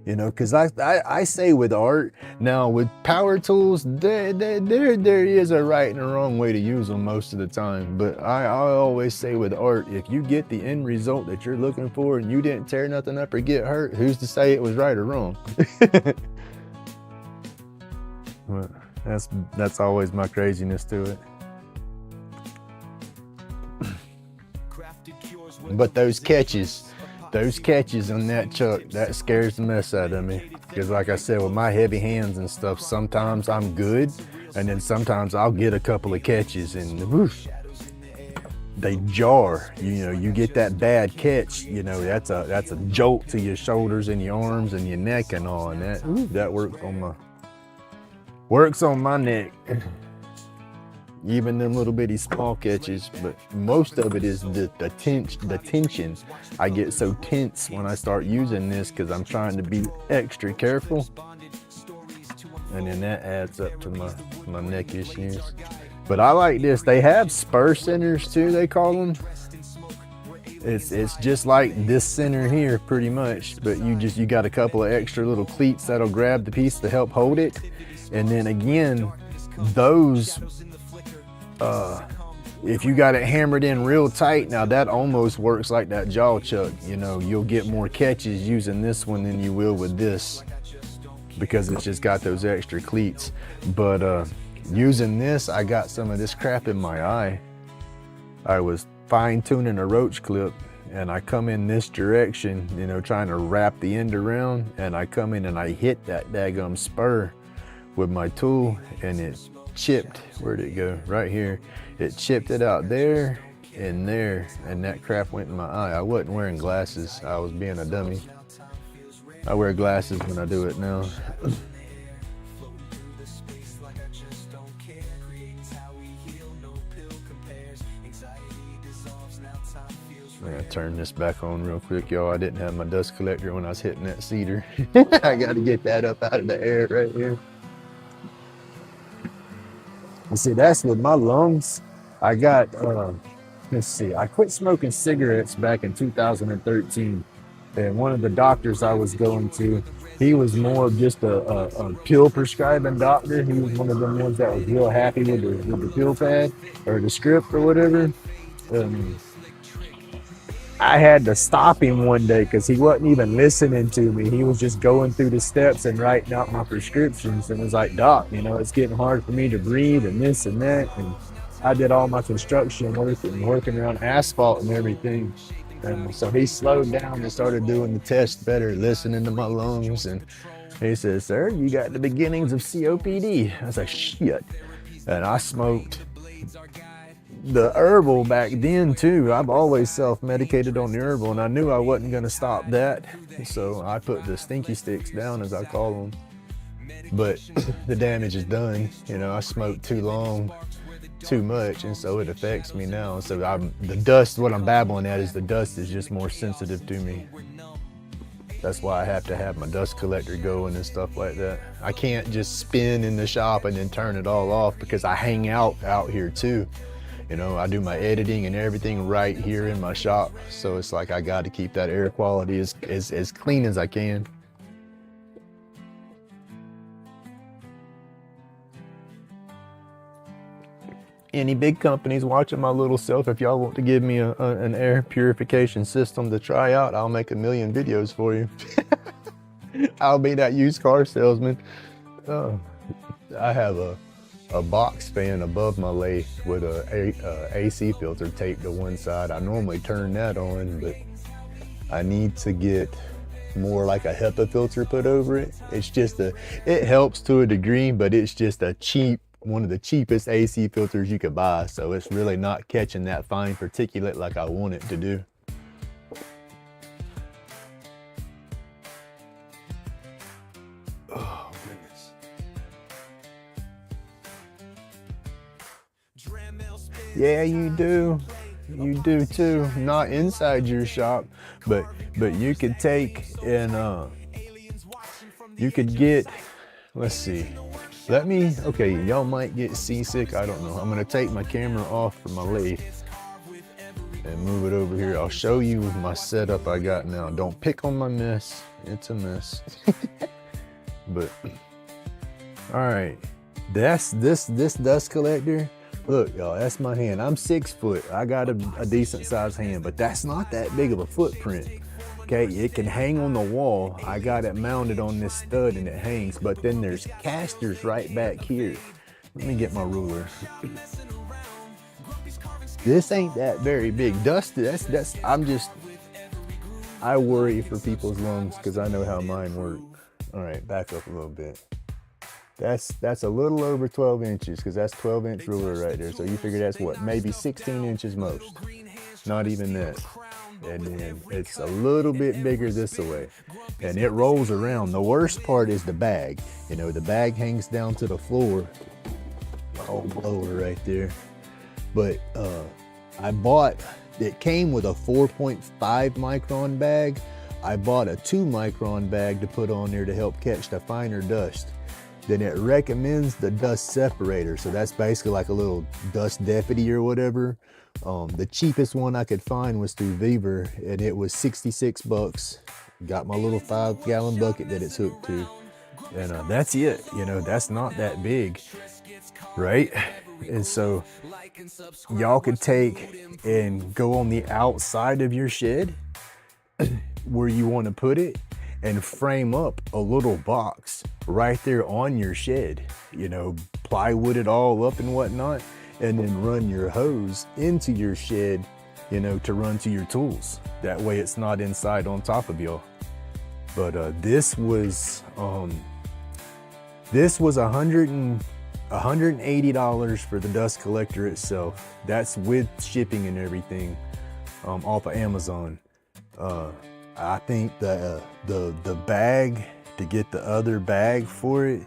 You know, because I say with art, now with power tools, there is a right and a wrong way to use them most of the time. But I always say with art, if you get the end result that you're looking for and you didn't tear nothing up or get hurt, who's to say it was right or wrong? Well, that's always my craziness to it. But those catches on that chuck, that scares the mess out of me. Because like I said, with my heavy hands and stuff, sometimes I'm good, and then sometimes I'll get a couple of catches and whoosh, they jar. You know, you get that bad catch, you know, that's a jolt to your shoulders and your arms and your neck and all, and that works on my neck. Even them little bitty small catches, but most of it is the tension. I get so tense when I start using this because I'm trying to be extra careful, and then that adds up to my neck issues. But I like this. They have spur centers too, they call them. It's just like this center here pretty much, but you got a couple of extra little cleats that'll grab the piece to help hold it. And then again, those if you got it hammered in real tight, now that almost works like that jaw chuck. You know, you'll get more catches using this one than you will with this because it's just got those extra cleats. But using this, I got some of this crap in my eye. I was fine tuning a roach clip and I come in this direction, you know, trying to wrap the end around, and I come in and I hit that daggum spur with my tool, and it chipped. Where'd it go? Right here. It chipped it out there and there, and that crap went in my eye. I wasn't wearing glasses. I was being a dummy. I wear glasses when I do it now. I'm gonna turn this back on real quick, y'all. I didn't have my dust collector when I was hitting that cedar. I gotta get that up out of the air right here. You see, that's with my lungs. I got, let's see, I quit smoking cigarettes back in 2013. And one of the doctors I was going to, he was more of just a pill prescribing doctor. He was one of the ones that was real happy with the pill pad or the script or whatever. I had to stop him one day because he wasn't even listening to me. He was just going through the steps and writing out my prescriptions, and was like, "Doc, you know, it's getting hard for me to breathe and this and that." And I did all my construction work and working around asphalt and everything. And so he slowed down and started doing the test better, listening to my lungs. And he said, "Sir, you got the beginnings of COPD." I was like, "Shit." And I smoked the herbal back then too. I've always self-medicated on the herbal, and I knew I wasn't going to stop that. So I put the stinky sticks down, as I call them. But the damage is done. You know, I smoked too long, too much, and so it affects me now. So the dust, what I'm babbling at is the dust is just more sensitive to me. That's why I have to have my dust collector going and stuff like that. I can't just spin in the shop and then turn it all off because I hang out here too. You know, I do my editing and everything right here in my shop. So it's like I got to keep that air quality as clean as I can. Any big companies watching my little self, if y'all want to give me an air purification system to try out, I'll make a million videos for you. I'll be that used car salesman. I have a box fan above my lathe with a AC filter taped to one side. I normally turn that on, but I need to get more like a HEPA filter put over it. It's just it helps to a degree, but it's just one of the cheapest AC filters you could buy. So it's really not catching that fine particulate like I want it to do. Oh, goodness. Yeah, you do. You do too. Not inside your shop, but you could take and you could get, let's see. Okay, y'all might get seasick, I don't know. I'm gonna take my camera off from my lathe and move it over here. I'll show you my setup I got now. Don't pick on my mess, it's a mess. But, all right, this dust collector. Look, y'all, that's my hand. I'm 6 foot. I got a decent sized hand, but that's not that big of a footprint. Okay, it can hang on the wall. I got it mounted on this stud and it hangs, but then there's casters right back here. Let me get my ruler. This ain't that very big. Dust, I worry for people's lungs because I know how mine work. All right, back up a little bit. That's a little over 12 inches because that's 12-inch ruler right there. So you figure that's what, maybe 16 inches most. Not even that. And then it's a little bit bigger this way. And it rolls around. The worst part is the bag. You know, the bag hangs down to the floor. My old blower right there. But it came with a 4.5 micron bag. I bought a 2 micron bag to put on there to help catch the finer dust. Then it recommends the dust separator. So that's basically like a little dust deputy or whatever. The cheapest one I could find was through Viver and it was 66 bucks. Got my little 5-gallon bucket that it's hooked to. And that's it, you know, that's not that big, right? And so y'all could take and go on the outside of your shed where you want to put it and frame up a little box right there on your shed, you know, plywood it all up and whatnot, and then run your hose into your shed, you know, to run to your tools. That way it's not inside on top of y'all. But this was $180 for the dust collector itself. That's with shipping and everything off of Amazon. I think the bag, to get the other bag for it,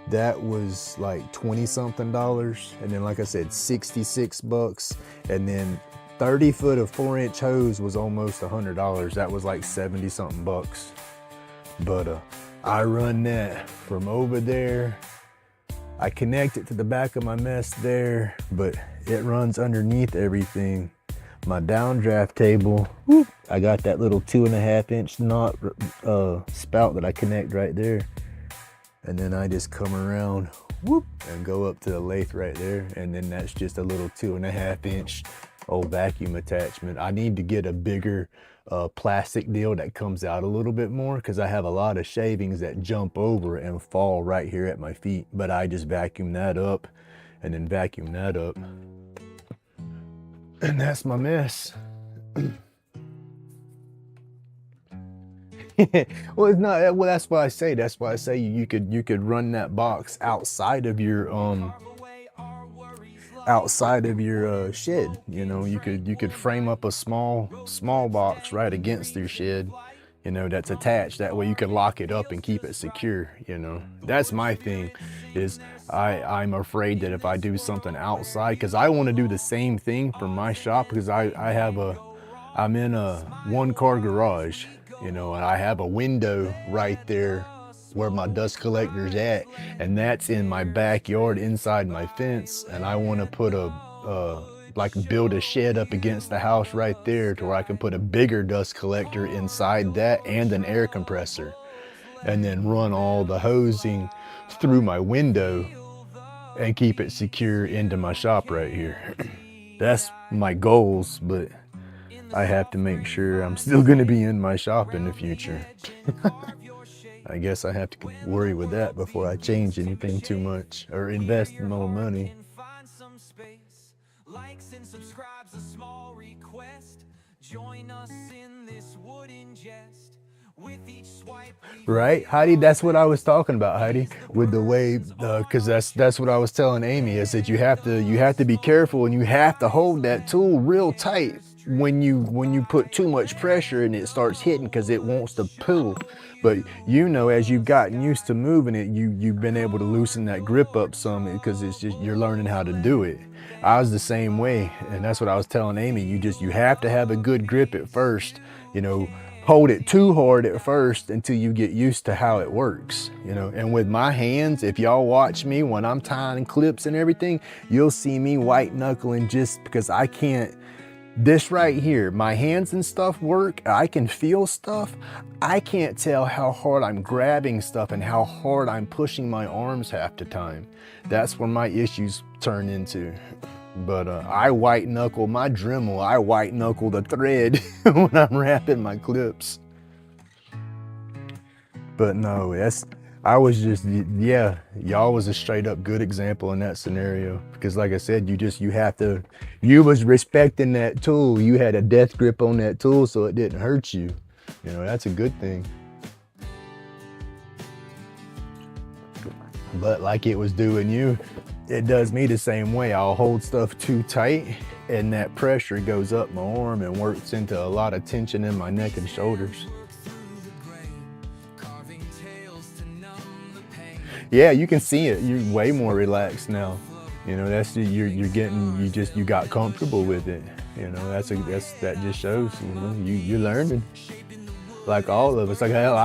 that was like 20-something dollars. And then, like I said, 66 bucks. And then 30 foot of 4-inch hose was almost $100. That was like 70-something bucks. But I run that from over there. I connect it to the back of my mess there, but it runs underneath everything. My downdraft table, I got that little 2.5-inch knot spout that I connect right there. And then I just come around, and go up to the lathe right there. And then that's just a little 2.5-inch old vacuum attachment. I need to get a bigger plastic deal that comes out a little bit more because I have a lot of shavings that jump over and fall right here at my feet. But I just vacuum that up and then vacuum that up. And that's my mess. Well, it's not. Well, that's why I say. That's why I say you could run that box outside of your shed. You know, you could frame up a small box right against your shed. You know, that's attached. That way you can lock it up and keep it secure. You know, that's my thing. Is I'm afraid that if I do something outside, because I want to do the same thing for my shop, because I'm in a 1-car garage. You know, and I have a window right there where my dust collector's at, and that's in my backyard inside my fence. And I want to put a like build a shed up against the house right there to where I can put a bigger dust collector inside that and an air compressor, and then run all the hosing through my window and keep it secure into my shop right here. That's my goals, but I have to make sure I'm still going to be in my shop in the future. I guess I have to worry with that before I change anything too much or invest more money. Likes and subscribes, a small request. Join us in this wooden jest. With each swipe, Right, Heidi? That's what I was talking about, Heidi. With the way, because that's what I was telling Amy, is that you have to be careful, and you have to hold that tool real tight when you put too much pressure and it starts hitting, because it wants to pull. But you know, as you've gotten used to moving it, you've been able to loosen that grip up some, because it's just you're learning how to do it. I was the same way, and that's what I was telling Amy. You have to have a good grip at first, you know. Hold it too hard at first until you get used to how it works, you know. And with my hands, if y'all watch me when I'm tying clips and everything, you'll see me white knuckling just because I can't. This right here, my hands and stuff work. I can feel stuff. I can't tell how hard I'm grabbing stuff and how hard I'm pushing my arms half the time. That's where my issues turn into. But I white knuckle my Dremel. I white knuckle the thread when I'm wrapping my clips. But no, I was just, yeah, y'all was a straight up good example in that scenario. Because like I said, you was respecting that tool. You had a death grip on that tool so it didn't hurt you. You know, that's a good thing. But like it was doing you, it does me the same way. I'll hold stuff too tight and that pressure goes up my arm and works into a lot of tension in my neck and shoulders. Yeah, you can see it. You're way more relaxed now. You know, that's you got comfortable with it. You know, that just shows, you know, you're learning. Like all of us. Like hell,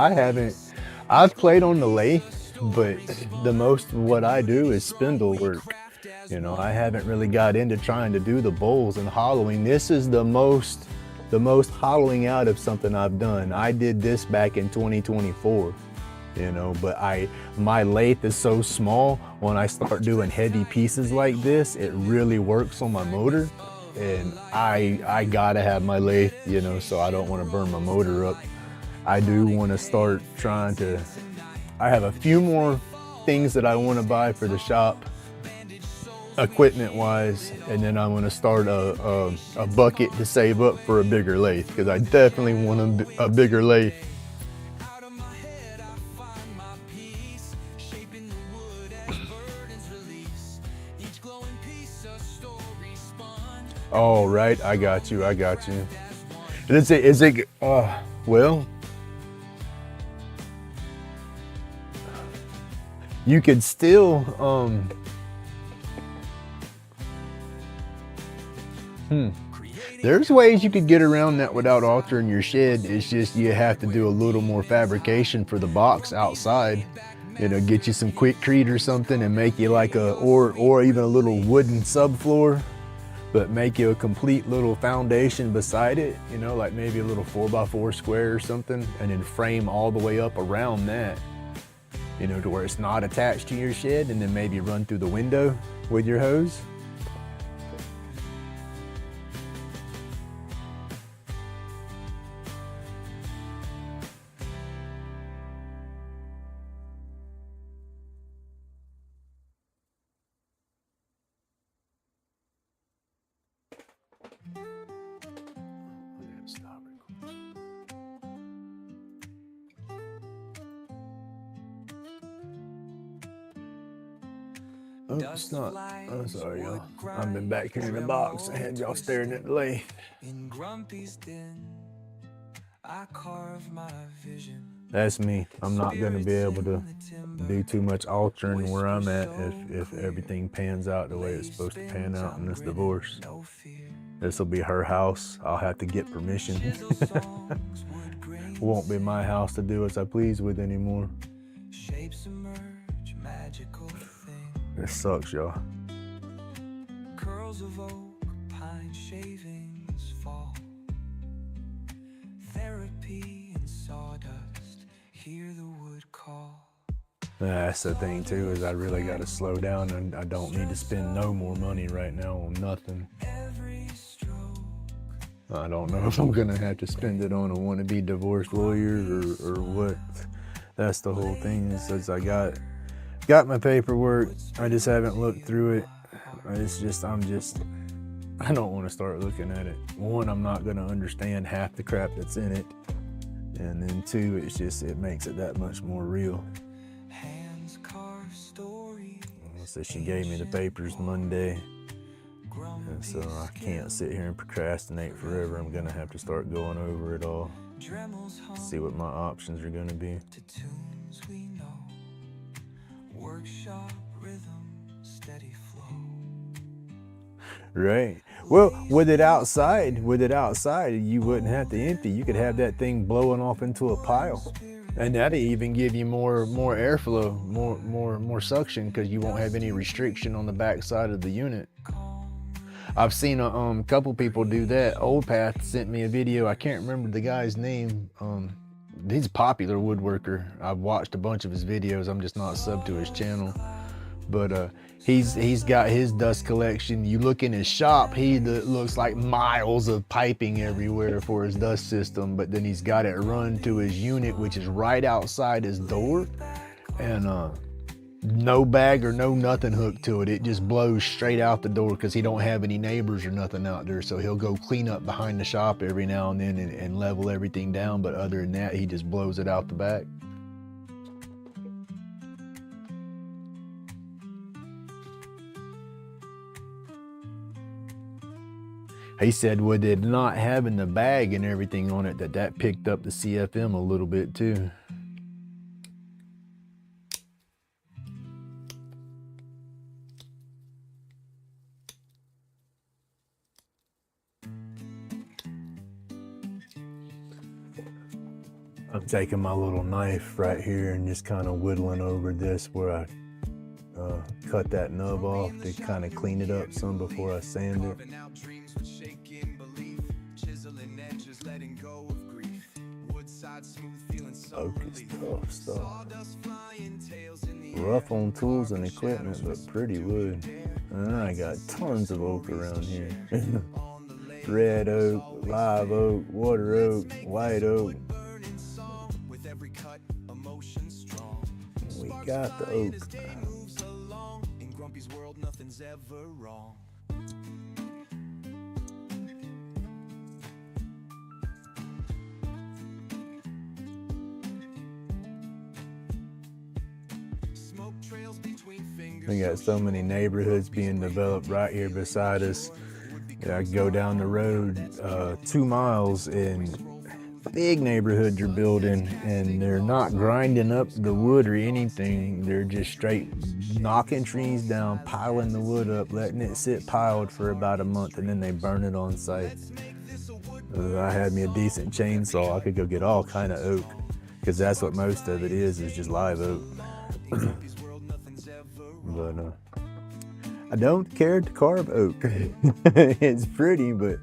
I've played on the lathe, but the most of what I do is spindle work. You know, I haven't really got into trying to do the bowls and hollowing. This is the most hollowing out of something I've done. I did this back in 2024, you know, but my lathe is so small. When I start doing heavy pieces like this, it really works on my motor, and I gotta have my lathe, you know, so I don't want to burn my motor up. I do want to start trying to, I have a few more things that I want to buy for the shop, equipment wise, and then I'm going to start a bucket to save up for a bigger lathe, because I definitely want a bigger lathe. All right, I got you. Well, you could still, there's ways you could get around that without altering your shed. It's just you have to do a little more fabrication for the box outside. You know, get you some quickcrete or something and make you like or even a little wooden subfloor, but make you a complete little foundation beside it, you know, like maybe a little 4x4 square or something, and then frame all the way up around that, you know, to where it's not attached to your shed, and then maybe run through the window with your hose. Oh, it's not. I'm sorry, y'all. I've been back here in the box. I had y'all staring at the lathe. In Grumpy's den, I carve my vision. That's me. I'm not going to be able to do too much altering where I'm at if everything pans out the way it's supposed to pan out in this divorce. This will be her house. I'll have to get permission. Won't be my house to do as I please with anymore. Shapes emerge, magical things. This sucks, y'all. Curls of oak, behind shavings fall. Therapy and sawdust, hear the wood call. That's the thing too, is I really got to slow down, and I don't need to spend no more money right now on nothing. Every stroke, I don't know if I'm gonna have to spend it on a wannabe divorce lawyer or what. That's the whole thing, is I got my paperwork. I just haven't looked through it. I don't want to start looking at it. One, I'm not gonna understand half the crap that's in it, and then two, it makes it that much more real. hands carve stories. So she gave me the papers Monday, and so I can't sit here and procrastinate forever. I'm gonna have to start going over it all, Dremels hum see what my options are gonna be. to tunes we know. Workshop rhythm, steady flow. Right. Well, with it outside, you wouldn't have to empty. You could have that thing blowing off into a pile, and that'd even give you more airflow, more suction, because you won't have any restriction on the back side of the unit. I've seen a couple people do that. Old Path sent me a video. I can't remember the guy's name. He's a popular woodworker. I've watched a bunch of his videos. I'm just not subbed to his channel. But he's got his dust collection. You look in his shop, he looks like miles of piping everywhere for his dust system. But then he's got it run to his unit, which is right outside his door, and no bag or no nothing hooked to it. It just blows straight out the door, because he don't have any neighbors or nothing out there. So he'll go clean up behind the shop every now and then and level everything down. But other than that, he just blows it out the back. He said with it not having the bag and everything on it, that picked up the CFM a little bit too. I'm taking my little knife right here and just kind of whittling over this where I cut that nub off to kind of clean it up some before I sand it. Carving out dreams with shaking belief, chiseling edges, letting go of grief. Woodside smooth, feeling so Oak is relief. tough stuff. Sawdust flying, tails in the air. Rough on tools and equipment, but pretty wood. And I got tons of oak around here. Red oak, live oak, water oak, white oak. Burning song with every cut, emotion strong. We got the oak. As day moves along, in Grumpy's world, nothing's ever wrong. Smoke trails between fingers. We got so many neighborhoods being developed right here beside us. I go down the road 2 miles and big neighborhoods are building, and they're not grinding up the wood or anything. They're just straight knocking trees down, piling the wood up, letting it sit piled for about a month, and then they burn it on site. I had me a decent chainsaw. I could go get all kind of oak, because that's what most of it is just live oak. But I don't care to carve oak. It's pretty, but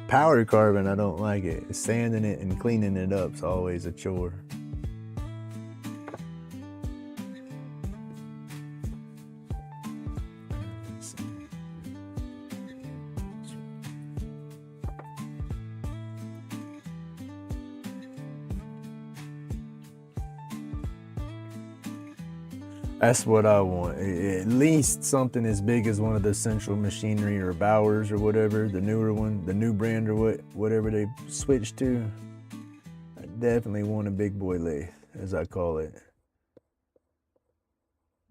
powder carving, I don't like it. Sanding it and cleaning it up is always a chore. That's what I want. At least something as big as one of the Central Machinery or Bowers or whatever, the newer one, the new brand or whatever they switched to. I definitely want a big boy lathe, as I call it.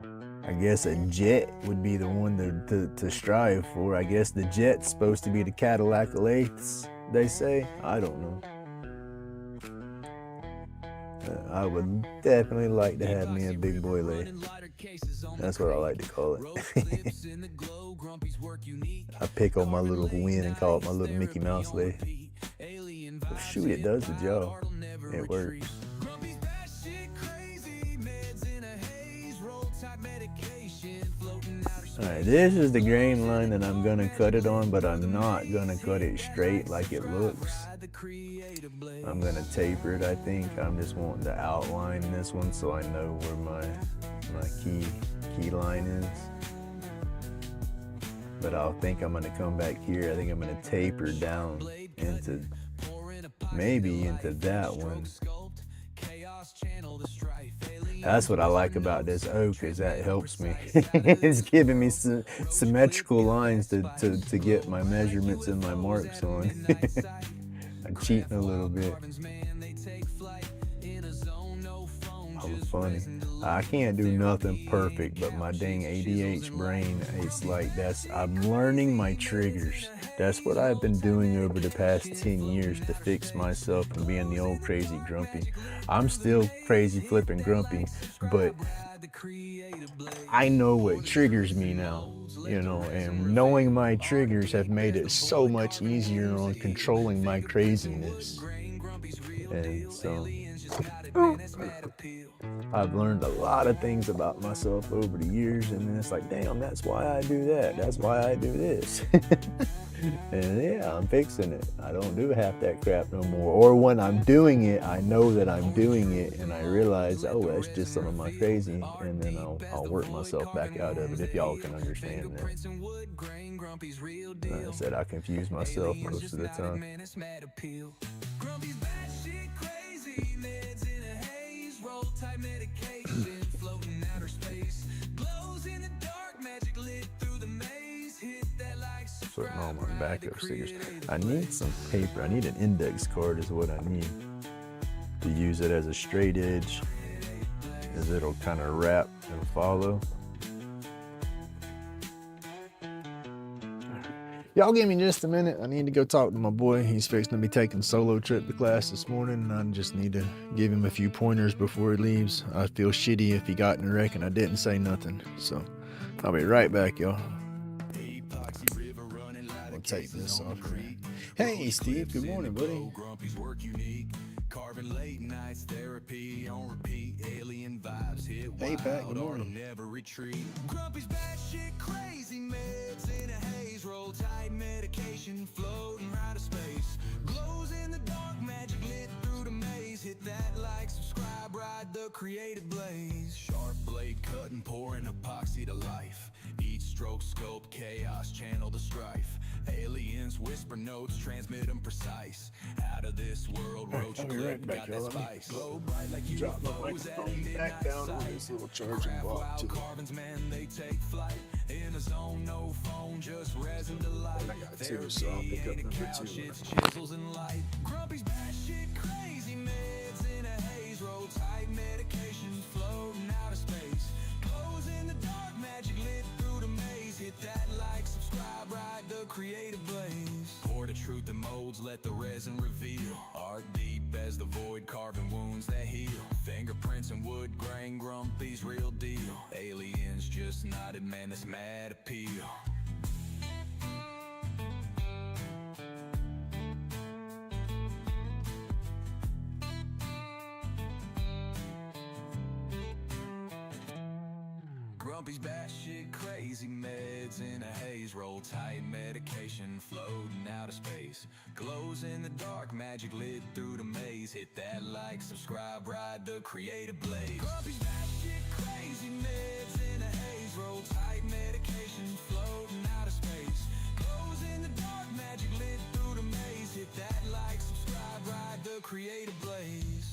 I guess a Jet would be the one to strive for. I guess the Jet's supposed to be the Cadillac of lathes, they say. I don't know. I would definitely like to have me a big boy lathe. That's what I like to call it. I pick on my little win and call it my little Mickey Mouse lathe. But shoot, it does the job. It works. Medication floating out of Alright, this is the grain line that I'm gonna cut it on, but I'm not gonna cut it straight like it looks. I'm gonna taper it, I think. I'm just wanting to outline this one so I know where my key line is. But I'll think I'm gonna come back here. I think I'm gonna taper down into maybe into that one. That's what I like about this oak, is that helps me. It's giving me some symmetrical lines to get my measurements and my marks on. I'm cheating a little bit. I'm funny. I can't do nothing perfect, but my dang ADH brain, it's like I'm learning my triggers. That's what I've been doing over the past 10 years to fix myself from being the old crazy grumpy. I'm still crazy flipping grumpy, but I know what triggers me now, you know, and knowing my triggers have made it so much easier on controlling my craziness. And so I've learned a lot of things about myself over the years, and then it's like, damn, that's why I do that. That's why I do this. And yeah, I'm fixing it. I don't do half that crap no more. Or when I'm doing it, I know that I'm doing it, and I realize, oh, that's just some of my crazy, and then I'll work myself back out of it, if y'all can understand that. Like I said, I confuse myself most of the time. Putting all my backup stickers. I need some paper. I need an index card is what I need to use it as a straight edge, as it'll kind of wrap and follow. Y'all give me just a minute. I need to go talk to my boy. He's fixing to be taking solo trip to class this morning, and I just need to give him a few pointers before he leaves. I feel shitty if he got in a wreck and I didn't say nothing. So I'll be right back, y'all. I'll take this off here. Hey, Steve. Good morning, buddy. Hey, Pat. Good morning. Grumpy's batshit crazy meds in a haze, roll tight medication floating out of space. Glows in the dark, magic lit through the maze. Hit that like, subscribe, ride the creative blaze. Sharp blade cutting, pouring epoxy to life. Each stroke sculpt chaos, channel the strife. Aliens whisper notes, transmit them precise. Out of this world, roach clip, got that spice. Glow bright like UFOs at midnight sight. Little charging block too. Carbons, man, they take flight. In a zone, no phone, just resin to light. I got two, so I'll pick up number two. It's chisels and light. Grumpy's batshit crazy meds in a haze, roll tight medication floating out of space. Glows in the dark, magic lit through the maze. Hit that like, subscribe, ride the creative blaze. Pour the truth in molds, let the resin reveal. Art deep as the void, carving wounds that heal. Fingerprints and wood grain, Grumpy's real deal. Aliens just nodded, man, this mad appeal. Grumpy's batshit crazy meds in a haze, roll tight medication floating out of space. Glows in the dark, magic lit through the maze. Hit that like, subscribe, ride the creative blaze. Grumpy's batshit crazy meds in a haze, roll tight medication floating out of space. Glows in the dark, magic lit through the maze. Hit that like, subscribe, ride the creative blaze.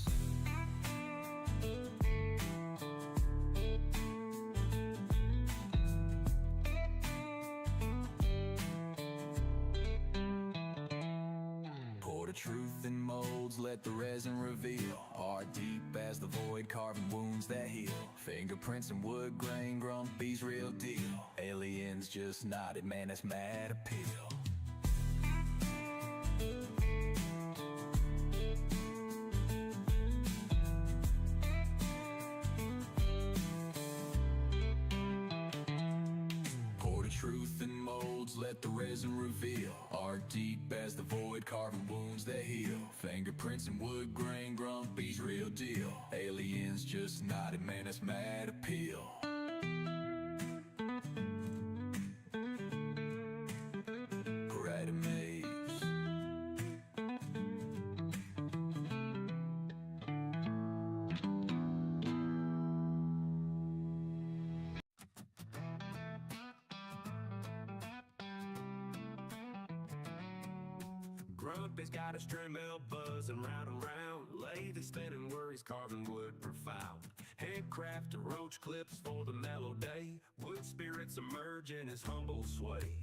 Truth in molds, let the resin reveal. Art deep as the void, carving wounds that heal. Fingerprints and wood grain, Grumpy's real deal. Aliens just nodded, man, that's mad appeal. Truth in molds, let the resin reveal. Art deep as the void, carving wounds that heal. Fingerprints and wood grain, Grumpy's real deal. Aliens just nodded, man, that's mad appeal. Grumpy's got his trim mill buzzing round and round. Lathe is spinning worries, carving wood profound. Handcrafted roach clips for the mellow day. Wood spirits emerge in his humble sway.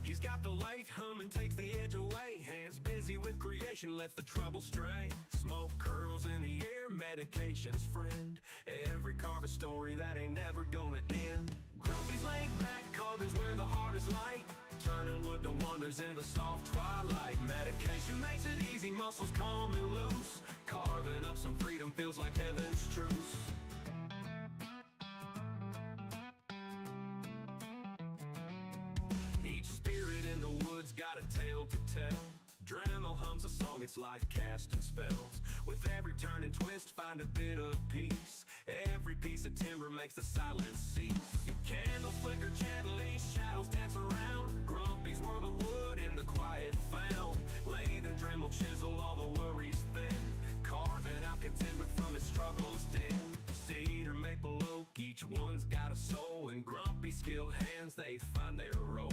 He's got the lathe humming, takes the edge away. Hands busy with creation, let the trouble stray. Smoke curls in the air, medication's friend. Every carve a story that ain't never gonna end. Grumpy's laid back, carving's where the heart is light. Turning wood to wonders in the soft twilight. Medication makes it easy, muscles calm and loose. Carving up some freedom feels like heaven's truce. Each spirit in the woods got a tale to tell. Dremel hums a song, it's like casting spells. With every turn and twist, find a bit of peace. Every piece of timber makes the silence cease. Candles flicker gently, shadows dance around. Grumpy's world of wood in the quiet found. Lathe and Dremel chisel all the worries thin. Carving out contentment from his struggles dim. Cedar, maple, oak, each one's got a soul. And Grumpy skilled hands, they find their role.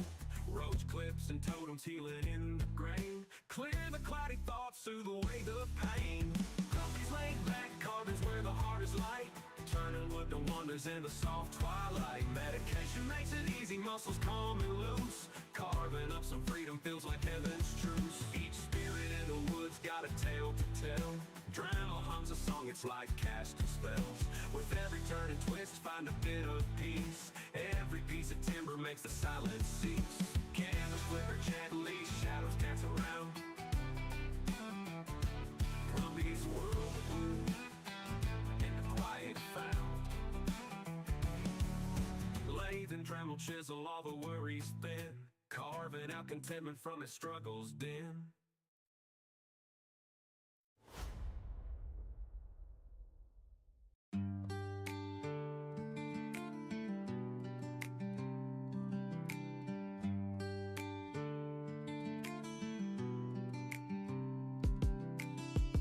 Roach clips and totems healing in the grain. Clear the cloudy thoughts through the weight of pain. Grumpy's laid back, carving's where the heart is light. Turning wood to wonders in the soft twilight. Medication makes it easy, muscles calm and loose. Carving up some freedom feels like heaven's truce. Each spirit in the woods got a tale to tell. Dremel hums a song, it's like casting spells. With every turn and twist, find a bit of peace. Every piece of timber makes the silence cease. Candles flicker gently, shadows dance around. Grumpy's world of wood in the quiet found. Lathe and Dremel chisel all the worries thin. Carving out contentment from his struggles dim.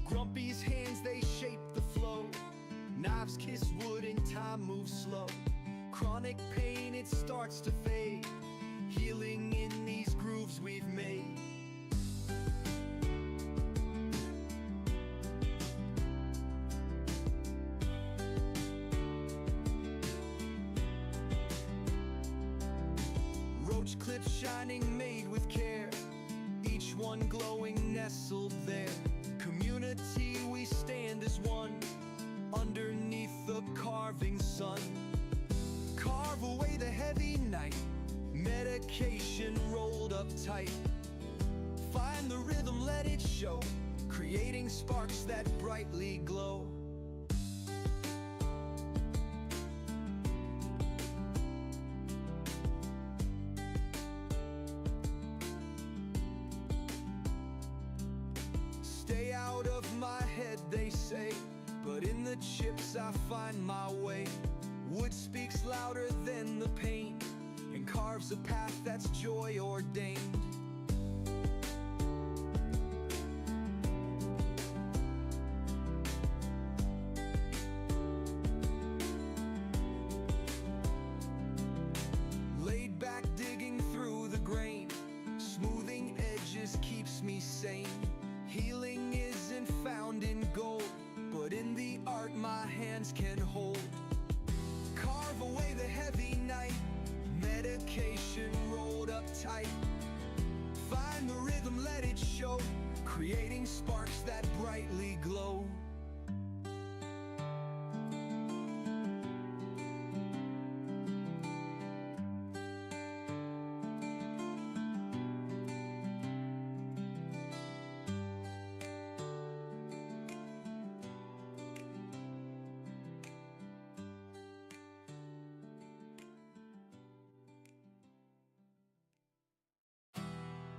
Grumpy's hands, they shape the flow. Knives kiss wood and time moves slow. Chronic pain, it starts to fade. Healing in these grooves we've made. Roach clips shining, made with care. Each one glowing, nestled there. Community, we stand as one. Underneath the carving sun. Carve away the heavy night. Medication rolled up tight. Find the rhythm, let it show. Creating sparks that brightly glow. Stay out of my head, they say, but in the chips I find my way. Wood speaks louder than the pain, and carves a path that's joy ordained. Laid back, digging through the grain. Smoothing edges keeps me sane. Healing isn't found in gold, but in the art my hands can hold. Carve away the heavy night. Medication rolled up tight. Find the rhythm, let it show. Creating sparks that brightly glow.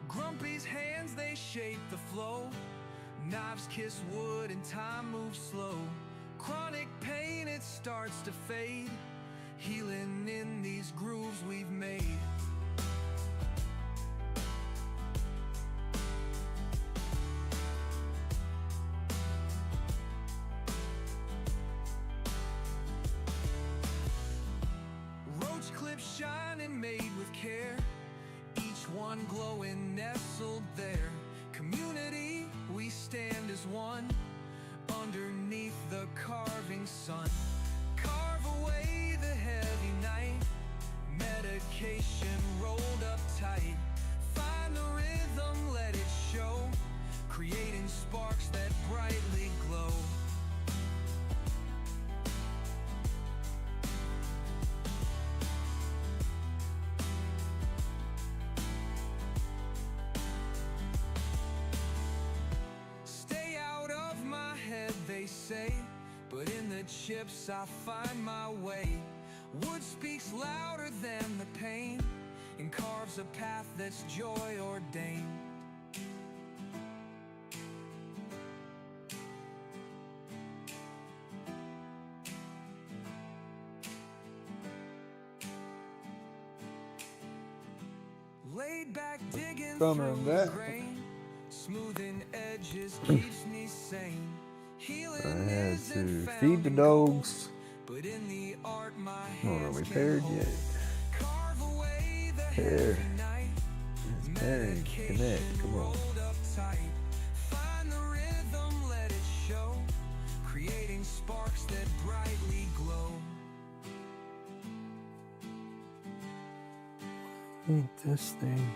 Grumpy's hands, they shape the flow. Knives kiss wood and time moves slow. Chronic pain, it starts to fade. Healing in these grooves we've made. Roach clips shining, made with care. Each one glowing, nestled there. Community, we stand as one underneath the carving sun. Carve away the heavy night, medication rolled up tight. Find the rhythm, let it show, creating sparks that brightly glow. Stay out of my head, they say, but in the chips I find my way. Wood speaks louder than the pain and carves a path that's joy ordained. Laid back, digging Coming through back. the grain, smoothing edges keeps me sane. Healing I had isn't to found feed the in gold, dogs. but in the art my Hold on, hands we can paired hold. yet? Carve away the Pair. heavy night, Pairing, connect, come on. rolled up tight. Find the rhythm, let it show, creating sparks that brightly glow. Ain't this thing.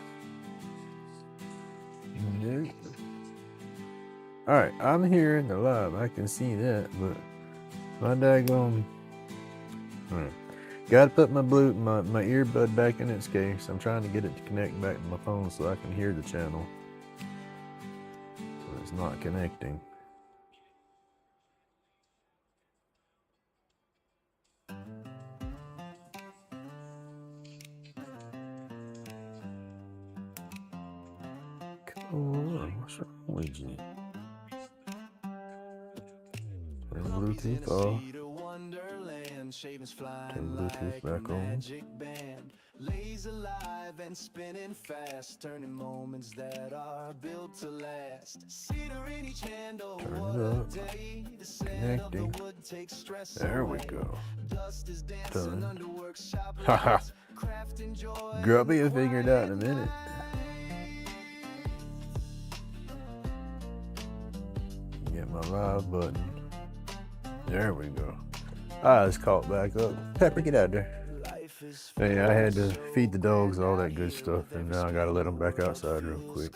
Nope. Alright, I'm here in the lab. I can see that, but my daggone. Alright. Gotta put my my earbud back in its case. I'm trying to get it to connect back to my phone so I can hear the channel. So it's not connecting. Come on, what's wrong with you? Turn Bluetooth off. Turn Bluetooth back on. Lays alive and spinning fast, turning moments that are built to last. Cedar in each handle, Turn what it a up. day. The scent of the Connecting. wood takes stress There we away. go. Dust is dancing Done. under workshop Haha. lights. Crafting joy. Grubby will figure it out in a minute. Get my live button. There we go. Ah, it's caught back up. Pepper, get out there. Hey, I had to feed the dogs all that good stuff, and now I gotta let them back outside real quick.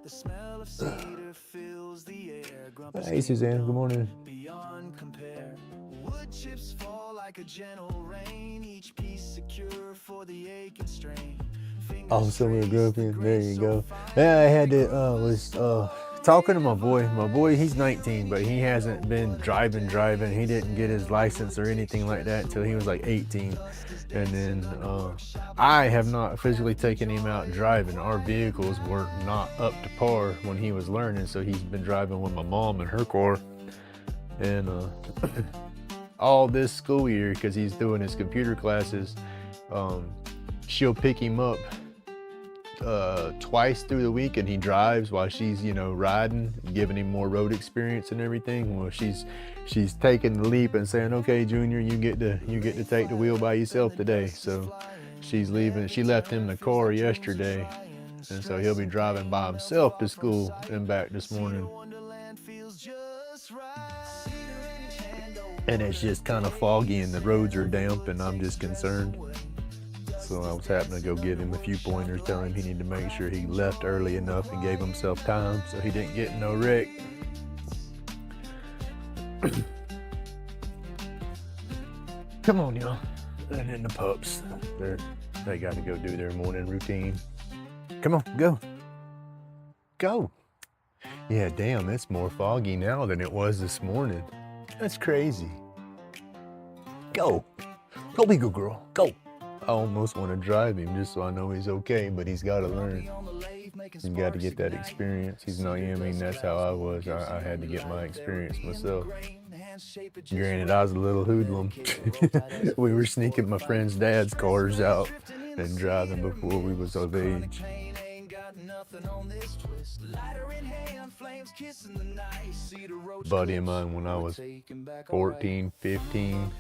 The smell of cedar fills the air. Grumpy Hey, Suzanne, good morning. beyond compare. Wood chips fall like a gentle rain, each piece secure for the ache and strain. Oh, somewhere grumpy. There you go. Yeah, I had to was talking to my boy. My boy, he's 19, but he hasn't been driving. He didn't get his license or anything like that until he was like 18. And then I have not physically taken him out driving. Our vehicles were not up to par when he was learning, so he's been driving with my mom in her car. And all this school year, because he's doing his computer classes, she'll pick him up twice through the week, and he drives while she's, you know, riding, giving him more road experience and everything. Well, she's taking the leap and saying, okay, Junior, you get to take the wheel by yourself today. So she's leaving. She left him the car yesterday, and so he'll be driving by himself to school and back this morning. And it's just kind of foggy and the roads are damp, and I'm just concerned. So I was happening to go give him a few pointers, telling him he needed to make sure he left early enough and gave himself time so he didn't get in no wreck. Come on, y'all. And then the pups, they got to go do their morning routine. Come on, go. Go. Yeah, damn, it's more foggy now than it was this morning. That's crazy. Go. Go, be a good girl. Go. I almost want to drive him just so I know he's okay, but he's got to learn. He's got to get that experience. He's not, I mean, that's how I was. I had to get my experience myself. Granted, I was a little hoodlum. We were sneaking my friend's dad's cars out and driving before we was of age. Buddy of mine, when I was 14, 15,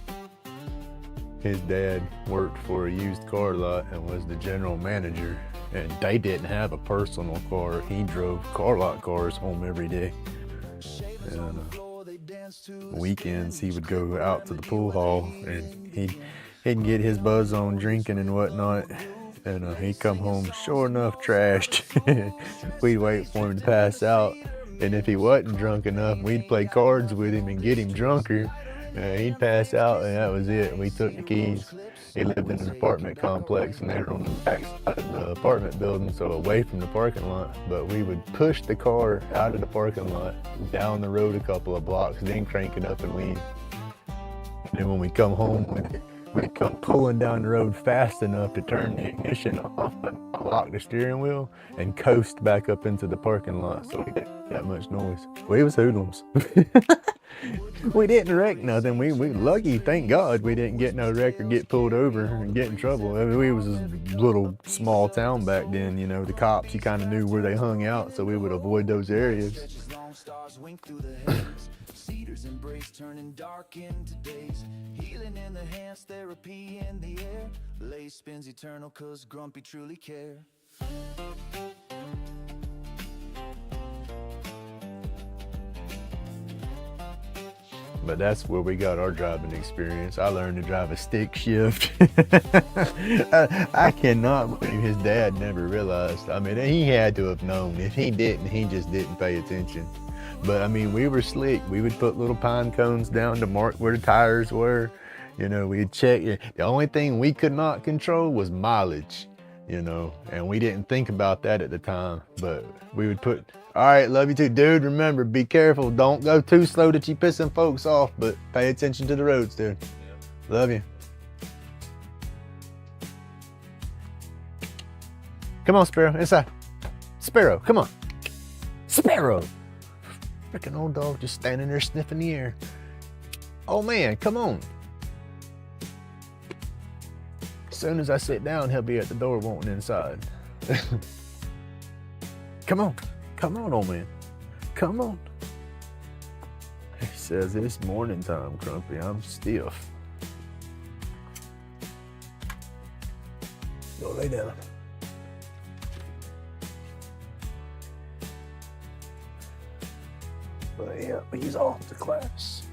his dad worked for a used car lot and was the general manager. and they didn't have a personal car. He drove car lot cars home every day. And weekends he would go out to the pool hall and he'd get his buzz on drinking and whatnot. And he'd come home sure enough trashed. We'd wait for him to pass out. And if he wasn't drunk enough, we'd play cards with him and get him drunker. He'd pass out and that was it. We took the keys. He lived in an apartment complex and they were on the back side of the apartment building, so away from the parking lot. But we would push the car out of the parking lot, down the road a couple of blocks, then crank it up and leave. And then when we come home, we'd come pulling down the road fast enough to turn the ignition off and lock the steering wheel and coast back up into the parking lot so we didn't make that much noise. We was hoodlums. We didn't wreck nothing. We lucky, thank God, we didn't get no wreck or get pulled over and get in trouble. I mean, we was a little small town back then, you know. The cops, you kind of knew where they hung out, so we would avoid those areas. Cedars embrace, turning dark into days. Healing in the hands, therapy in the air. Lace spins eternal, cause Grumpy truly care. But that's where we got our driving experience. I learned to drive a stick shift. I cannot believe his dad never realized. I mean, he had to have known. If he didn't, he just didn't pay attention. But I mean, we were slick. We would put little pine cones down to mark where the tires were. You know, we'd check. The only thing we could not control was mileage, you know, and we didn't think about that at the time. But we would put, all right, love you too, dude. Remember, be careful. Don't go too slow that you pissing folks off, but pay attention to the roads, dude. Love you. Come on, Sparrow, inside. Sparrow, come on. Sparrow. Freaking old dog just standing there sniffing the air. Oh man, come on. As soon as I sit down, he'll be at the door wanting inside. Come on. Come on, old man. Come on. He says it's morning time, Grumpy. I'm stiff. Go lay down. But yeah, he's off to class.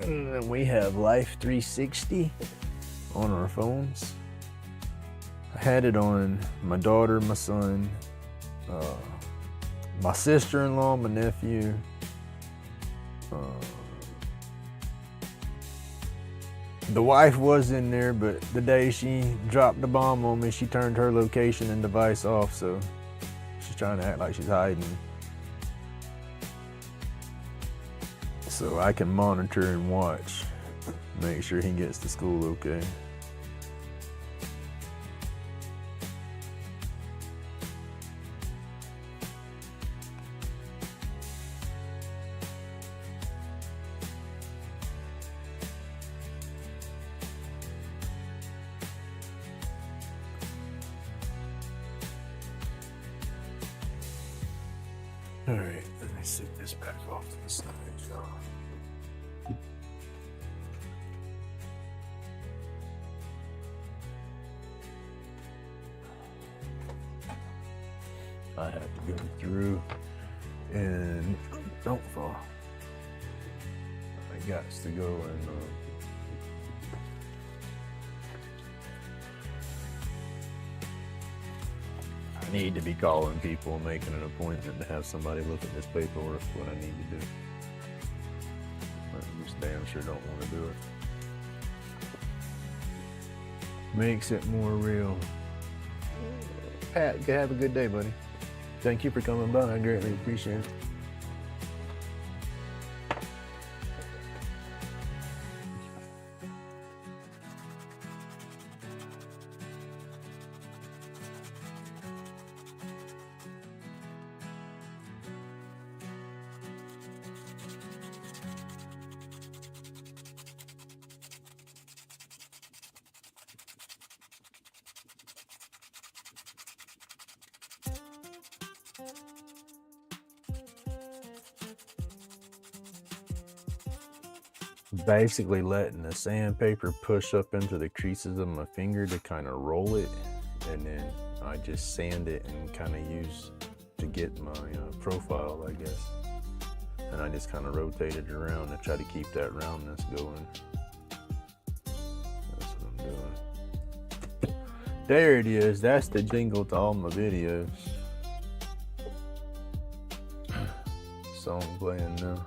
And we have Life 360 on our phones. I had it on my daughter, my son, my sister-in-law, my nephew, the wife was in there, but the day she dropped the bomb on me, she turned her location and device off, so she's trying to act like she's hiding. So I can monitor and watch, make sure he gets to school okay. All right, let me sit this back off to the side. I have to go through and don't fall. I got to go and I need to be calling people and making an appointment to have somebody look at this paperwork, what I need to do. I just damn sure don't want to do it. Makes it more real. Pat, have a good day, buddy. Thank you for coming by. I greatly appreciate it. Basically letting the sandpaper push up into the creases of my finger to kind of roll it, and then I just sand it and kind of use to get my profile, I guess. And I just kind of rotate it around to try to keep that roundness going. That's what I'm doing. There it is. That's the jingle to all my videos. Song playing now.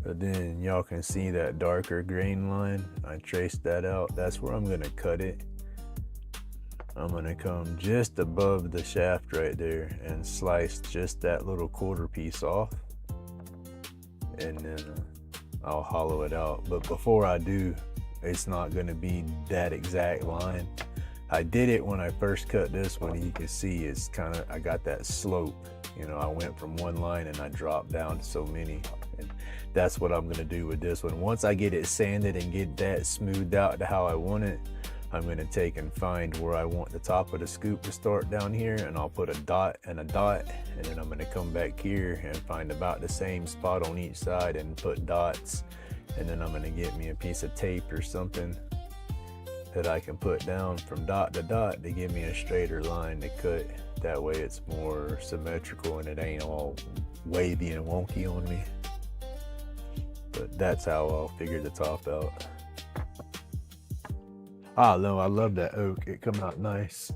But then y'all can see that darker grain line. I traced that out. That's where I'm gonna cut it. I'm gonna come just above the shaft right there and slice just that little quarter piece off. And then I'll hollow it out. But before I do, it's not gonna be that exact line. I did it when I first cut this one. You can see it's kind of, I got that slope. You know, I went from one line and I dropped down to so many. And that's what I'm gonna do with this one. Once I get it sanded and get that smoothed out to how I want it, I'm gonna take and find where I want the top of the scoop to start down here, and I'll put a dot and a dot, and then I'm gonna come back here and find about the same spot on each side and put dots. And then I'm gonna get me a piece of tape or something that I can put down from dot to dot to give me a straighter line to cut. That way it's more symmetrical and it ain't all wavy and wonky on me. But that's how I'll figure the top out. Ah, no, I love that oak. It come out nice.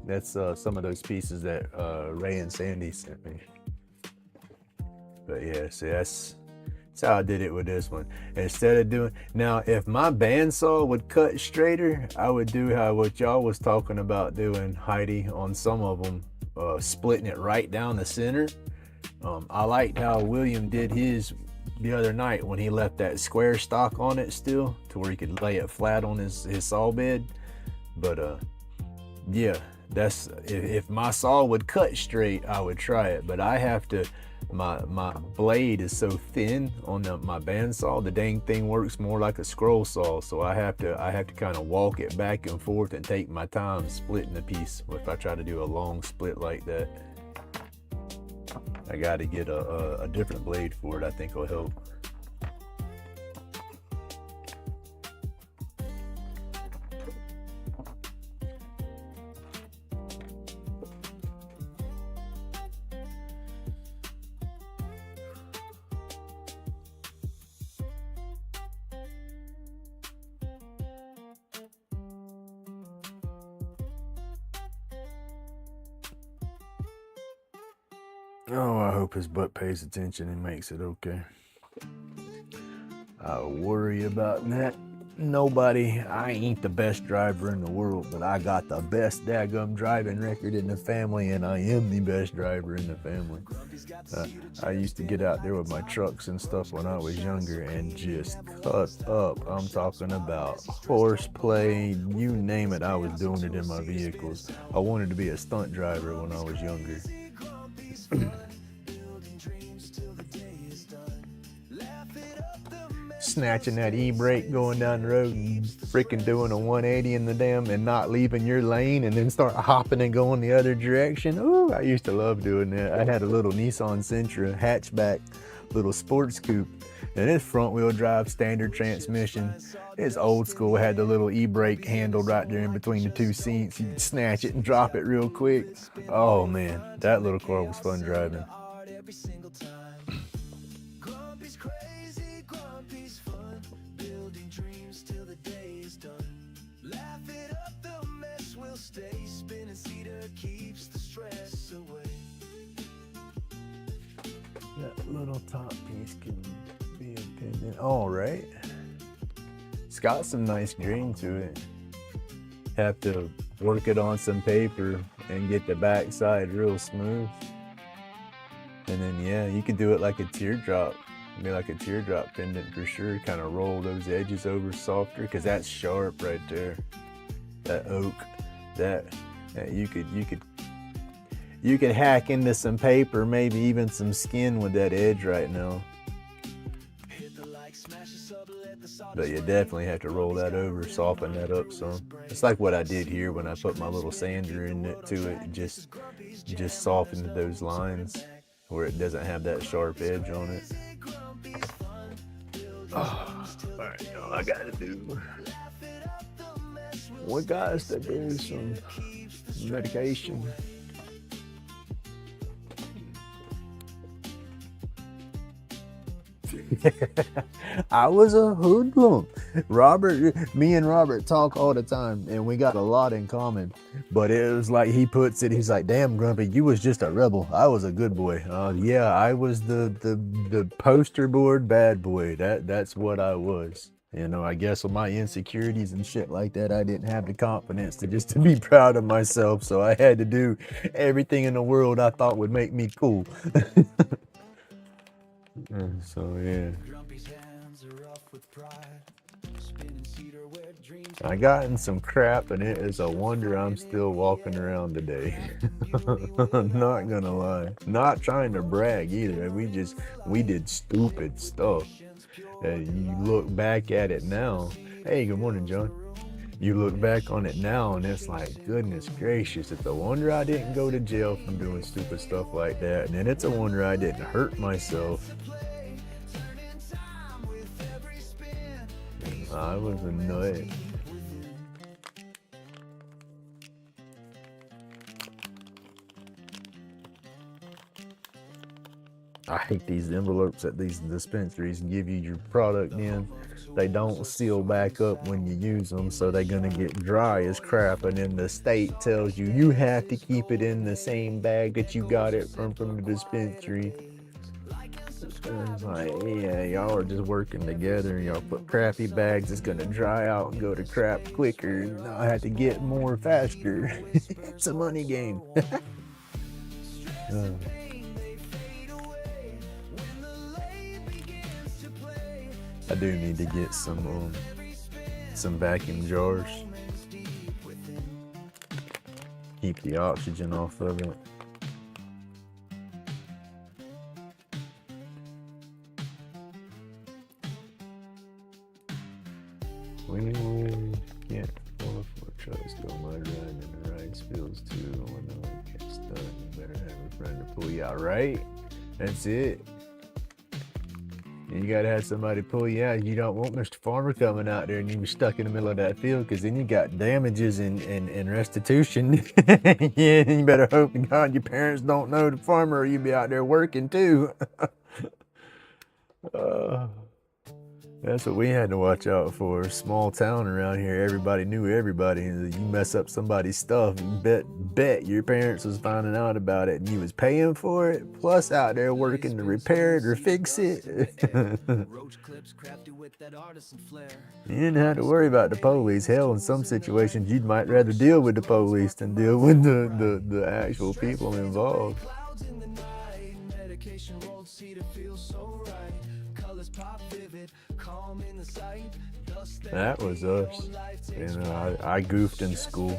That's some of those pieces that Ray and Sandy sent me. But yeah, see, that's how I did it with this one. Instead of doing, now if my bandsaw would cut straighter, I would do how what y'all was talking about doing, Heidi, on some of them, splitting it right down the center. I liked how William did his the other night when he left that square stock on it still, to where he could lay it flat on his saw bed. But yeah, that's, if my saw would cut straight, I would try it. But I have to, my blade is so thin on my bandsaw, the dang thing works more like a scroll saw, so I have to kind of walk it back and forth and take my time splitting the piece if I try to do a long split like that. I got to get a different blade for it. I think will help. Oh, I hope his butt pays attention and makes it okay. I'll worry about that. Nobody, I ain't the best driver in the world, but I got the best daggum driving record in the family, and I am the best driver in the family. I used to get out there with my trucks and stuff when I was younger and just cut up. I'm talking about horseplay, you name it, I was doing it in my vehicles. I wanted to be a stunt driver when I was younger. Snatching that e-brake going down the road and freaking doing a 180 in the damn and not leaving your lane and then start hopping and going the other direction. Ooh, I used to love doing that. I had a little Nissan Sentra hatchback, little sports coupe, and it's front wheel drive, standard transmission. It's old school, had the little e-brake handle right there in between the two seats. You could snatch it and drop it real quick. Oh man, that little car was fun driving. That little top piece can be a pendant. All right. It's got some nice green to it. Have to work it on some paper and get the back side real smooth. And then yeah, you could do it like a teardrop. Be like a teardrop pendant for sure. Kind of roll those edges over softer, because that's sharp right there. That oak. That you could hack into some paper, maybe even some skin with that edge right now. But you definitely have to roll that over, soften that up some. It's like what I did here when I put my little sander in it to it. Just softened those lines where it doesn't have that sharp edge on it. Alright, all I gotta do. We got to do some medication. I was a hoodlum. Me and Robert talk all the time, and we got a lot in common. But it was like he puts it, he's like, damn, Grumpy, you was just a rebel. I was a good boy. Yeah, I was the poster board bad boy. That's what I was. You know, I guess with my insecurities and shit like that, I didn't have the confidence to be proud of myself. So I had to do everything in the world I thought would make me cool. So yeah, I got in some crap, and it is a wonder I'm still walking around today. I'm not gonna lie, not trying to brag either. We did stupid stuff. You look back at it now. Hey, good morning, John. You look back on it now, and it's like, goodness gracious, it's a wonder I didn't go to jail from doing stupid stuff like that. And then it's a wonder I didn't hurt myself. I was a nut. I hate these envelopes that these dispensaries give you your product in. They don't seal back up when you use them, so they're gonna get dry as crap, and then the state tells you you have to keep it in the same bag that you got it from the dispensary. And it's like, yeah, y'all are just working together, and y'all put crappy bags, it's gonna dry out and go to crap quicker, and I have to get more faster. It's a money game. I do need to get some vacuum jars. Keep the oxygen off of it. We will get 4 trucks go mud run in the rice fields too. When the work gets done, you better have a friend to pull you out, right? That's it. And you gotta have somebody pull you out. You don't want Mr. Farmer coming out there and you be stuck in the middle of that field, because then you got damages and restitution. Yeah, you better hope to God your parents don't know the farmer, or you be out there working too. That's what we had to watch out for. Small town around here, everybody knew everybody. You mess up somebody's stuff, you bet your parents was finding out about it, and you was paying for it, plus out there working to repair it or fix it. You didn't have to worry about the police. Hell, in some situations, you might rather deal with the police than deal with the actual people involved. That was us. You know, I goofed in school.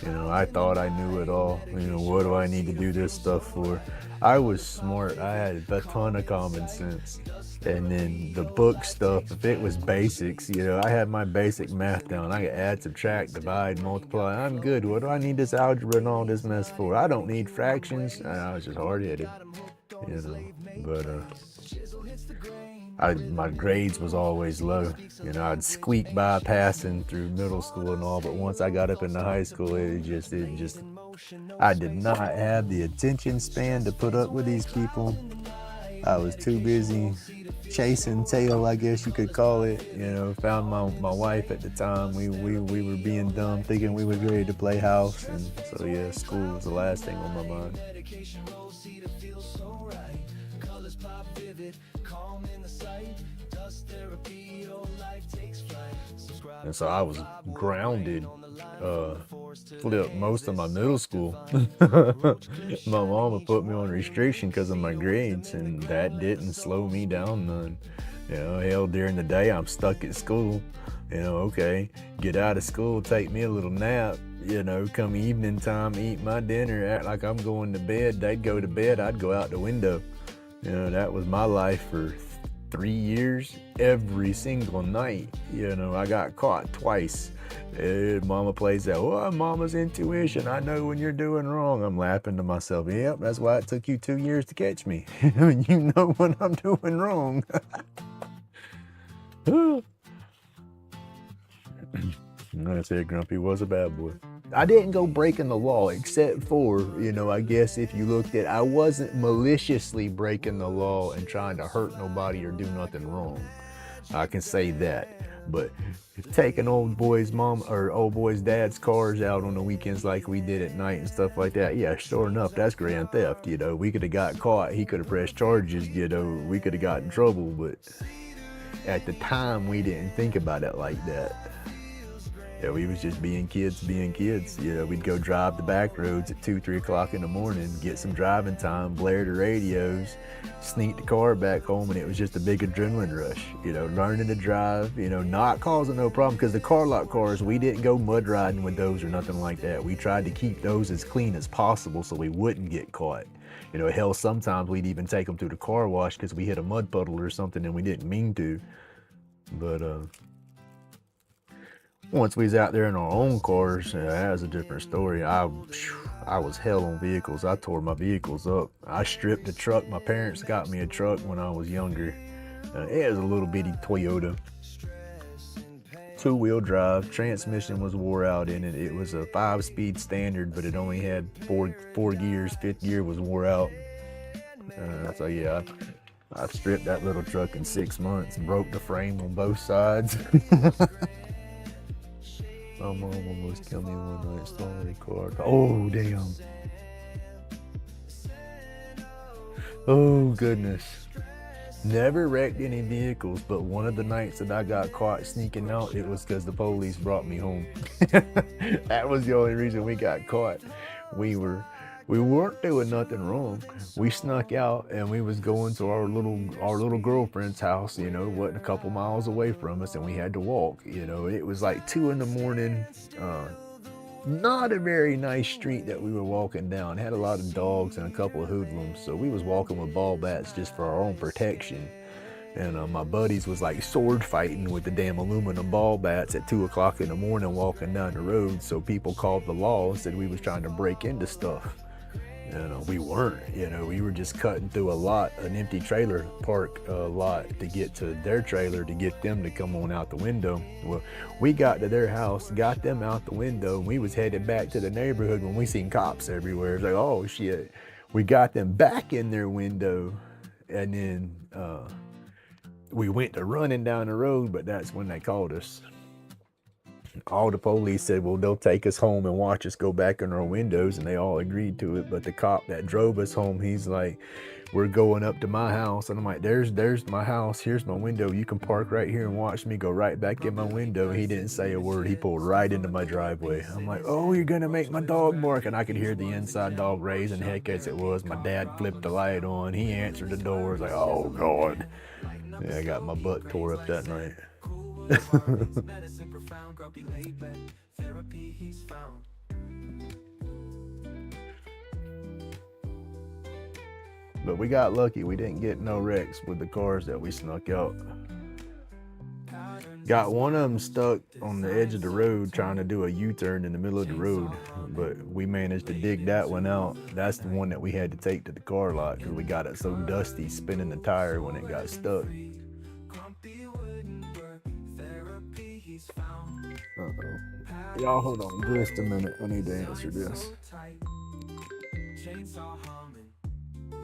You know, I thought I knew it all. You know, what do I need to do this stuff for? I was smart. I had a ton of common sense. And then the book stuff, if it was basics, you know, I had my basic math down. I could add, subtract, divide, multiply. I'm good. What do I need this algebra and all this mess for? I don't need fractions. I was just hard-headed, you know. But my grades was always low. You know, I'd squeak by passing through middle school and all, but once I got up into high school, it just I did not have the attention span to put up with these people. I was too busy chasing tail, I guess you could call it. You know, found my wife at the time. We were being dumb, thinking we were ready to play house, and so yeah, school was the last thing on my mind. And so I was grounded, flipped most of my middle school. My mama put me on restriction because of my grades, and that didn't slow me down none. You know, hell, during the day I'm stuck at school. You know, okay, get out of school, take me a little nap. You know, come evening time, eat my dinner, act like I'm going to bed. They'd go to bed, I'd go out the window. You know, that was my life for 3 years, every single night. You know, I got caught twice. Mama plays that, oh, mama's intuition. I know when you're doing wrong. I'm laughing to myself. Yep, that's why it took you 2 years to catch me. You know when I'm doing wrong. I said Grumpy was a bad boy. I didn't go breaking the law, except for, you know, I guess if you looked at, I wasn't maliciously breaking the law and trying to hurt nobody or do nothing wrong. I can say that. But taking old boy's mom or old boy's dad's cars out on the weekends like we did at night and stuff like that, yeah, sure enough, that's grand theft. You know, we could have got caught. He could have pressed charges. You know, we could have got in trouble. But at the time, we didn't think about it like that. Yeah, we was just being kids. You know, we'd go drive the back roads at 2, 3 o'clock in the morning, get some driving time, blare the radios, sneak the car back home, and it was just a big adrenaline rush. You know, learning to drive, you know, not causing no problem, because the car lot cars, we didn't go mud riding with those or nothing like that. We tried to keep those as clean as possible so we wouldn't get caught. You know, hell, sometimes we'd even take them to the car wash because we hit a mud puddle or something and we didn't mean to. But, once we was out there in our own cars, that was a different story. I was hell on vehicles. I tore my vehicles up. I stripped the truck. My parents got me a truck when I was younger. It was a little bitty Toyota. 2-wheel drive. Transmission was wore out in it. It was a 5-speed standard, but it only had four gears. 5th gear was wore out. So yeah, I stripped that little truck in 6 months. Broke the frame on both sides. My mom almost killed me one night, stolen a car. Oh, damn. Oh, goodness. Never wrecked any vehicles, but one of the nights that I got caught sneaking out, it was because the police brought me home. That was the only reason we got caught. We weren't doing nothing wrong. We snuck out and we was going to our little girlfriend's house, you know, wasn't a couple miles away from us, and we had to walk. You know, it was like 2 in the morning. Not a very nice street that we were walking down. It had a lot of dogs and a couple of hoodlums, so we was walking with ball bats just for our own protection. And my buddies was like sword fighting with the damn aluminum ball bats at 2 o'clock in the morning walking down the road. So people called the law and said we was trying to break into stuff. You know, we weren't. You know, we were just cutting through an empty trailer park lot to get to their trailer to get them to come on out the window. Well, we got to their house, got them out the window, and we was headed back to the neighborhood when we seen cops everywhere. It's like, oh shit. We got them back in their window, and then we went to running down the road, but that's when they called us. All the police said, well, they'll take us home and watch us go back in our windows, and they all agreed to it. But the cop that drove us home, he's like, we're going up to my house. And I'm like, there's my house. Here's my window. You can park right here and watch me go right back in my window. He didn't say a word. He pulled right into my driveway. I'm like, oh, you're going to make my dog bark. And I could hear the inside dog raising. Heck, as it was, my dad flipped the light on. He answered the door. I was like, oh, God. Yeah, I got my butt tore up that night. Medicine profound, grumpy laid back, therapy he's found. But we got lucky. We didn't get no wrecks with the cars that we snuck out. Got one of them stuck on the edge of the road trying to do a U-turn in the middle of the road, but we managed to dig that one out. That's the one that we had to take to the car lot because we got it so dusty spinning the tire when it got stuck. Uh-oh. Y'all hold on just a minute. I need to answer this. Chainsaw humming,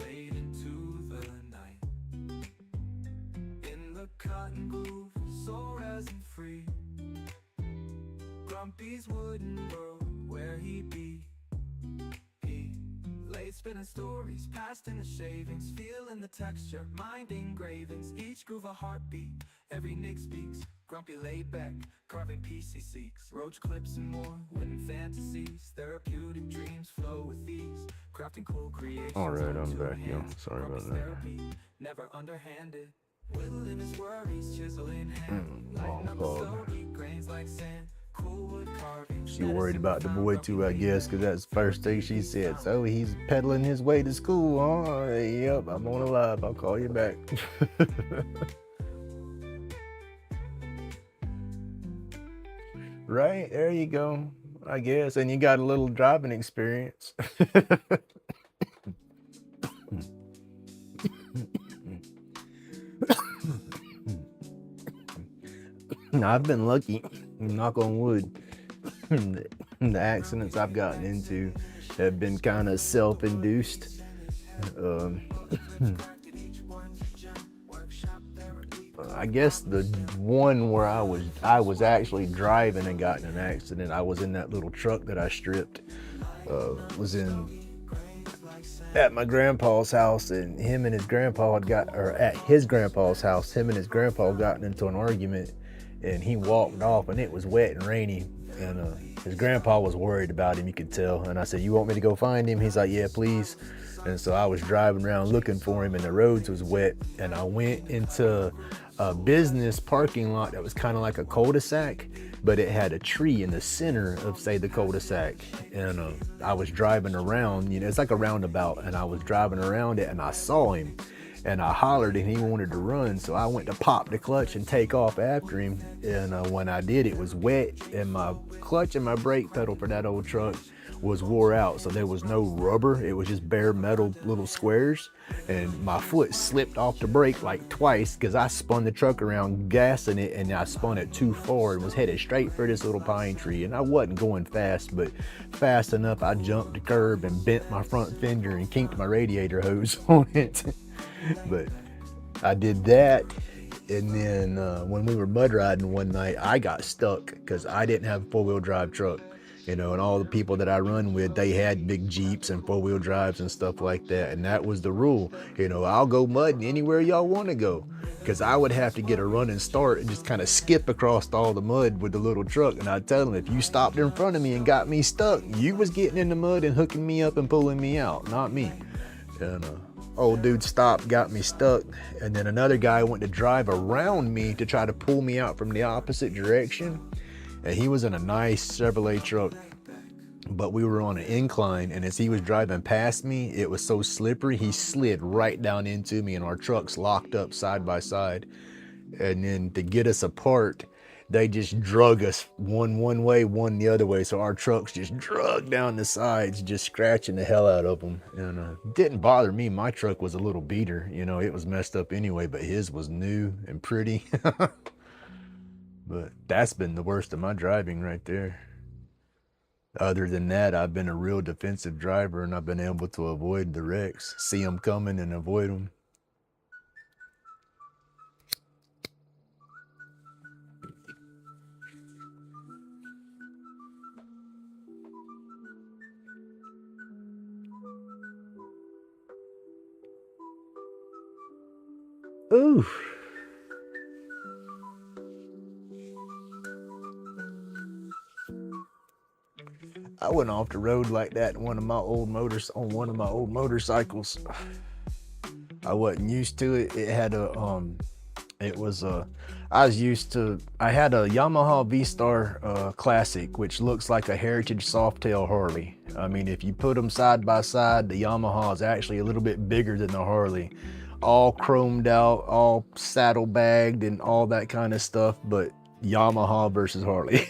late into the night. In the cotton groove, so resin free. Grumpy's wooden world, where he be. He laid spinning stories, past in the shavings, feeling the texture, mind engravings. Each groove a heartbeat, every nick speaks. Grumpy laid back, carving peace he seeks. Roach clips and more, winning fantasies. Therapeutic dreams flow with ease. Crafting cool creations. Alright, I'm back, y'all. Sorry about that. Therapy, never underhanded. Whittling his worries, chiseling hand. Lighting up a stogie, grains like sand. Cool wood carving. She worried about the boy too, I guess, because that's the first thing she said. So he's pedaling his way to school, huh? Yep, I'm on a live. I'll call you back. Right, there you go, I guess. And you got a little driving experience. I've been lucky, knock on wood. The accidents I've gotten into have been kind of self-induced. I guess the one where I was actually driving and got in an accident. I was in that little truck that I stripped. Was at my grandpa's house, and him and his grandpa at his grandpa's house, him and his grandpa gotten into an argument, and he walked off, and it was wet and rainy, and his grandpa was worried about him, you could tell. And I said, "You want me to go find him?" He's like, "Yeah, please." And so I was driving around looking for him, and the roads was wet, and I went into a business parking lot that was kind of like a cul-de-sac, but it had a tree in the center of, say, the cul-de-sac. And I was driving around, it's like a roundabout, and I was driving around it, and I saw him, and I hollered, and he wanted to run, so I went to pop the clutch and take off after him. And when I did, it was wet, and my clutch and my brake pedal for that old truck was wore out, so there was no rubber. It was just bare metal little squares, and my foot slipped off the brake like twice because I spun the truck around gassing it, and I spun it too far and was headed straight for this little pine tree. And I wasn't going fast, but fast enough I jumped the curb and bent my front fender and kinked my radiator hose on it. But I did that. And then when we were mud riding one night, I got stuck because I didn't have a four-wheel drive truck. And all the people that I run with, they had big Jeeps and four-wheel drives and stuff like that. And that was the rule. I'll go mudding anywhere y'all want to go. Because I would have to get a running start and just kind of skip across all the mud with the little truck. And I'd tell them, if you stopped in front of me and got me stuck, you was getting in the mud and hooking me up and pulling me out, not me. And old dude stopped, got me stuck. And then another guy went to drive around me to try to pull me out from the opposite direction. And he was in a nice Chevrolet truck, but we were on an incline, and as he was driving past me, it was so slippery, he slid right down into me, and our trucks locked up side by side. And then to get us apart, they just drug us one way, one the other way. So our trucks just drug down the sides, just scratching the hell out of them. And it didn't bother me. My truck was a little beater, it was messed up anyway, but his was new and pretty. But that's been the worst of my driving right there. Other than that, I've been a real defensive driver, and I've been able to avoid the wrecks, see them coming and avoid them. Ooh. I went off the road like that on one of my old motorcycles. I wasn't used to it. It had I had a Yamaha V-Star Classic, which looks like a Heritage Softail Harley. I mean, if you put them side by side, the Yamaha is actually a little bit bigger than the Harley. All chromed out, all saddlebagged and all that kind of stuff, but Yamaha versus Harley.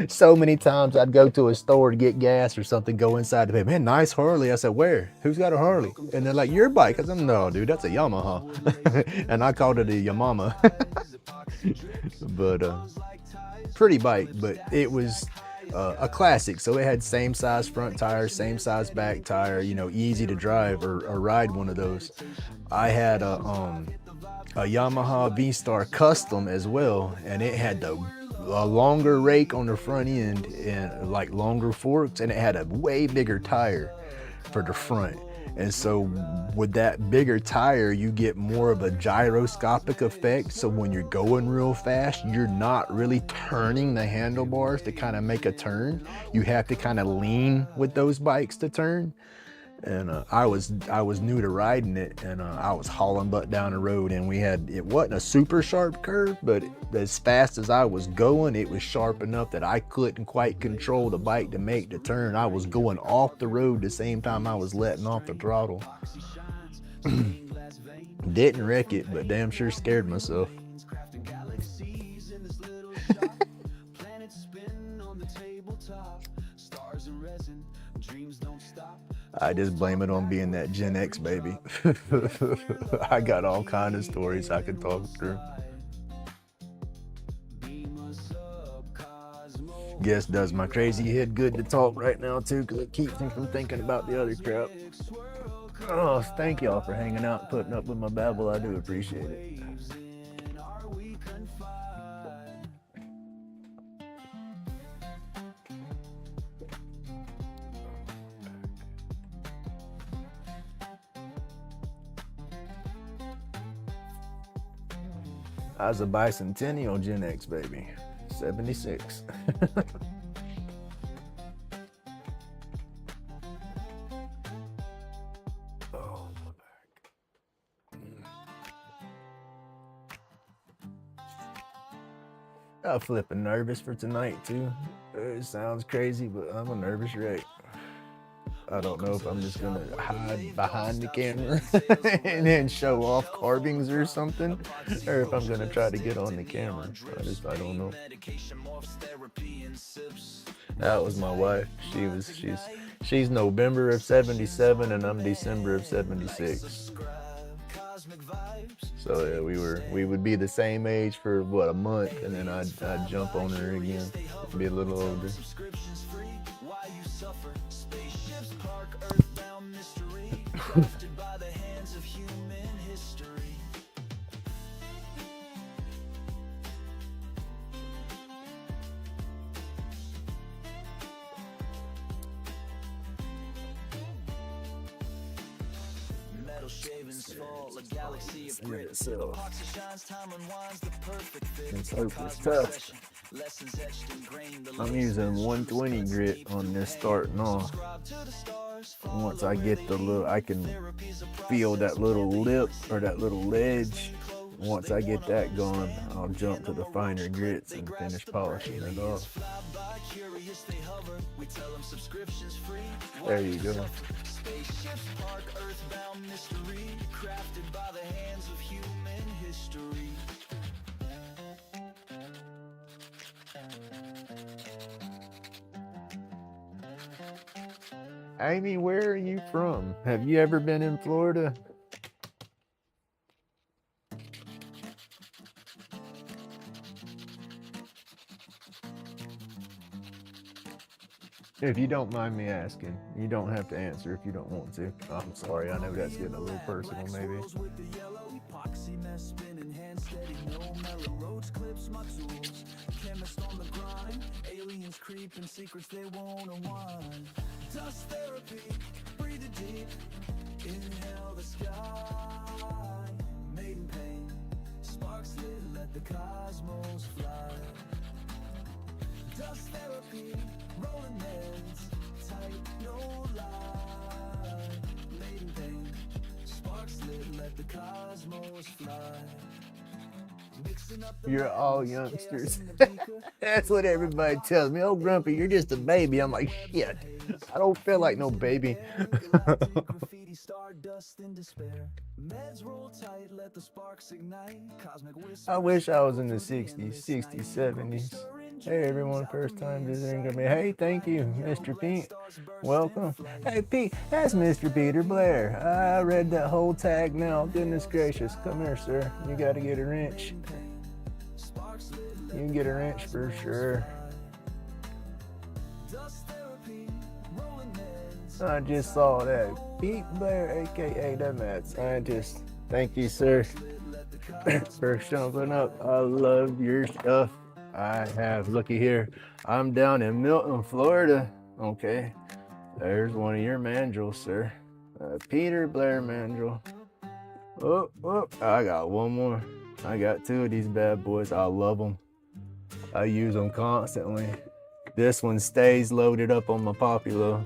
So many times I'd go to a store to get gas or something, go inside, and man, nice Harley. I said, where? Who's got a Harley? And they're like, your bike. I said, no, dude, that's a Yamaha. And I called it a Yamama. But pretty bike, but it was a classic. So it had same size front tire, same size back tire, easy to drive or ride one of those. I had a Yamaha V-Star Custom as well, and it had a longer rake on the front end and like longer forks, and it had a way bigger tire for the front. And so with that bigger tire, you get more of a gyroscopic effect. So when you're going real fast, you're not really turning the handlebars to kind of make a turn. You have to kind of lean with those bikes to turn. And I was new to riding it, and I was hauling butt down the road, and it wasn't a super sharp curve, but as fast as I was going, it was sharp enough that I couldn't quite control the bike to make the turn. I was going off the road the same time I was letting off the throttle. Didn't wreck it, but damn sure scared myself. I just blame it on being that Gen X baby. I got all kind of stories I could talk through. Guess does my crazy head good to talk right now too, because it keeps me from thinking about the other crap. Oh, thank y'all for hanging out and putting up with my babble. I do appreciate it. I was a bicentennial Gen X baby, 76. Oh, my back. I'm flipping nervous for tonight too. It sounds crazy, but I'm a nervous wreck. I don't know if I'm just gonna hide behind the camera and then show off carvings or something, or if I'm gonna try to get on the camera. I don't know. That was my wife. She's November of 77 and I'm December of 76. So yeah, we would be the same age for what, a month, and then I'd jump on her again, be a little older. It's tough. I'm using 120 grit on this starting off. Once I get the little, I can feel that little lip or that little ledge. Once I get that going, I'll jump to the finer grits and finish polishing it off. There you go. Amy, where are you from? Have you ever been in Florida? If you don't mind me asking, you don't have to answer if you don't want to. I'm sorry, I know that's getting a little personal maybe. Creeping secrets they won't unwind. Dust therapy, breathe it deep, inhale the sky. Maiden pain, sparks lit, let the cosmos fly. Dust therapy, rolling heads, tight, no lie. Maiden pain, sparks lit, let the cosmos fly. You're all youngsters. That's what everybody tells me. Oh, Grumpy, you're just a baby. I'm like, shit. I don't feel like no baby. I wish I was in the 60s, 60s, 70s. Hey, everyone, first time visiting. Hey, thank you, Mr. Pete. Welcome. Hey, Pete, that's Mr. Peter Blair. I read that whole tag now. Goodness gracious. Come here, sir. You got to get a wrench. You can get a wrench for sure. I just saw that. Pete Blair, aka the mad scientist. Thank you, sir, for jumping up. I love your stuff. I have. Looky here. I'm down in Milton, Florida. Okay. There's one of your mandrels, sir. Peter Blair mandrel. Oh, I got one more. I got two of these bad boys. I love them. I use them constantly. This one stays loaded up on my Populo.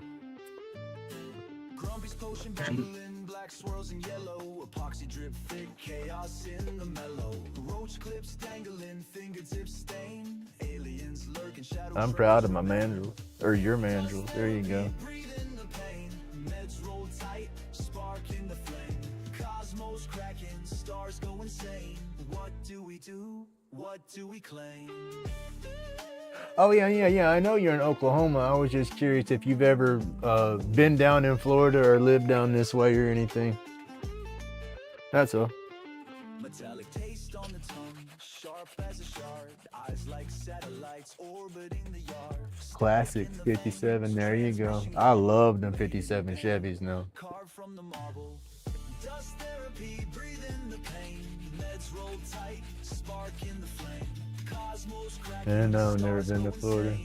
Black swirls in yellow, epoxy drip thick, chaos in the mellow. Roach clips dangling, fingertips stain. Aliens lurking, shadows. I'm proud of my mandrels, or your mandrels. There you go. Meds roll tight, spark in the flame. Cosmos cracking, stars go insane. What do we do? What do we claim? Oh, yeah. I know you're in Oklahoma. I was just curious if you've ever been down in Florida or lived down this way or anything. That's all. Metallic taste on the tongue, sharp Classic 57, there you go. I love them 57 Chevys now. Carved from the marble. Dust therapy, breathe in the pain. Meds roll tight, spark in the flame. Cosmos crack. And I've never been to Florida.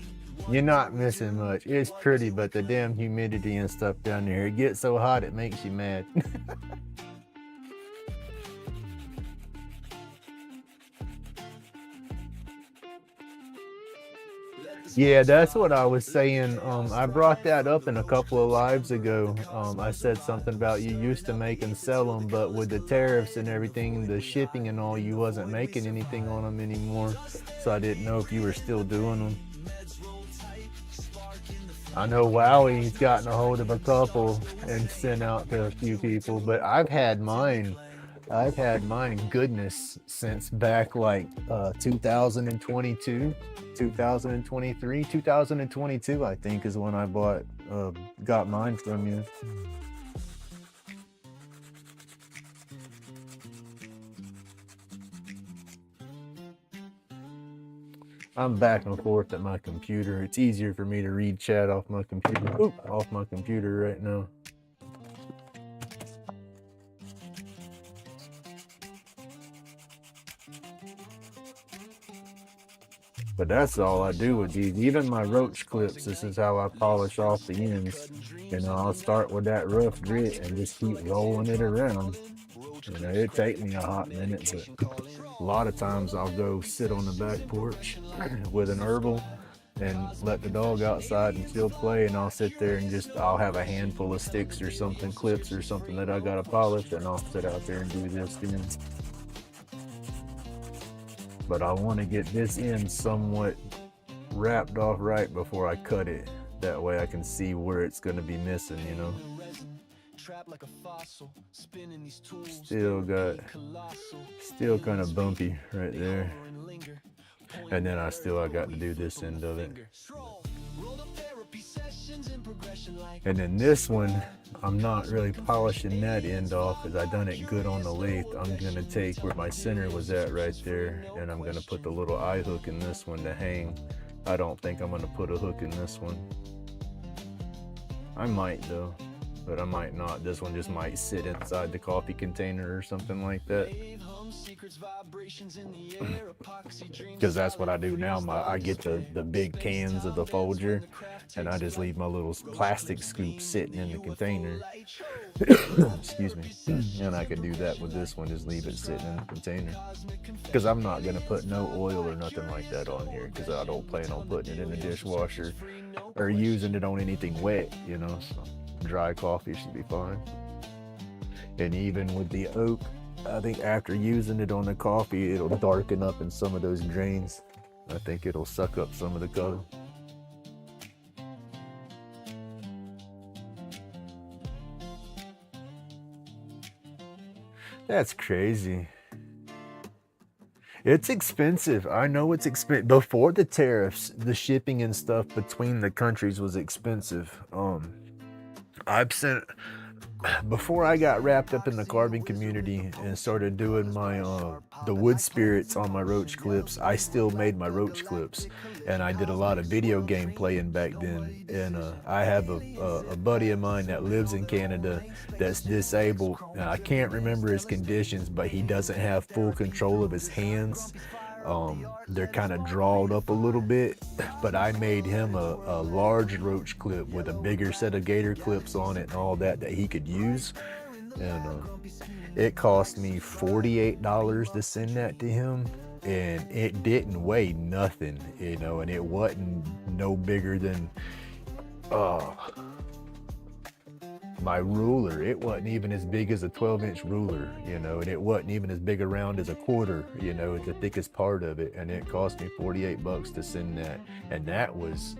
You're not missing much. It's pretty, but the damn humidity and stuff down there, it gets so hot it makes you mad. Yeah, that's what I was saying. I brought that up in a couple of lives ago. I said something about you used to make and sell them, but with the tariffs and everything, the shipping and all, you wasn't making anything on them anymore. So I didn't know if you were still doing them. I know Wowie's gotten a hold of a couple and sent out to a few people, but I've had mine, goodness, since back like 2022, 2023, 2022, I think is when I got mine from you. I'm back and forth at my computer. It's easier for me to read chat off my computer. Off my computer right now. But that's all I do with these. Even my roach clips, this is how I polish off the ends. You know, I'll start with that rough grit and just keep rolling it around. You know, it take me a hot minute, but a lot of times I'll go sit on the back porch with an herbal and let the dog outside and she'll play, and I'll sit there and I'll have a handful of sticks or something, clips or something that I gotta polish, and I'll sit out there and do this then. But I want to get this end somewhat wrapped off right before I cut it. That way I can see where it's going to be missing, you know. Still kind of bumpy right there. And then I got to do this end of it. And then this one, I'm not really polishing that end off because I done it good on the lathe. I'm going to take where my center was at right there, and I'm going to put the little eye hook in this one to hang. I don't think I'm going to put a hook in this one. I might though, but I might not. This one just might sit inside the coffee container or something like that. Because that's what I do now. I get the big cans of the Folger, and I just leave my little plastic scoop sitting in the container. Excuse me. And I can do that with this one, just leave it sitting in the container. Because I'm not going to put no oil or nothing like that on here, because I don't plan on putting it in the dishwasher or using it on anything wet, you know. So dry coffee should be fine. And even with the oak, I think after using it on the coffee, it'll darken up in some of those grains. I think it'll suck up some of the color. That's crazy. It's expensive. I know it's expensive. Before the tariffs, the shipping and stuff between the countries was expensive. Before I got wrapped up in the carving community and started doing my the wood spirits on my roach clips, I still made my roach clips, and I did a lot of video game playing back then. And I have a buddy of mine that lives in Canada that's disabled. I can't remember his conditions, but he doesn't have full control of his hands. They're kind of drawled up a little bit, but I made him a large roach clip with a bigger set of gator clips on it and all that he could use. And it cost me $48 to send that to him, and it didn't weigh nothing, you know, and it wasn't no bigger than my ruler. It wasn't even as big as a 12-inch ruler, you know, and it wasn't even as big around as a quarter, you know, the thickest part of it. And it cost me $48 to send that. And that was,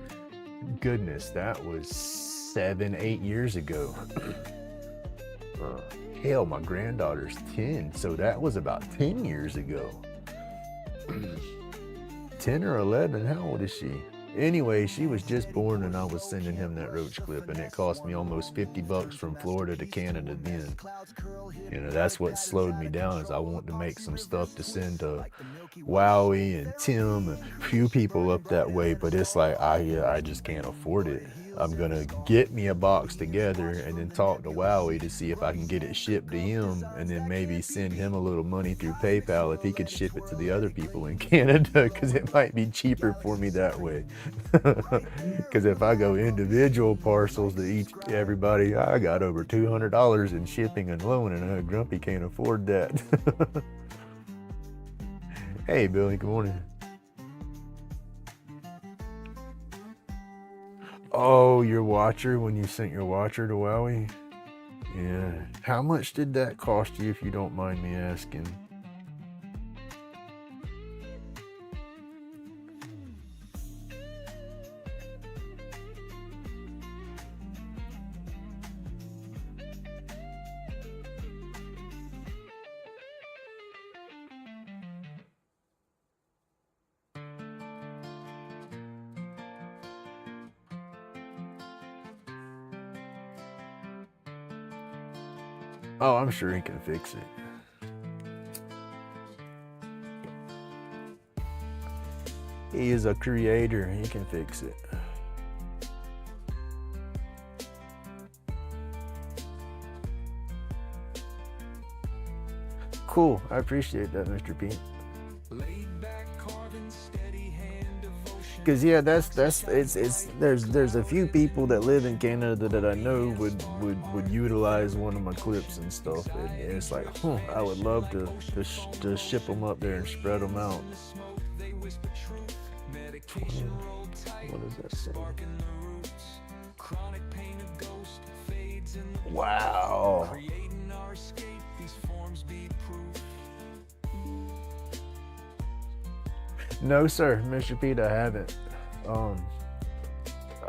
goodness, that was 7-8 years ago. Hell, my granddaughter's 10, so that was about 10 years ago. 10 or 11, how old is she? Anyway, she was just born and I was sending him that roach clip, and it cost me almost $50 from Florida to Canada then. You know, that's what slowed me down, is I want to make some stuff to send to Wowie and Tim and a few people up that way, but it's like, I just can't afford it. I'm gonna get me a box together and then talk to Wowie to see if I can get it shipped to him, and then maybe send him a little money through PayPal if he could ship it to the other people in Canada, because it might be cheaper for me that way. Because if I go individual parcels to everybody, I got over $200 in shipping alone, and Grumpy can't afford that. Hey Billy, good morning. Oh, your watcher, when you sent your watcher to Wowie? Yeah. How much did that cost you, if you don't mind me asking? Oh, I'm sure he can fix it. He is a creator, he can fix it. Cool, I appreciate that, Mr. Pete. Because yeah, there's a few people that live in Canada that I know would utilize one of my clips and stuff, and it's like, I would love to ship them up there and spread them out. What does that say? Wow. No, sir, Mr. Pete, I haven't.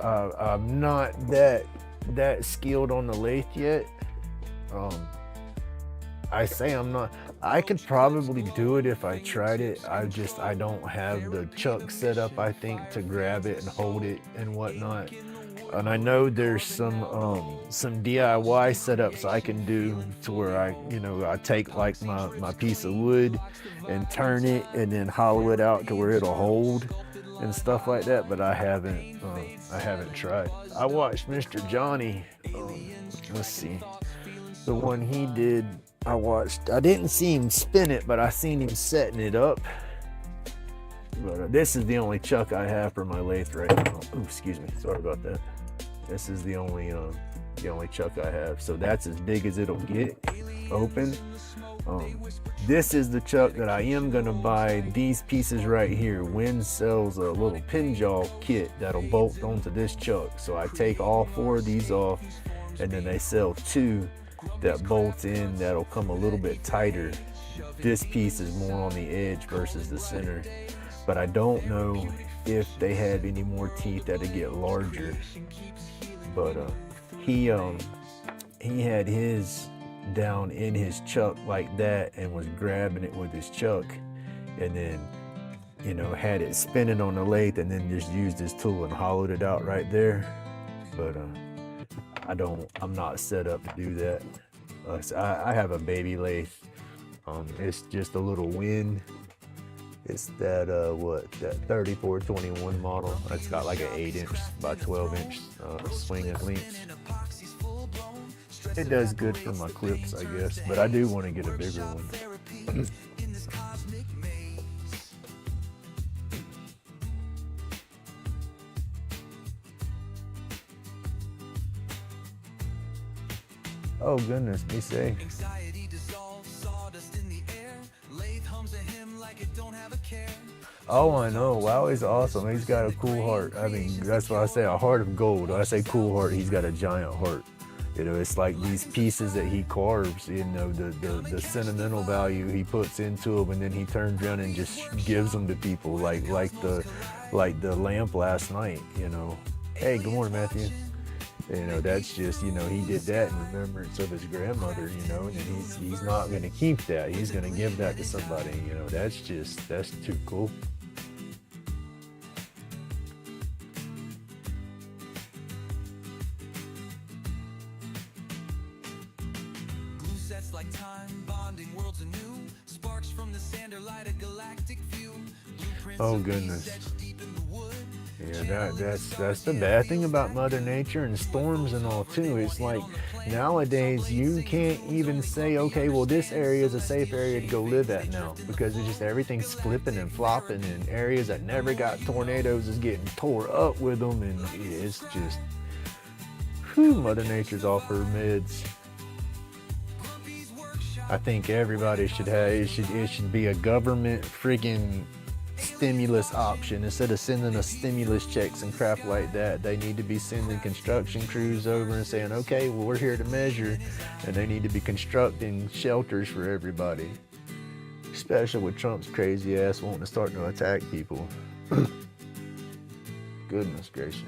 I'm not that skilled on the lathe yet. I say I'm not. I could probably do it if I tried it. I don't have the chuck set up, I think, to grab it and hold it and whatnot. And I know there's some DIY setups I can do to where I take like my piece of wood and turn it and then hollow it out to where it'll hold and stuff like that, but I haven't tried. I watched Mr. Johnny, let's see, the one he did, I didn't see him spin it, but I seen him setting it up. But this is the only chuck I have for my lathe right now. Ooh, excuse me, sorry about that. This is the only chuck I have, so that's as big as it'll get open. This is the chuck that I am gonna buy these pieces right here. Wynn sells a little pin jaw kit that'll bolt onto this chuck, so I take all 4 of these off, and then they sell 2 that bolt in that'll come a little bit tighter. This piece is more on the edge versus the center, but I don't know if they have any more teeth that'll get larger. But he had his down in his chuck like that and was grabbing it with his chuck, and then had it spinning on the lathe, and then just used his tool and hollowed it out right there. But I'm not set up to do that. I have a baby lathe. It's just a little Wynn. It's that 3421 model. It's got like an 8-inch by 12-inch swing and length. It does good for my clips, I guess, but I do want to get a bigger one. Oh goodness, me say. Oh, I know. Wowie's awesome. He's got a cool heart. I mean, that's why I say a heart of gold. When I say cool heart, he's got a giant heart. It's like these pieces that he carves, the sentimental value he puts into them, and then he turns around and just gives them to people, like the lamp last night, Hey, good morning, Matthew. That's just, he did that in remembrance of his grandmother, and he's not going to keep that. He's going to give that to somebody, that's too cool. Oh goodness. Yeah, that's the bad thing about Mother Nature and storms and all too. It's like nowadays you can't even say, okay, well this area is a safe area to go live at now, because it's just everything's flipping and flopping, and areas that never got tornadoes is getting tore up with them, and it's just, whew, Mother Nature's off her meds. I think everybody should have, it should be a government friggin' stimulus option. Instead of sending us stimulus checks and crap like that, they need to be sending construction crews over and saying, okay, well we're here to measure, and they need to be constructing shelters for everybody. Especially with Trump's crazy ass wanting to start to attack people. Goodness gracious.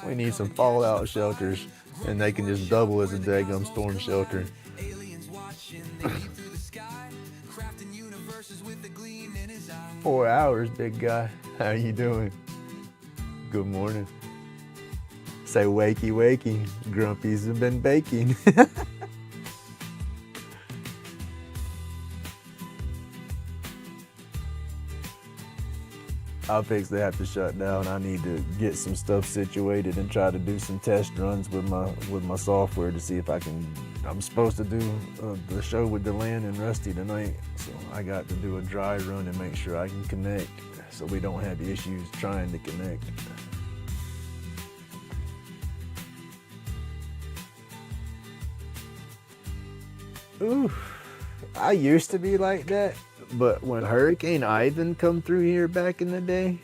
We need some fallout shelters, and they can just double as a daggum storm shelter. 4 hours, big guy. How you doing? Good morning. Say wakey wakey. Grumpies have been baking. I'll fix they have to shut down. I need to get some stuff situated and try to do some test runs with my software to see if I can. I'm supposed to do the show with Deland and Rusty tonight, so I got to do a dry run and make sure I can connect, so we don't have issues trying to connect. Ooh, I used to be like that. But when Hurricane Ivan come through here back in the day,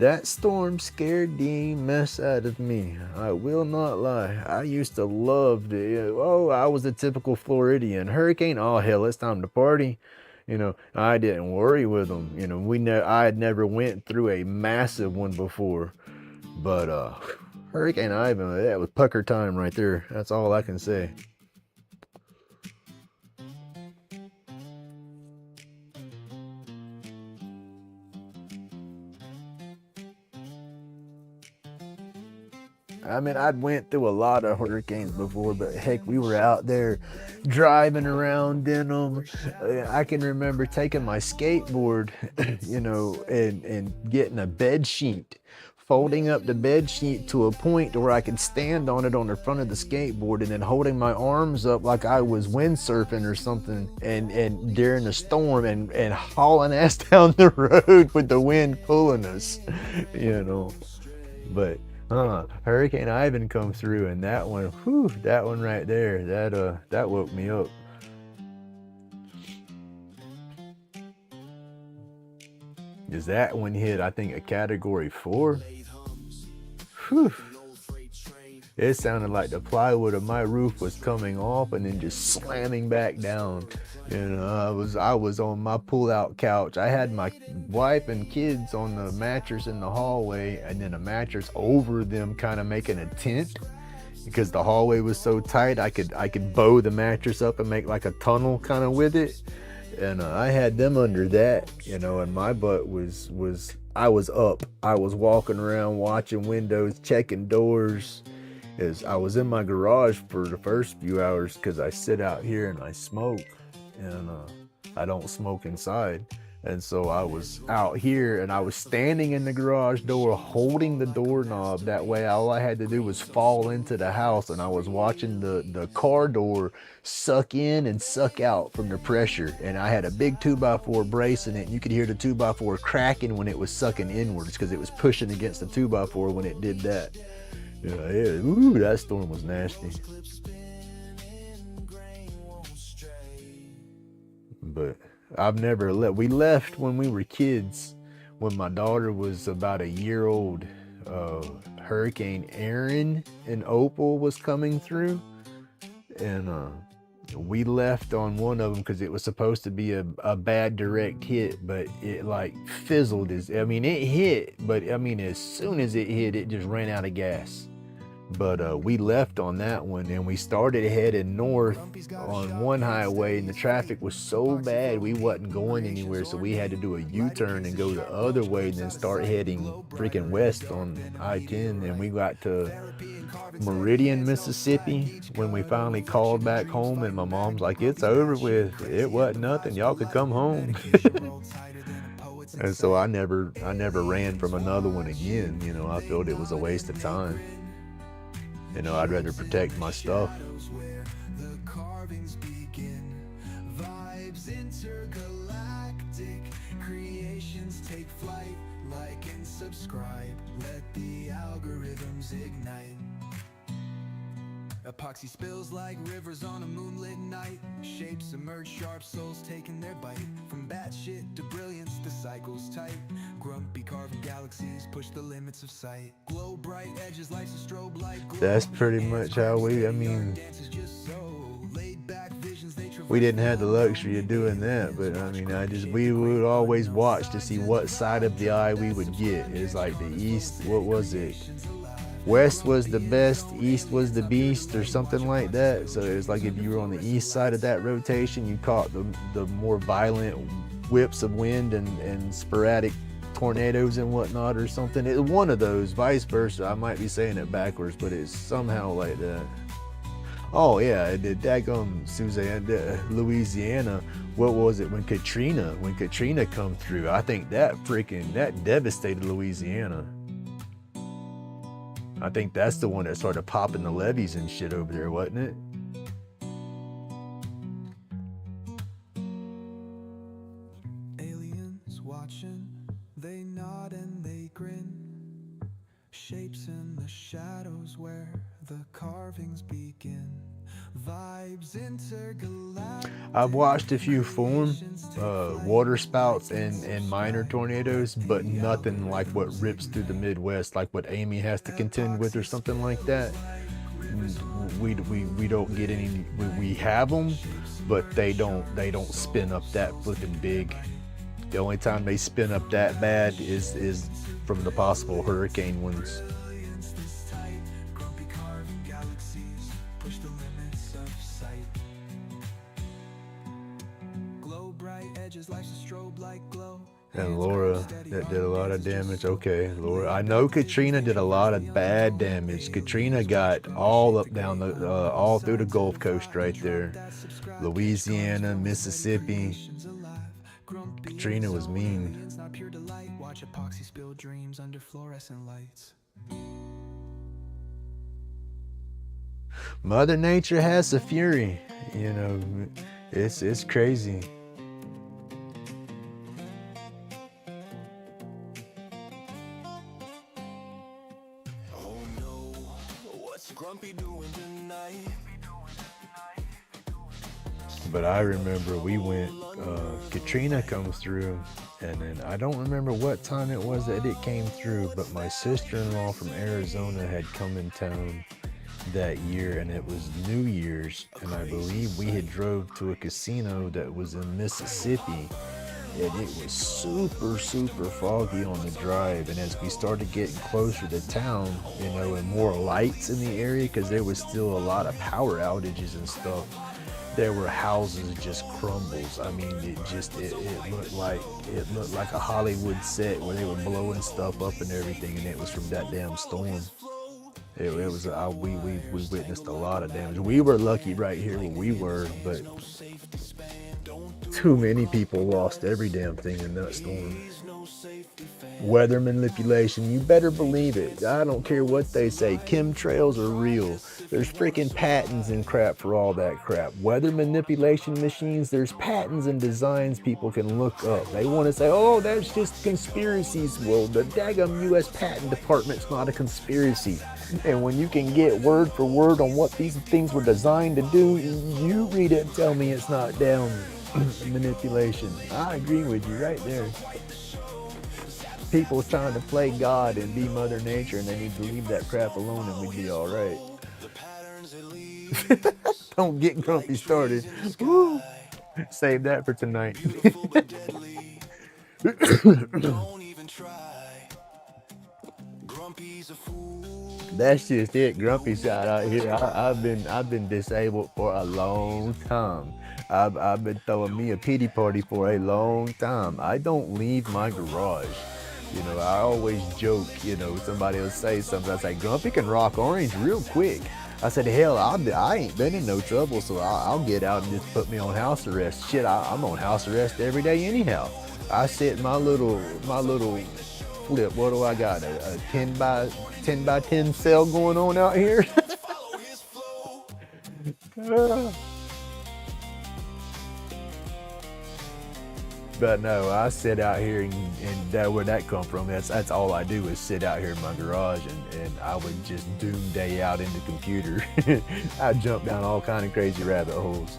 that storm scared the mess out of me. I will not lie. I used to love I was a typical Floridian. Hurricane, oh hell, it's time to party. You know, I didn't worry with them. You know, I had never went through a massive one before. But Hurricane Ivan, that was pucker time right there. That's all I can say. I mean, I'd went through a lot of hurricanes before, but heck, we were out there driving around in them. I can remember taking my skateboard, you know, and getting a bed sheet, folding up the bed sheet to a point where I could stand on it on the front of the skateboard, and then holding my arms up like I was windsurfing or something, and during the storm, and hauling ass down the road with the wind pulling us, you know. But Hurricane Ivan come through, and that one, whew, that one right there, that woke me up. Is that one hit, I think, a category 4? Whew. It sounded like the plywood of my roof was coming off and then just slamming back down. You know, I was on my pull-out couch. I had my wife and kids on the mattress in the hallway, and then a mattress over them, kind of making a tent, because the hallway was so tight. I could bow the mattress up and make like a tunnel kind of with it. And I had them under that, you know, and my butt I was up. I was walking around, watching windows, checking doors. I was in my garage for the first few hours because I sit out here and I smoke, and I don't smoke inside. And so I was out here, and I was standing in the garage door holding the doorknob. That way all I had to do was fall into the house, and I was watching the car door suck in and suck out from the pressure. And I had a big 2x4 brace in it, and you could hear the 2x4 cracking when it was sucking inwards because it was pushing against the 2x4 when it did that. Yeah, ooh, that storm was nasty. But I've never left. We left when we were kids, when my daughter was about a year old. Hurricane Aaron in Opal was coming through, and we left on one of them because it was supposed to be a bad direct hit, but it like fizzled. It hit, but I mean, as soon as it hit, it just ran out of gas. But we left on that one and we started heading north on one highway, and the traffic was so bad we wasn't going anywhere, so we had to do a U-turn and go the other way and then start heading freaking west on I-10. And we got to Meridian, Mississippi when we finally called back home, and my mom's like, it's over with, it wasn't nothing, y'all could come home. And so I never ran from another one again. You know, I felt it was a waste of time. You know, I'd rather protect my stuff. Where the carvings begin, vibes intergalactic, creations take flight. Like and subscribe, let the algorithms ignite. Epoxy spills like rivers on a moonlit night. Shapes emerge, sharp souls taking their bite. From batshit to brilliance, the cycle's tight. Grumpy carving galaxies push the limits of sight. Glow bright edges, life's a strobe light glow. That's pretty much how we, I mean, Dances just so laid back visions they we didn't have the luxury of doing that, but I mean, we would always watch to see what side of the eye we would get. It's like the east, what was it? West was the best, east was the beast, or something like that. So it's like if you were on the east side of that rotation, you caught the more violent whips of wind and sporadic tornadoes and whatnot or something. It's one of those, vice versa. I might be saying it backwards, but it's somehow like that. Oh yeah, the daggum Suzanne, Louisiana. What was it when Katrina come through? I think that devastated Louisiana. I think that's the one that started popping the levees and shit over there, wasn't it? Aliens watching, they nod and they grin. Shapes in the shadows where the carvings begin. Vibes intergalactic. I've watched a few form, water spouts and minor tornadoes, but nothing like what rips through the Midwest, like what Amy has to contend with or something like that. We don't get any. We have them, but they don't spin up that flipping big. The only time they spin up that bad is from the possible hurricane ones. And Laura, that did a lot of damage. Okay, Laura, I know Katrina did a lot of bad damage. Katrina got all up down all through the Gulf Coast right there. Louisiana, Mississippi. Katrina was mean. Watch epoxy spill dreams under fluorescent lights. Mother Nature has a fury, you know. It's crazy. Oh no, what's Grumpy doing tonight? But I remember we went, Katrina comes through, and then I don't remember what time it was that it came through, but my sister-in-law from Arizona had come in town that year, and it was New Year's, and I believe we had drove to a casino that was in Mississippi, and it was super foggy on the drive. And as we started getting closer to town, you know, and more lights in the area, because there was still a lot of power outages and stuff, there were houses just crumbles. I mean, it looked like a Hollywood set where they were blowing stuff up and everything, and it was from that damn storm. We witnessed a lot of damage. We were lucky right here where we were, but too many people lost every damn thing in that storm. Weather manipulation, you better believe it. I don't care what they say. Chemtrails are real. There's freaking patents and crap for all that crap. Weather manipulation machines, there's patents and designs people can look up. They want to say, oh, that's just conspiracies. Well, the daggum U.S. Patent Department's not a conspiracy. And when you can get word for word on what these things were designed to do, you read it and tell me it's not down manipulation. I agree with you right there. People trying to play God and be Mother Nature, and they need to leave that crap alone and we'd be all right. Don't get grumpy started. Woo. Save that for tonight. That's just it. Grumpy side out here. I've been disabled for a long time. I've been throwing me a pity party for a long time. I don't leave my garage. You know, I always joke, you know, somebody will say something. I say, Grumpy can rock orange real quick. I said, hell, I ain't been in no trouble, so I'll get out and just put me on house arrest. Shit, I'm on house arrest every day anyhow. I sit in my little flip. What do I got? A 10 by 10 cell going on out here? Follow his flow. But no, I sit out here and that, where that come from, that's all I do is sit out here in my garage and I would just doom day out in the computer. I jump down all kind of crazy rabbit holes.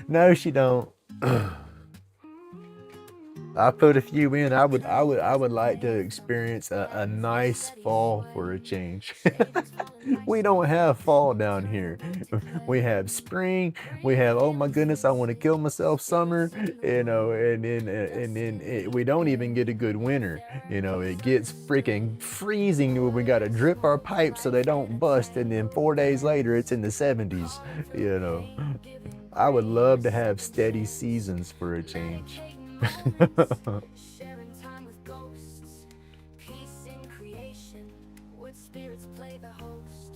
No, she don't. I put a few in. I would like to experience a nice fall for a change. We don't have fall down here. We have spring. We have, oh my goodness, I want to kill myself summer. You know, and then we don't even get a good winter. You know, it gets freaking freezing when we got to drip our pipes so they don't bust. And then 4 days later, it's in the 70s. You know, I would love to have steady seasons for a change. Sharing time with ghosts, peace in creation, would spirits play the host,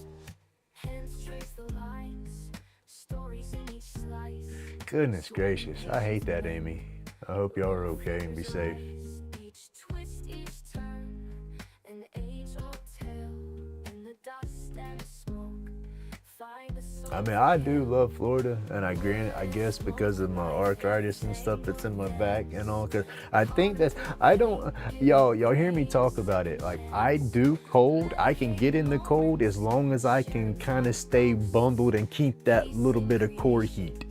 hands trace the lines, stories in each slice. Goodness gracious, I hate that, Amy. I hope y'all are okay and be safe. Each twist, each turn, an age-old tale, in the dust and the smoke, find the soul. I mean, I do love Florida, and I guess because of my arthritis and stuff that's in my back and all, because I think that's, y'all hear me talk about it. Like, I do cold. I can get in the cold as long as I can kind of stay bundled and keep that little bit of core heat.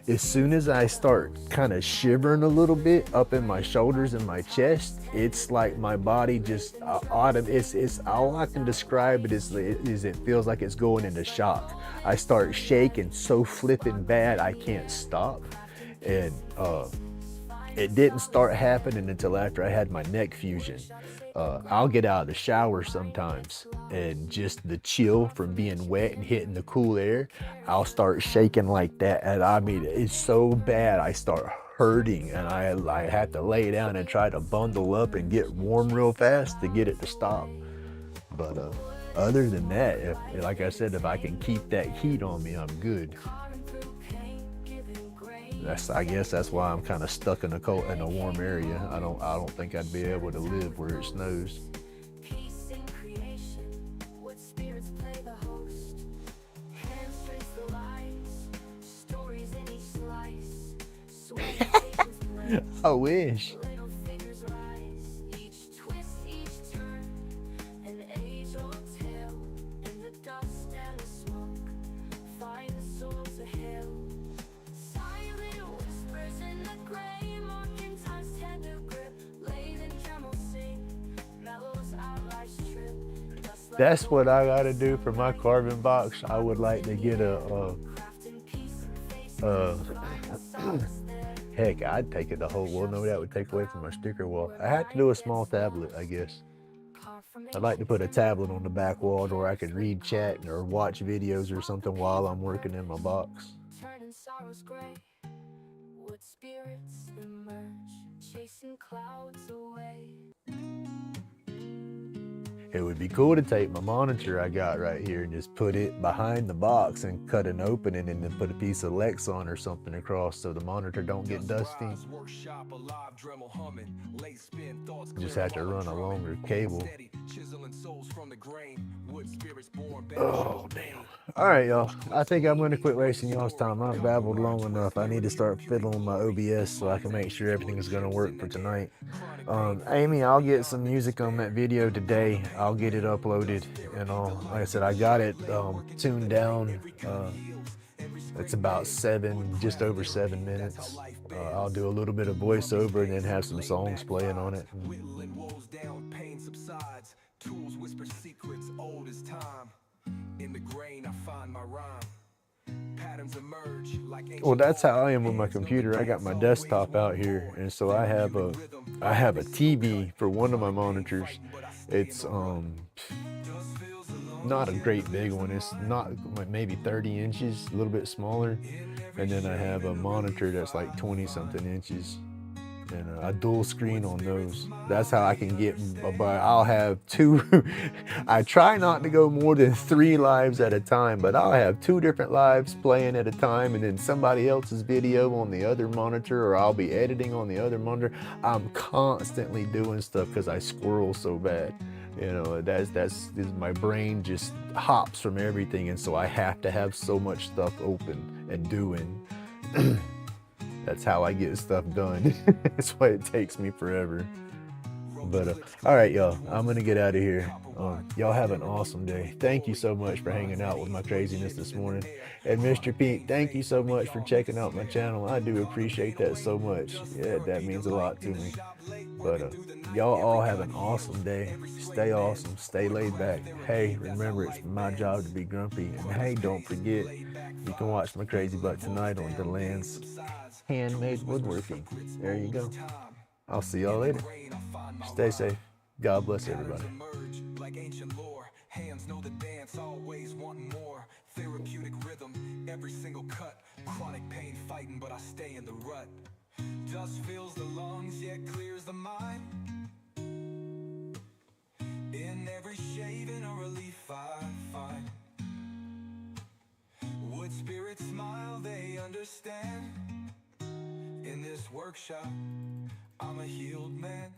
As soon as I start kind of shivering a little bit up in my shoulders and my chest, it's like my body just it's all I can describe it is it feels like it's going into shock. I start shaking so flipping bad I can't stop, and it didn't start happening until after I had my neck fusion. I'll get out of the shower sometimes, and just the chill from being wet and hitting the cool air, I'll start shaking like that. And I mean, it's so bad, I start hurting, and I have to lay down and try to bundle up and get warm real fast to get it to stop. But other than that, like I said, if I can keep that heat on me, I'm good. I guess that's why I'm kind of stuck in a warm area. I don't think I'd be able to live where it snows. Peace in creation, would spirits play the host, hands trace the lines, stories in each slice, sweet faces blend, I wish. little figures rise, each twist, each turn, an age-old tale, in the dust and the smoke, find the soul to hail. Silent whispers in the gray, marking time's tender grip, Lathe and drum will sing, mellows out life's trip. Dust like That's what I gotta do for my carbon box. I would like to get crafting peace and face heck, I'd take it the whole, well, no, that would take away from my sticker wall. I had to do a small tablet, I guess. I'd like to put a tablet on the back wall where I could read chat or watch videos or something while I'm working in my box. turning sorrows gray, would spirits emerge, chasing clouds away. It would be cool to take my monitor I got right here and just put it behind the box and cut an opening and then put a piece of Lex on or something across so the monitor don't get dusty. Workshop alive, Dremel humming, late spin thoughts. Just have to run a longer cable. Chiseling souls from the grain, wood spirits born. Oh, damn. All right, y'all. I think I'm going to quit wasting y'all's time. I've babbled long enough. I need to start fiddling my OBS so I can make sure everything is going to work for tonight. Amy, I'll get some music on that video today. I'll get it uploaded and all. Like I said, I got it tuned down. It's about just over 7 minutes. I'll do a little bit of voiceover and then have some songs playing on it. Whittling woes down, pain subsides. Tools whisper secrets old as time. In the grain I find my rhyme. Patterns emerge like Well, that's how I am with my computer. I got my desktop out here, and so I have a TV for one of my monitors. It's not a great big one. It's not like maybe 30 inches, a little bit smaller. And then I have a monitor that's like 20 something inches, and a dual screen on those. That's how I can get, but I'll have two. I try not to go more than 3 lives at a time, but I'll have 2 different lives playing at a time, and then somebody else's video on the other monitor, or I'll be editing on the other monitor. I'm constantly doing stuff because I squirrel so bad. You know, that's my brain just hops from everything, and so I have to have so much stuff open and doing. That's how I get stuff done. That's why it takes me forever. But all right, y'all, I'm gonna get out of here. Y'all have an awesome day. Thank you so much for hanging out with my craziness this morning. And Mr. Pete, thank you so much for checking out my channel. I do appreciate that so much. Yeah, that means a lot to me. But y'all all have an awesome day. Stay awesome. Stay laid back. Hey, remember, it's my job to be grumpy. And hey, don't forget, you can watch my crazy butt tonight on DeLand's Handmade Woodworking. There you go. I'll see y'all later. Stay safe. God bless everybody. Like ancient lore, hands know the dance, always wanting more. Therapeutic rhythm, every single cut. Chronic pain fighting, but I stay in the rut. Dust fills the lungs, yet clears the mind. In every shaving a relief I find. Wood spirits smile, they understand. In this workshop, I'm a healed man.